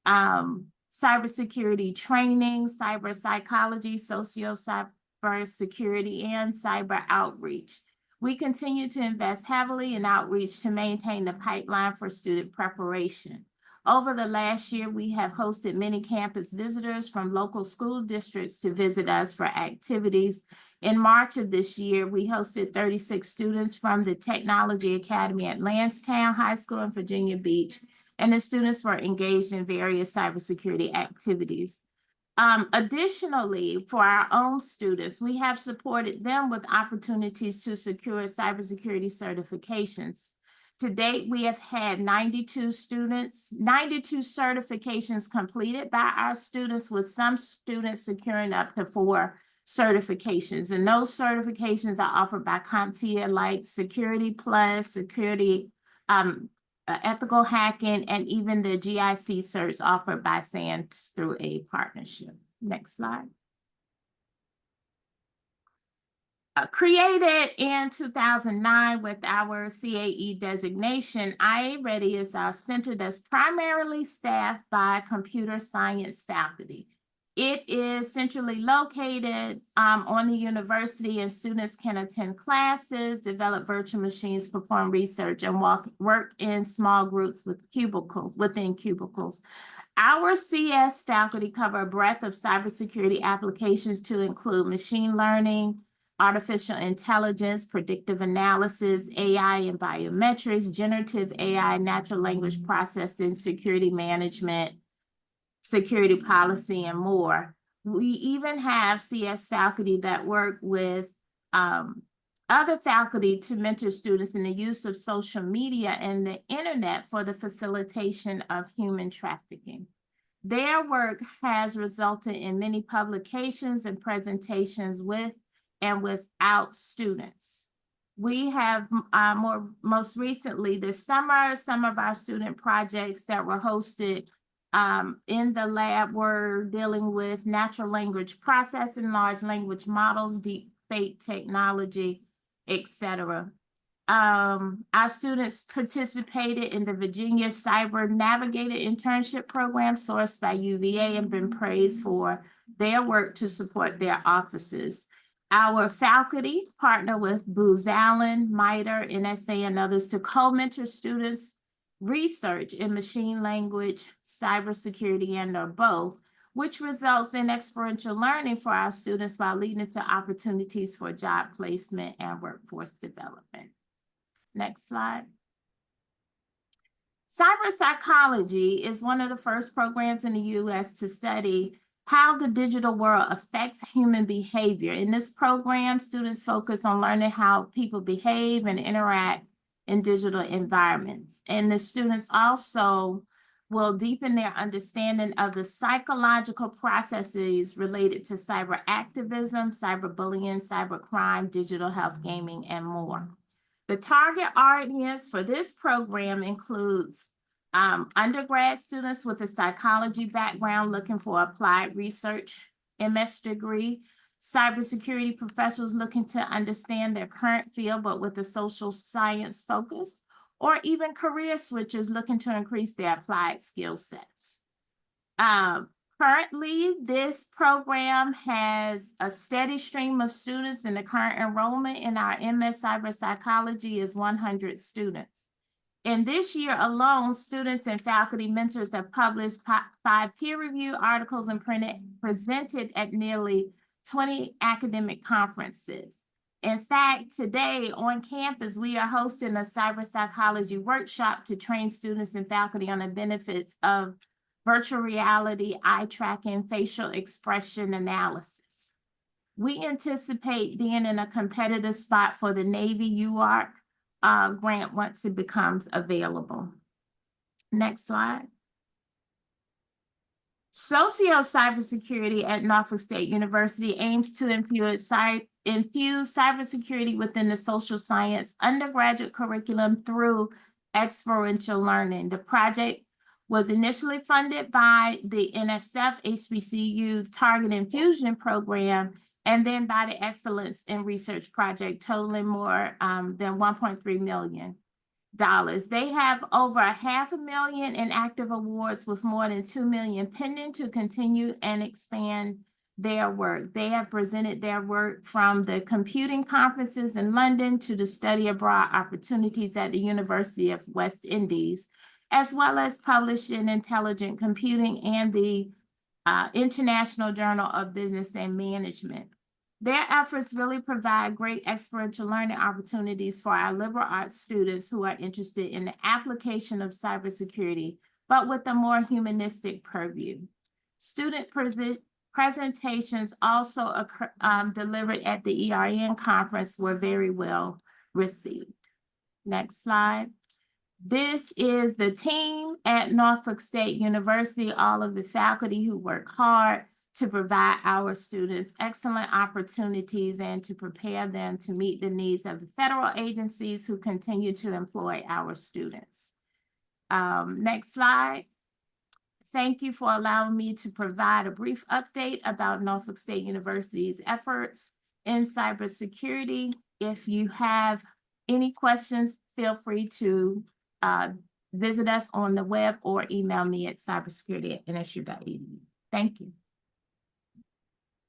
cybersecurity training, cyber psychology, cybersecurity, and cyber outreach. We continue to invest heavily in outreach to maintain the pipeline for student preparation. Over the last year, we have hosted many campus visitors from local school districts to visit us for activities. In March of this year, we hosted 36 students from the Technology Academy at Lansdowne High School in Virginia Beach, and the students were engaged in various cybersecurity activities. Additionally, for our own students, we have supported them with opportunities to secure cybersecurity certifications. To date, we have had 92 certifications completed by our students, with some students securing up to 4 certifications. And those certifications are offered by CompTIA, like Security Plus, Security, Ethical Hacking, and even the GIC certs offered by SANS through a partnership. Next slide. Created in 2009 with our CAE designation, IA Ready is our center that's primarily staffed by computer science faculty. It is centrally located on the university, and students can attend classes, develop virtual machines, perform research, and work in small groups within cubicles. Our CS faculty cover a breadth of cybersecurity applications to include machine learning, artificial intelligence, predictive analysis, AI and biometrics, generative AI, natural language processing, security management, security policy, and more. We even have CS faculty that work with other faculty to mentor students in the use of social media and the internet for the facilitation of human trafficking. Their work has resulted in many publications and presentations with and without students. We have most recently this summer, some of our student projects that were hosted in the lab were dealing with natural language processing, large language models, deep fake technology, etc. Our students participated in the Virginia Cyber Navigator internship program sourced by UVA and been praised for their work to support their offices. Our faculty partner with Booz Allen, MITRE, NSA, and others to co-mentor students' research in machine language, cybersecurity, and/or both, which results in experiential learning for our students while leading to opportunities for job placement and workforce development. Next slide. Cyber psychology is one of the first programs in the U.S. to study how the digital world affects human behavior. In this program, students focus on learning how people behave and interact in digital environments. And the students also will deepen their understanding of the psychological processes related to cyber activism, cyberbullying, cybercrime, digital health gaming, and more. The target audience for this program includes undergrad students with a psychology background looking for applied research MS degree, cybersecurity professionals looking to understand their current field but with a social science focus, or even career switchers looking to increase their applied skill sets. Currently, this program has a steady stream of students, and the current enrollment in our MS Cyber Psychology is 100 students. In this year alone, students and faculty mentors have published 5 peer-reviewed articles and presented at nearly 20 academic conferences. In fact, today on campus, we are hosting a cyber psychology workshop to train students and faculty on the benefits of virtual reality, eye tracking, facial expression analysis. We anticipate being in a competitive spot for the Navy UARC grant once it becomes available. Next slide. Socio Cybersecurity at Norfolk State University aims to infuse cybersecurity within the social science undergraduate curriculum through experiential learning. The project was initially funded by the NSF HBCU Target Infusion Program, and then by the Excellence in Research Project, totaling more than $1.3 million. They have over $500,000 in active awards, with more than $2 million pending to continue and expand their work. They have presented their work from the computing conferences in London to the study abroad opportunities at the University of West Indies, as well as published in Intelligent Computing and the International Journal of Business and Management. Their efforts really provide great experiential learning opportunities for our liberal arts students who are interested in the application of cybersecurity, but with a more humanistic purview. Student presentations also delivered at the ERN conference were very well received. Next slide. This is the team at Norfolk State University, all of the faculty who work hard to provide our students excellent opportunities and to prepare them to meet the needs of the federal agencies who continue to employ our students. Next slide. Thank you for allowing me to provide a brief update about Norfolk State University's efforts in cybersecurity. If you have any questions, feel free to visit us on the web or email me at cybersecurity@nsu.edu. Thank you.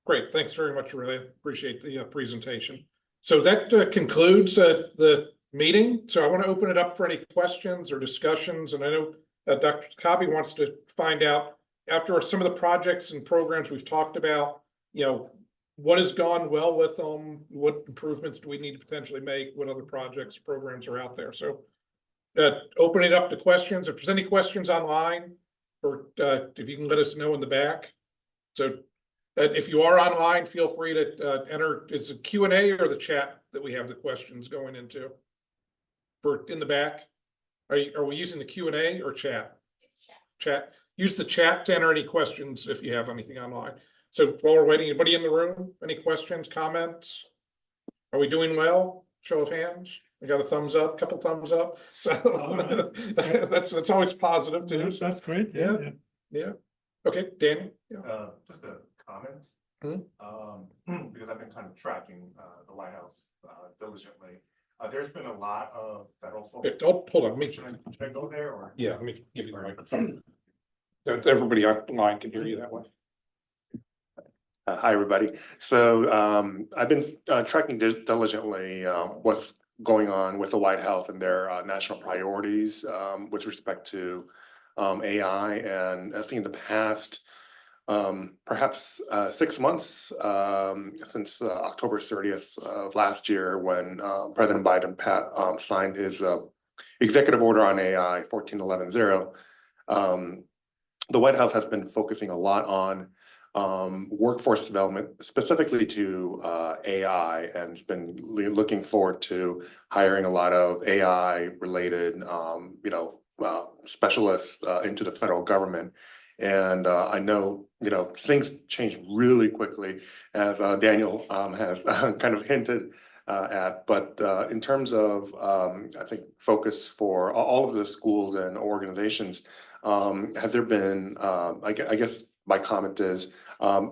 Great, thanks very much, Aurelia. Appreciate the presentation. So that concludes the meeting. So I want to open it up for any questions or discussions. And I know Dr. Takabe wants to find out, after some of the projects and programs we've talked about, what has gone well with them, what improvements do we need to potentially make, what other projects, programs are out there. So open it up to questions. If there's any questions online, or if you can let us know in the back. So if you are online, feel free to enter. It's a Q&A or the chat that we have the questions going into. For in the back, are we using the Q&A or chat? Chat. Use the chat to enter any questions if you have anything online. So while we're waiting, anybody in the room? Any questions, comments? Are we doing well? Show of hands. I got a thumbs up, couple thumbs up. So that's always positive too. That's great. Yeah. Okay, Danny. Yeah. Just a comment. Because I've been kind of tracking the White House diligently. There's been a lot of federal focus. Hold on, Should I go there or? Yeah, let me give you the microphone. Everybody online can hear you that way. Hi, everybody. So I've been tracking diligently what's going on with the White House and their national priorities with respect to AI. And I think in the past, perhaps 6 months since October 30th of last year, when President Biden signed his executive order on AI 14110, the White House has been focusing a lot on workforce development, specifically to AI, and has been looking forward to hiring a lot of AI related, specialists into the federal government. And I know, things change really quickly, as Daniel has kind of hinted at. But in terms of, I think, focus for all of the schools and organizations, have there been, I guess my comment is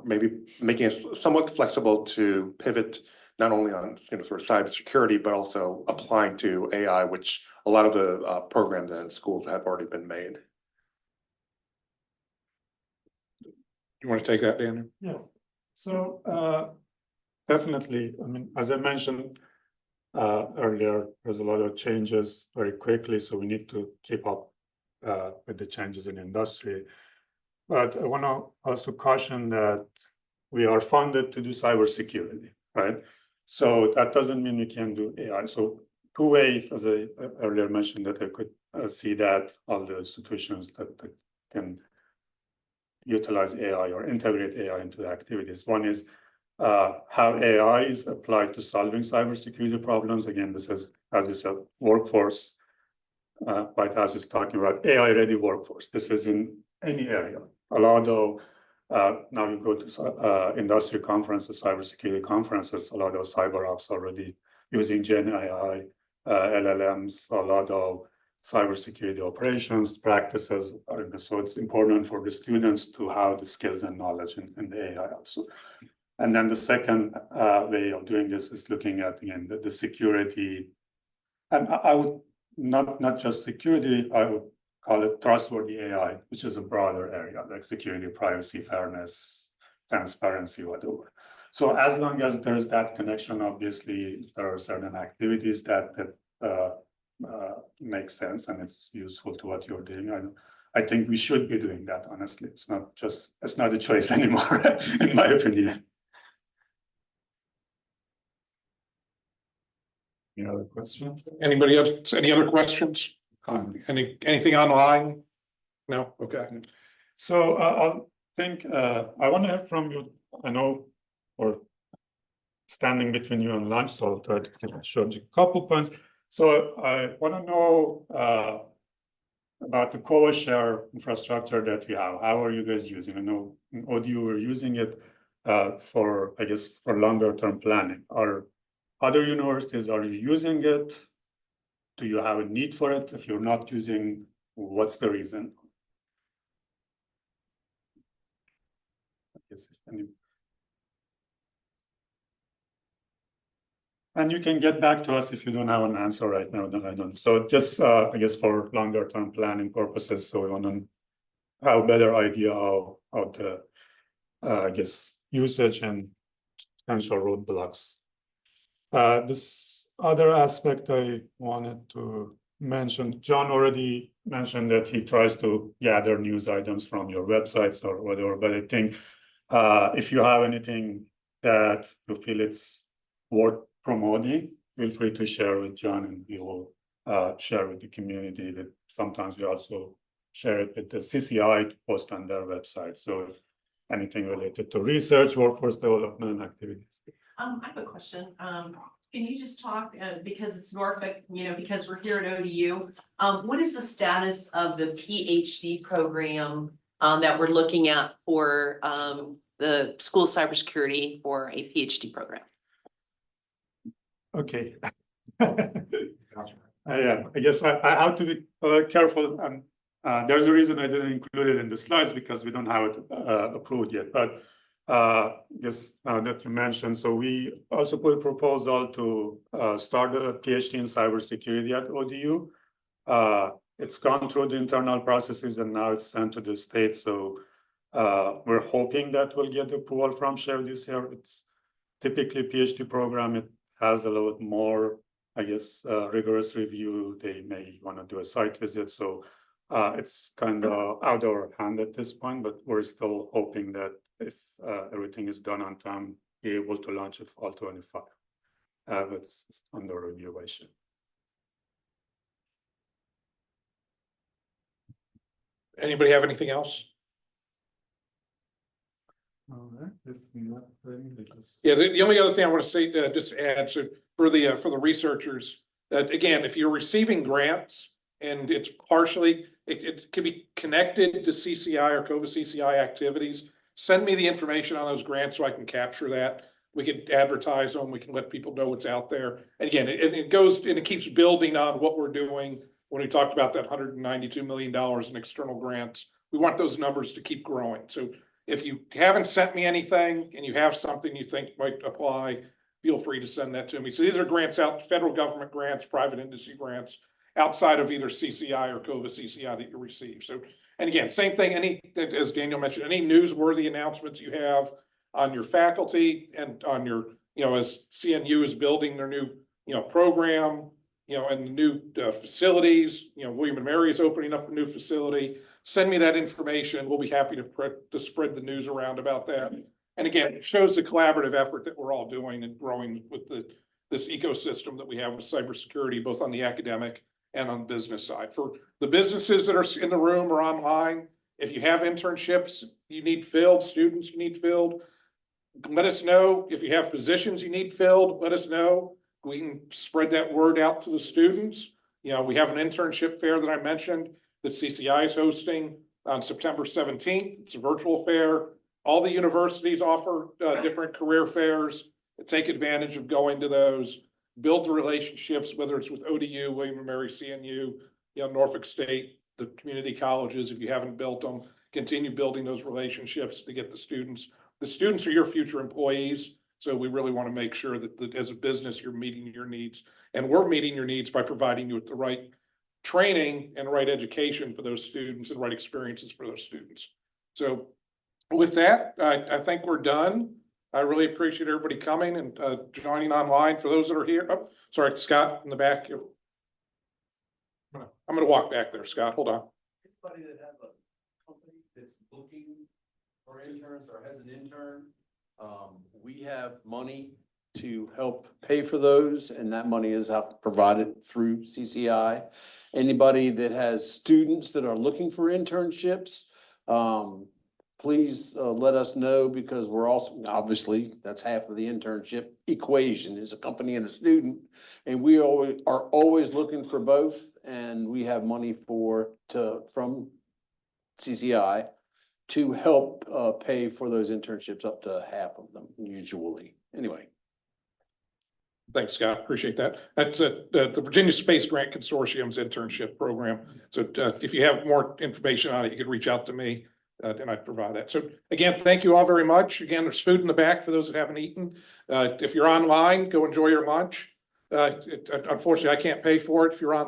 maybe making it somewhat flexible to pivot not only on sort of cybersecurity, but also applying to AI, which a lot of the programs and schools have already been made. You want to take that, Daniel? Yeah, so definitely, I mean, as I mentioned earlier, there's a lot of changes very quickly, so we need to keep up with the changes in industry. But I want to also caution that we are funded to do cybersecurity, right? So that doesn't mean we can do AI. So two ways, as I earlier mentioned, that I could see that all the institutions that can utilize AI or integrate AI into the activities. One is how AI is applied to solving cybersecurity problems. Again, this is, as you said, workforce. White House is talking about AI-ready workforce. This is in any area. A lot of now you go to industry conferences, cybersecurity conferences, a lot of cyber ops already using Gen AI, LLMs, a lot of cybersecurity operations practices. So it's important for the students to have the skills and knowledge in the AI also. And then the second way of doing this is looking at, again, the security. And I would not just security, I would call it trustworthy AI, which is a broader area like security, privacy, fairness, transparency, whatever. So as long as there's that connection, obviously there are certain activities that make sense and it's useful to what you're doing. I think we should be doing that, honestly. It's not a choice anymore, in my opinion. Any other questions? Anybody else, any other questions? Anything online? No? Okay. So I want to hear from you. I know we're standing between you and lunch, so I'll try to show you a couple points. So I want to know about the COVA share infrastructure that you have. How are you guys using? I know in ODU we're using it for, I guess, for longer term planning. Are other universities, are you using it? Do you have a need for it? If you're not using, what's the reason? And you can get back to us if you don't have an answer right now, then I don't. So just, I guess, for longer term planning purposes, so we want to have a better idea of the, I guess, usage and potential roadblocks. This other aspect I wanted to mention, John already mentioned that he tries to gather news items from your websites or whatever, but I think if you have anything that you feel it's worth promoting, feel free to share with John and we will share with the community. That sometimes we also share it with the CCI to post on their website. So if anything related to research, workforce development activities. I have a question. Can you just talk, because it's Norfolk, because we're here at ODU, what is the status of the PhD program that we're looking at for the School of Cybersecurity for a PhD program? Okay. I guess I have to be careful, and there's a reason I didn't include it in the slides because we don't have it approved yet. But yes, that you mentioned, so we also put a proposal to start a PhD in cybersecurity at ODU. It's gone through the internal processes and now it's sent to the state. So we're hoping that we'll get approval from SHEV this year. It's typically PhD program. It has a little bit more, I guess, rigorous review. They may want to do a site visit. So it's kind of out of our hand at this point, but we're still hoping that if everything is done on time, be able to launch it fall 25. But it's under review by SHEV. Anybody have anything else? All right. If not, Yeah, the only other thing I want to say, just to add, so for the researchers, that again, if you're receiving grants and it's partially, it can be connected to CCI or COVA CCI activities. Send me the information on those grants so I can capture that. We can advertise them. We can let people know what's out there. And again, it goes and it keeps building on what we're doing. When we talked about that $192 million in external grants, we want those numbers to keep growing. So if you haven't sent me anything and you have something you think might apply, feel free to send that to me. So these are grants out, federal government grants, private industry grants, outside of either CCI or COVA CCI that you receive. So, and again, same thing, as Daniel mentioned, any newsworthy announcements you have on your faculty and on your, as CNU is building their new, program, and the new facilities, William and Mary is opening up a new facility. Send me that information. We'll be happy to spread the news around about that. And again, it shows the collaborative effort that we're all doing and growing with this ecosystem that we have with cybersecurity, both on the academic and on the business side. For the businesses that are in the room or online, if you have internships you need filled, students you need filled, let us know. If you have positions you need filled, let us know. We can spread that word out to the students. We have an internship fair that I mentioned that CCI is hosting on September 17th. It's a virtual fair. All the universities offer different career fairs. Take advantage of going to those, build the relationships, whether it's with ODU, William and Mary, CNU, Norfolk State, the community colleges. If you haven't built them, continue building those relationships to get the students. The students are your future employees. So we really want to make sure that as a business, you're meeting your needs, and we're meeting your needs by providing you with the right training and right education for those students and right experiences for those students. So with that, I think we're done. I really appreciate everybody coming and joining online. For those that are here, oh, sorry, Scott in the back. I'm going to walk back there, Scott. Hold on. Anybody that has a company that's looking for interns or has an intern, we have money to help pay for those, and that money is provided through CCI. Anybody that has students that are looking for internships, please let us know, because we're also, obviously, that's half of the internship equation is a company and a student. And we are always looking for both, and we have money from CCI to help pay for those internships, up to half of them usually. Anyway. Thanks, Scott. Appreciate that. That's the Virginia Space Grant Consortium's internship program. So if you have more information on it, you could reach out to me and I'd provide that. So again, thank you all very much. Again, there's food in the back for those that haven't eaten. If you're online, go enjoy your lunch. Unfortunately, I can't pay for it if you're online.